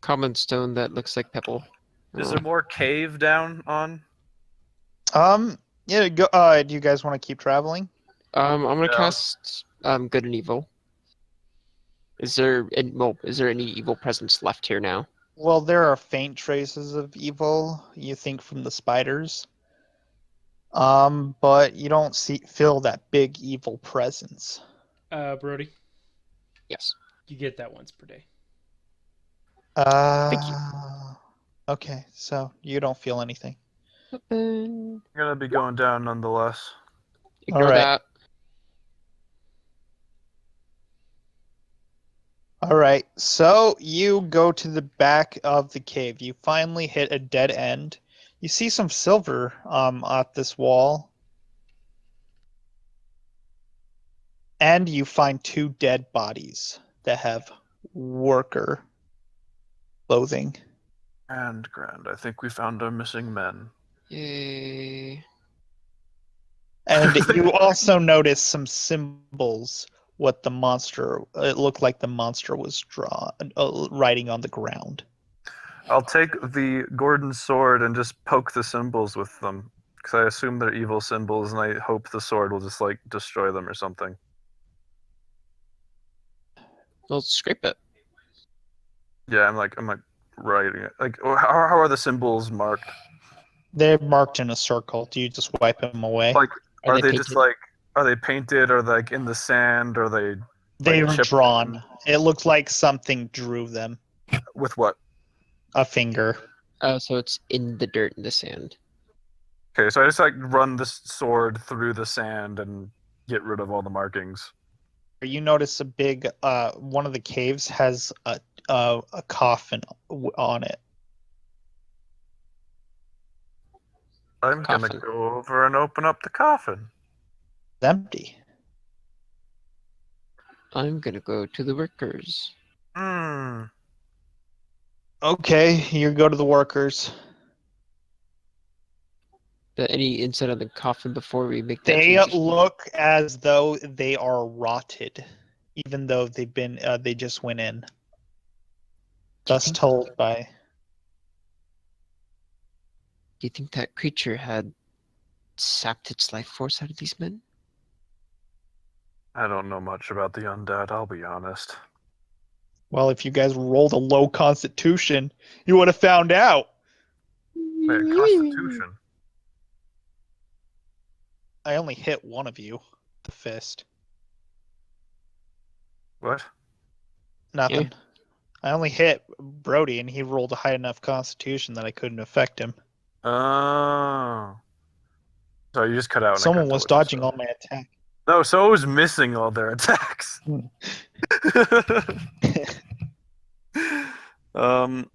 Common stone that looks like pebble. Is there more cave down on? Yeah. Go. Do you guys want to keep traveling? I'm gonna Yeah. cast good and evil. Is there any evil presence left here now? Well, there are faint traces of evil. You think from the spiders. But you don't feel that big evil presence. Brody, Yes. you get that once per day. Thank you. Okay, so you don't feel anything. Open. You're gonna be going down nonetheless. Ignore Alright. that. All right, so you go to the back of the cave. You finally hit a dead end. You see some silver at this wall. And you find 2 dead bodies that have worker clothing. And grand. I think we found our missing men. Yay. And you also notice some symbols. What the monster? It looked like the monster was writing on the ground. I'll take the Gordon sword and just poke the symbols with them, because I assume they're evil symbols, and I hope the sword will just like destroy them or something. Well, scrape it. Yeah, I'm like writing it. Like, how are the symbols marked? They're marked in a circle. Do you just wipe them away? Like, Are are they they just painted? like, are they painted, or like in the sand, or they They like, were chipped drawn. It looked like something drew them. with what? A finger. So it's in the dirt and the sand. Okay, so I just like run this sword through the sand and get rid of all the markings. You notice a big one of the caves has a coffin on it. I'm gonna Coffin. go over and open up the coffin. It's empty. I'm gonna go to the workers. Hmm. Okay, you go to the workers. Any insight on the coffin before we make that They transition? look as though they are rotted, even though they just went in. Do you Thus think? told by. Do you think that creature had sapped its life force out of these men? I don't know much about the undead, I'll be honest. Well, if you guys rolled a low constitution, you would have found out. Wait, Constitution? I only hit one of you. The fist. What? Nothing. I only hit Brody, and he rolled a high enough constitution that I couldn't affect him. Oh. So you just cut out and I Someone couldn't tell was what you dodging said. all my attack. No, so it was missing all their attacks. um.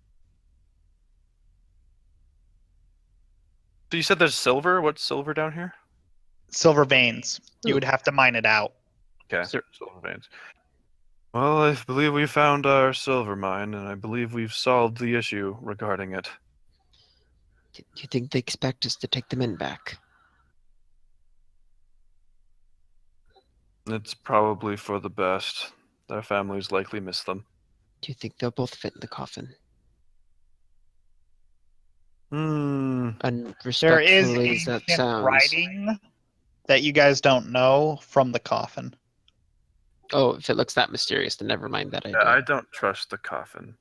So you said there's silver? What's silver down here? Silver veins. You Ooh. would have to mine it out. Okay, Sir. silver veins. Well, I believe we found our silver mine, and I believe we've solved the issue regarding it. Do you think they expect us to take the men back? It's probably for the best. Their families likely miss them. Do you think they'll both fit in the coffin? Hmm. There is Unrespectfully as that ancient sounds. writing that you guys don't know from the coffin. Oh, if it looks that mysterious, then never mind that idea. Yeah, I don't trust the coffin.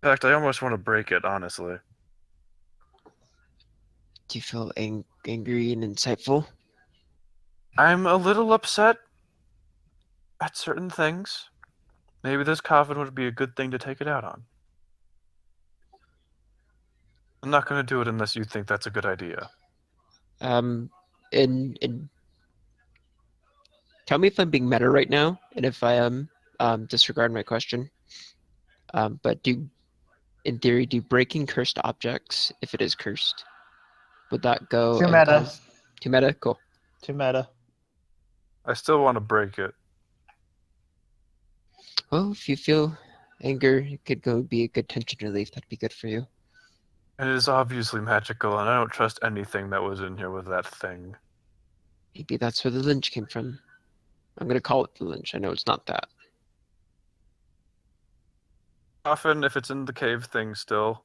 In fact, I almost want to break it, honestly. Do you feel angry and insightful? I'm a little upset at certain things. Maybe this coffin would be a good thing to take it out on. I'm not going to do it unless you think that's a good idea. And tell me if I'm being meta right now, and if I am, disregard my question. But in theory, do breaking cursed objects, if it is cursed, would that go Too and meta. cause too meta? Cool. Too meta. I still want to break it. Well, if you feel anger, it could go be a good tension relief. That'd be good for you. It is obviously magical, and I don't trust anything that was in here with that thing. Maybe that's where the lynch came from. I'm gonna call it the lynch. I know it's not that. Often, if it's in the cave thing still,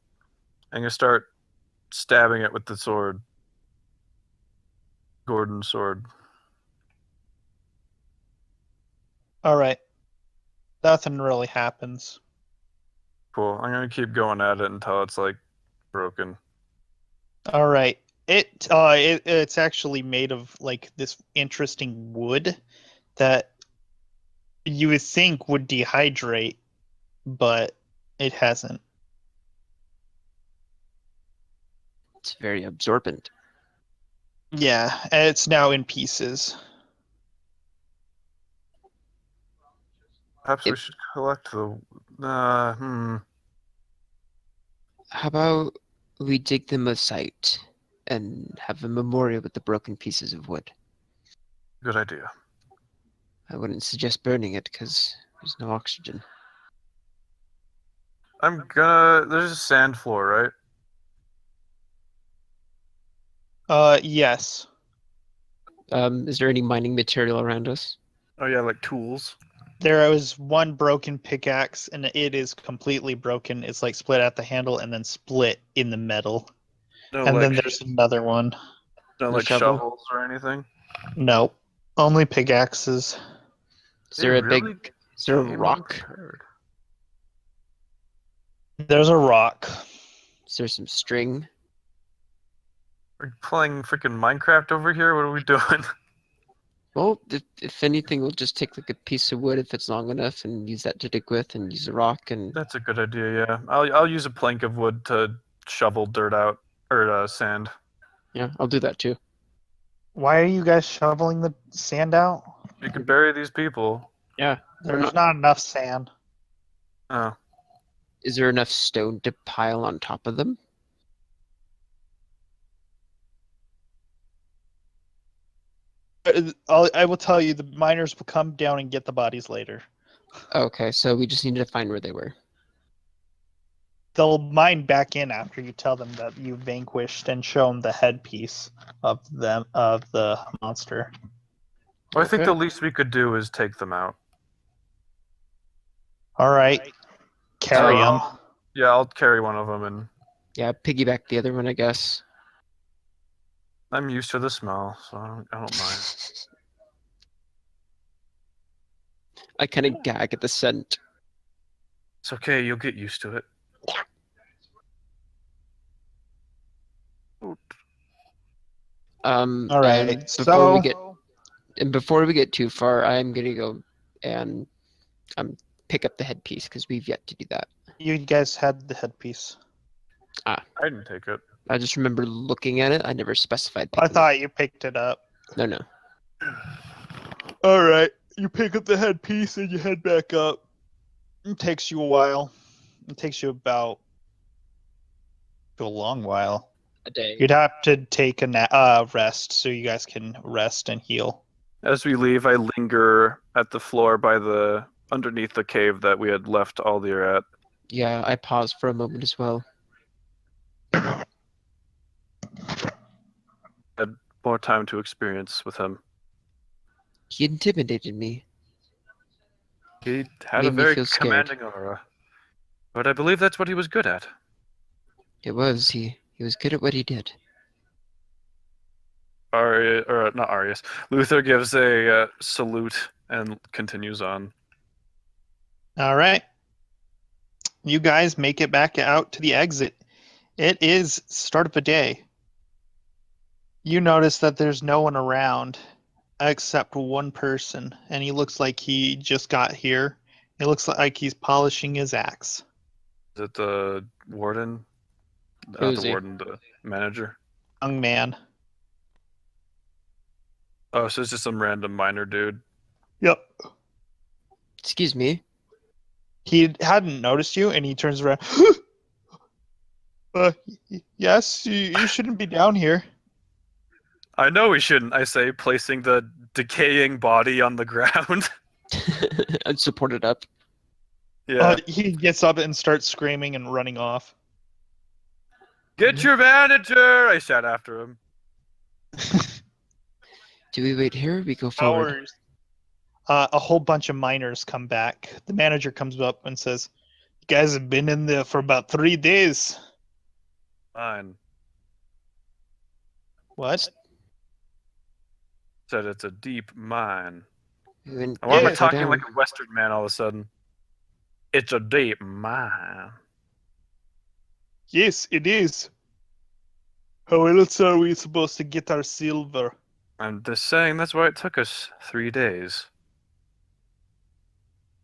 I'm going to start stabbing it with the sword. Gordon's sword. All right. Nothing really happens. Cool. I'm going to keep going at it until it's, like, broken. All right. It's actually made of like this interesting wood that you would think would dehydrate, but it hasn't. It's very absorbent. Yeah, it's now in pieces. Perhaps we should collect the... How about we dig them a site and have a memorial with the broken pieces of wood? Good idea. I wouldn't suggest burning it because there's no oxygen. I'm gonna... There's a sand floor, right? Yes. Is there any mining material around us? Oh, yeah, like tools. There was one broken pickaxe, and it is completely broken. It's like split at the handle and then split in the metal. No, And like, then there's another one. no, No like shovel? shovels or anything. No, only pickaxes. Is there a really big? Is there a came rock? unprepared. There's a rock. Is there some string? Are you playing freaking Minecraft over here? What are we doing? Well, if anything, we'll just take like a piece of wood if it's long enough and use that to dig with, and use a rock and That's a good idea, yeah. I'll use a plank of wood to shovel dirt out. or sand. Yeah, I'll do that too. Why are you guys shoveling the sand out? You can bury these people. Yeah. We're There's not. not enough sand. Oh, Is there enough stone to pile on top of them? I will tell you, the miners will come down and get the bodies later. Okay, so we just need to find where they were. They'll mine back in after you tell them that you vanquished and show them the headpiece of the monster. well, I think Okay. the least we could do is take them out. All right, carry them. Yeah, I'll carry one of them, and Yeah, piggyback the other one, I guess. I'm used to the smell, so I don't mind. I kind of gag at the scent. It's okay, you'll get used to it. All right, And so before we get too far, I'm gonna go and pick up the headpiece because we've yet to do that. you guys had the headpiece. I didn't take it. I just remember looking at it. I never specified. I picking thought you picked it up. it. No. All right, you pick up the headpiece and you head back up. It takes you a while. It takes you about a long while. A day. You'd have to take a rest so you guys can rest and heal. As we leave, I linger at the floor by underneath the cave that we had left Aldir at. Yeah, I paused for a moment as well. Had more time to experience with him. He intimidated me. He had Made a me very feel scared. commanding aura. But I believe that's what he was good at. It was. He was good at what he did. Not Arius. Luther gives a salute and continues on. All right. You guys make it back out to the exit. It is start of the day. You notice that there's no one around except one person, and he looks like he just got here. It looks like he's polishing his axe. Is it the warden? Who Not is the he? warden, the manager. Young man. Oh, so it's just some random miner dude. Yep. Excuse me. He hadn't noticed you, and he turns around. Yes, you shouldn't be down here. I know we shouldn't, I say, placing the decaying body on the ground. I'd support it up. Yeah. He gets up and starts screaming and running off. Get your manager! I shout after him. Do we wait here or we go forward? Hours. A whole bunch of miners come back. The manager comes up and says, "You guys have been in there for about 3 days." Fine. What? Said it's a deep mine. We went Why am I Yeah. talking down. like a Western man all of a sudden? It's a deep mine. Yes, it is. How else are we supposed to get our silver? I'm just saying that's why it took us 3 days.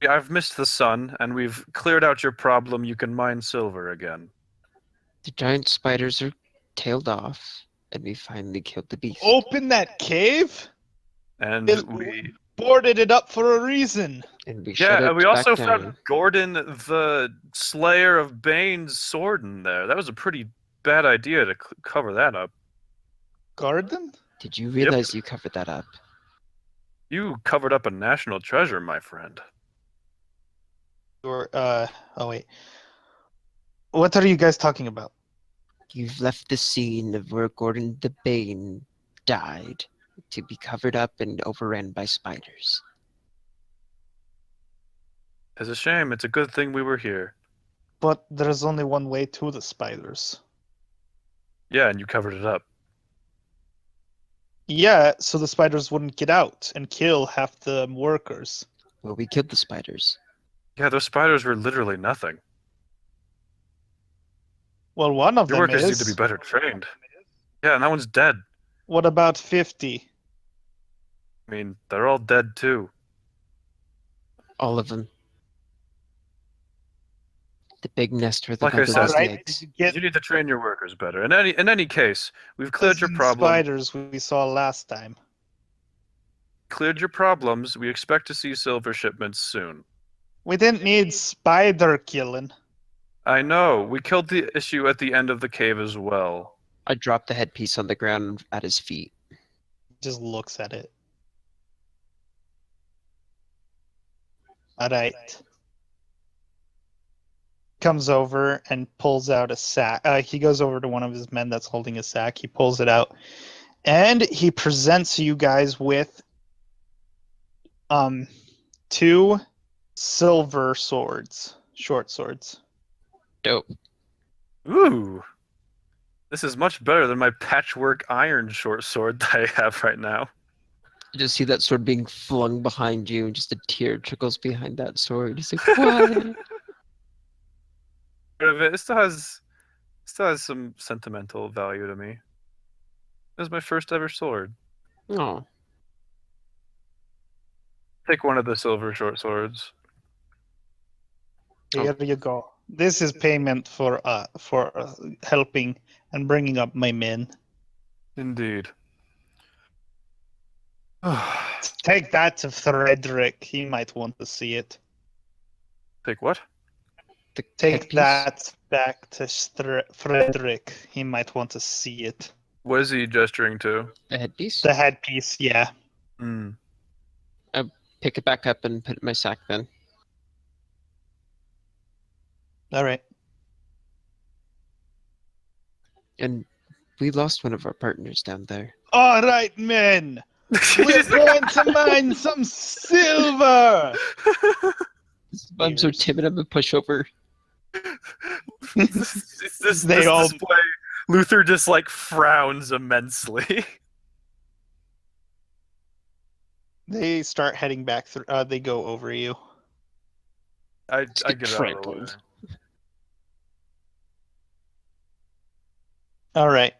Yeah, I've missed the sun, and we've cleared out your problem. You can mine silver again. The giant spiders are tailed off, and we finally killed the beast. Open that cave? And It- we Boarded it up for a reason. And we shut yeah, it and we back also down. found Gordon, the Slayer of Bane's sword in there. That was a pretty bad idea to cover that up. Garden? Did you realize you covered that up? You covered up a national treasure, my friend. Or oh wait. What are you guys talking about? You've left the scene of where Gordon the Bane died to be covered up and overran by spiders. It's a shame. It's a good thing we were here. But there's only one way to the spiders. Yeah, and you covered it up. Yeah, so the spiders wouldn't get out and kill half the workers. Well, we killed the spiders. Yeah, those spiders were literally nothing. Well, one of Your them workers need is. to be better trained. Yeah, and that one's dead. What about 50? I mean, they're all dead too. All of them. The big nest where the Like I mother said, lays the Alright, eggs. did you get You need to train your workers better. In any case, we've cleared your those problem. spiders we saw last time? Cleared your problems. We expect to see silver shipments soon. We didn't need spider killing. I know. We killed the issue at the end of the cave as well. I drop the headpiece on the ground at his feet. Just looks at it. Alright. Comes over and pulls out a sack. He goes over to one of his men that's holding a sack. He pulls it out. And he presents you guys with 2 silver swords. Short swords. Dope. Ooh. This is much better than my patchwork iron short sword that I have right now. You just see that sword being flung behind you, and just a tear trickles behind that sword. He's like, "What?" But it still has some sentimental value to me. It was my first ever sword. Oh, Take one of the silver short swords. Here you go. This is payment for helping and bringing up my men. Indeed. Take that to Frederick. He might want to see it. Take what? the Take headpiece? that back to Frederick. He might want to see it. What is he gesturing to? The headpiece? The headpiece, yeah. Hmm. Pick it back up and put it in my sack then. All right. And we lost one of our partners down there. All right, men. We're going to mine some silver. I'm so Ears. timid, I'm gonna push over. this They all- display, Luther just like frowns immensely. They start heading back through. They go over you. I Just get get out of the way. trampled. All right.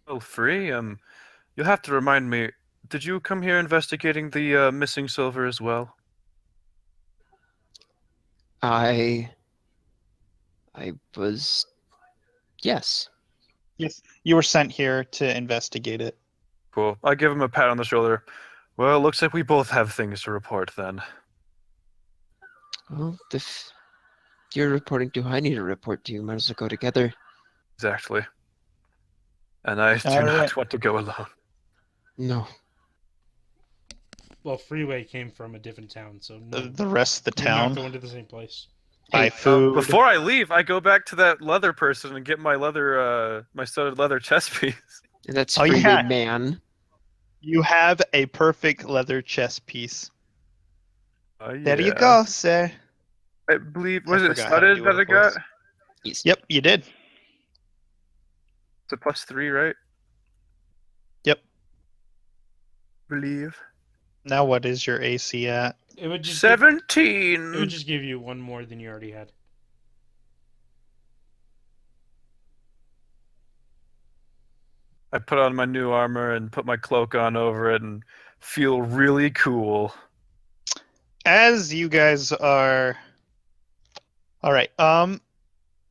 Oh, free. You'll have to remind me. Did you come here investigating the missing silver as well? I was. Yes. Yes, you were sent here to investigate it. Cool. I give him a pat on the shoulder. Well, looks like we both have things to report then. Well, if you're reporting to who I need to report to, might as well go together. Exactly. And I do All not right. want to go alone. No. Well, Freeway came from a different town, so no, The rest of the you're not town. going to the same place. Buy food. Before I leave, I go back to that leather person and get my leather, my studded leather chest piece. And that's Oh, Freeway yeah. Man. You have a perfect leather chest piece. Oh, There you yeah. go, sir. I believe, I was it forgot how to studded do that it, I got? boys. Yes. Yep, you did. It's a +3, right? Yep. Believe. Now what is your AC at? It would just 17! it would just give you one more than you already had. I put on my new armor and put my cloak on over it and feel really cool. As you guys are. All right.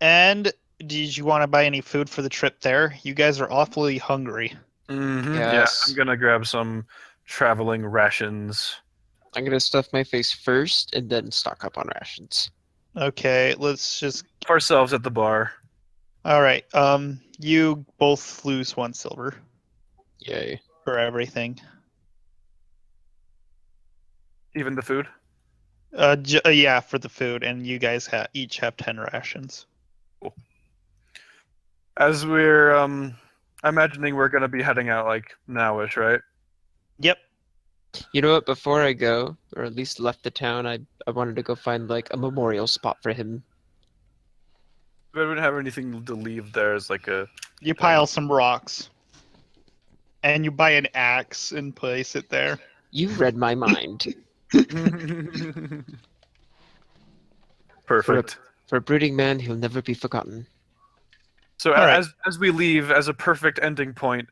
And did you want to buy any food for the trip there? You guys are awfully hungry. Mm-hmm. Yes. Yeah, I'm gonna grab some traveling rations. I'm gonna stuff my face first and then stock up on rations. Okay, let's just. For ourselves at the bar. All right. You both lose 1 silver Yay. for everything. Even the food? Yeah, for the food, and you guys each have 10 rations. As we're, imagining we're gonna be heading out, like, nowish, right? Yep. You know what? Before I go, or at least left the town, I wanted to go find like a memorial spot for him. We wouldn't have anything to leave there as, like, a... You pile some rocks, and you buy an axe and place it there. You read my mind. Perfect. For a brooding man, he'll never be forgotten. So All right. as we leave, as a perfect ending point,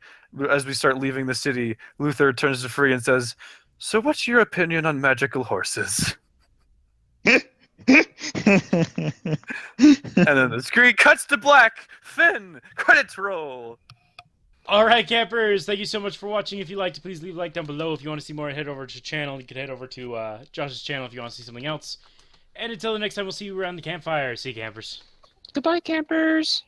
as we start leaving the city, Luther turns to Free and says, "So what's your opinion on magical horses?" And then the screen cuts to black. Finn, credits roll. All right, campers, thank you so much for watching. If you liked, please leave a like down below. If you want to see more, head over to the channel. You can head over to Josh's channel if you want to see something else. And until the next time, we'll see you around the campfire. See you, campers. Goodbye, campers.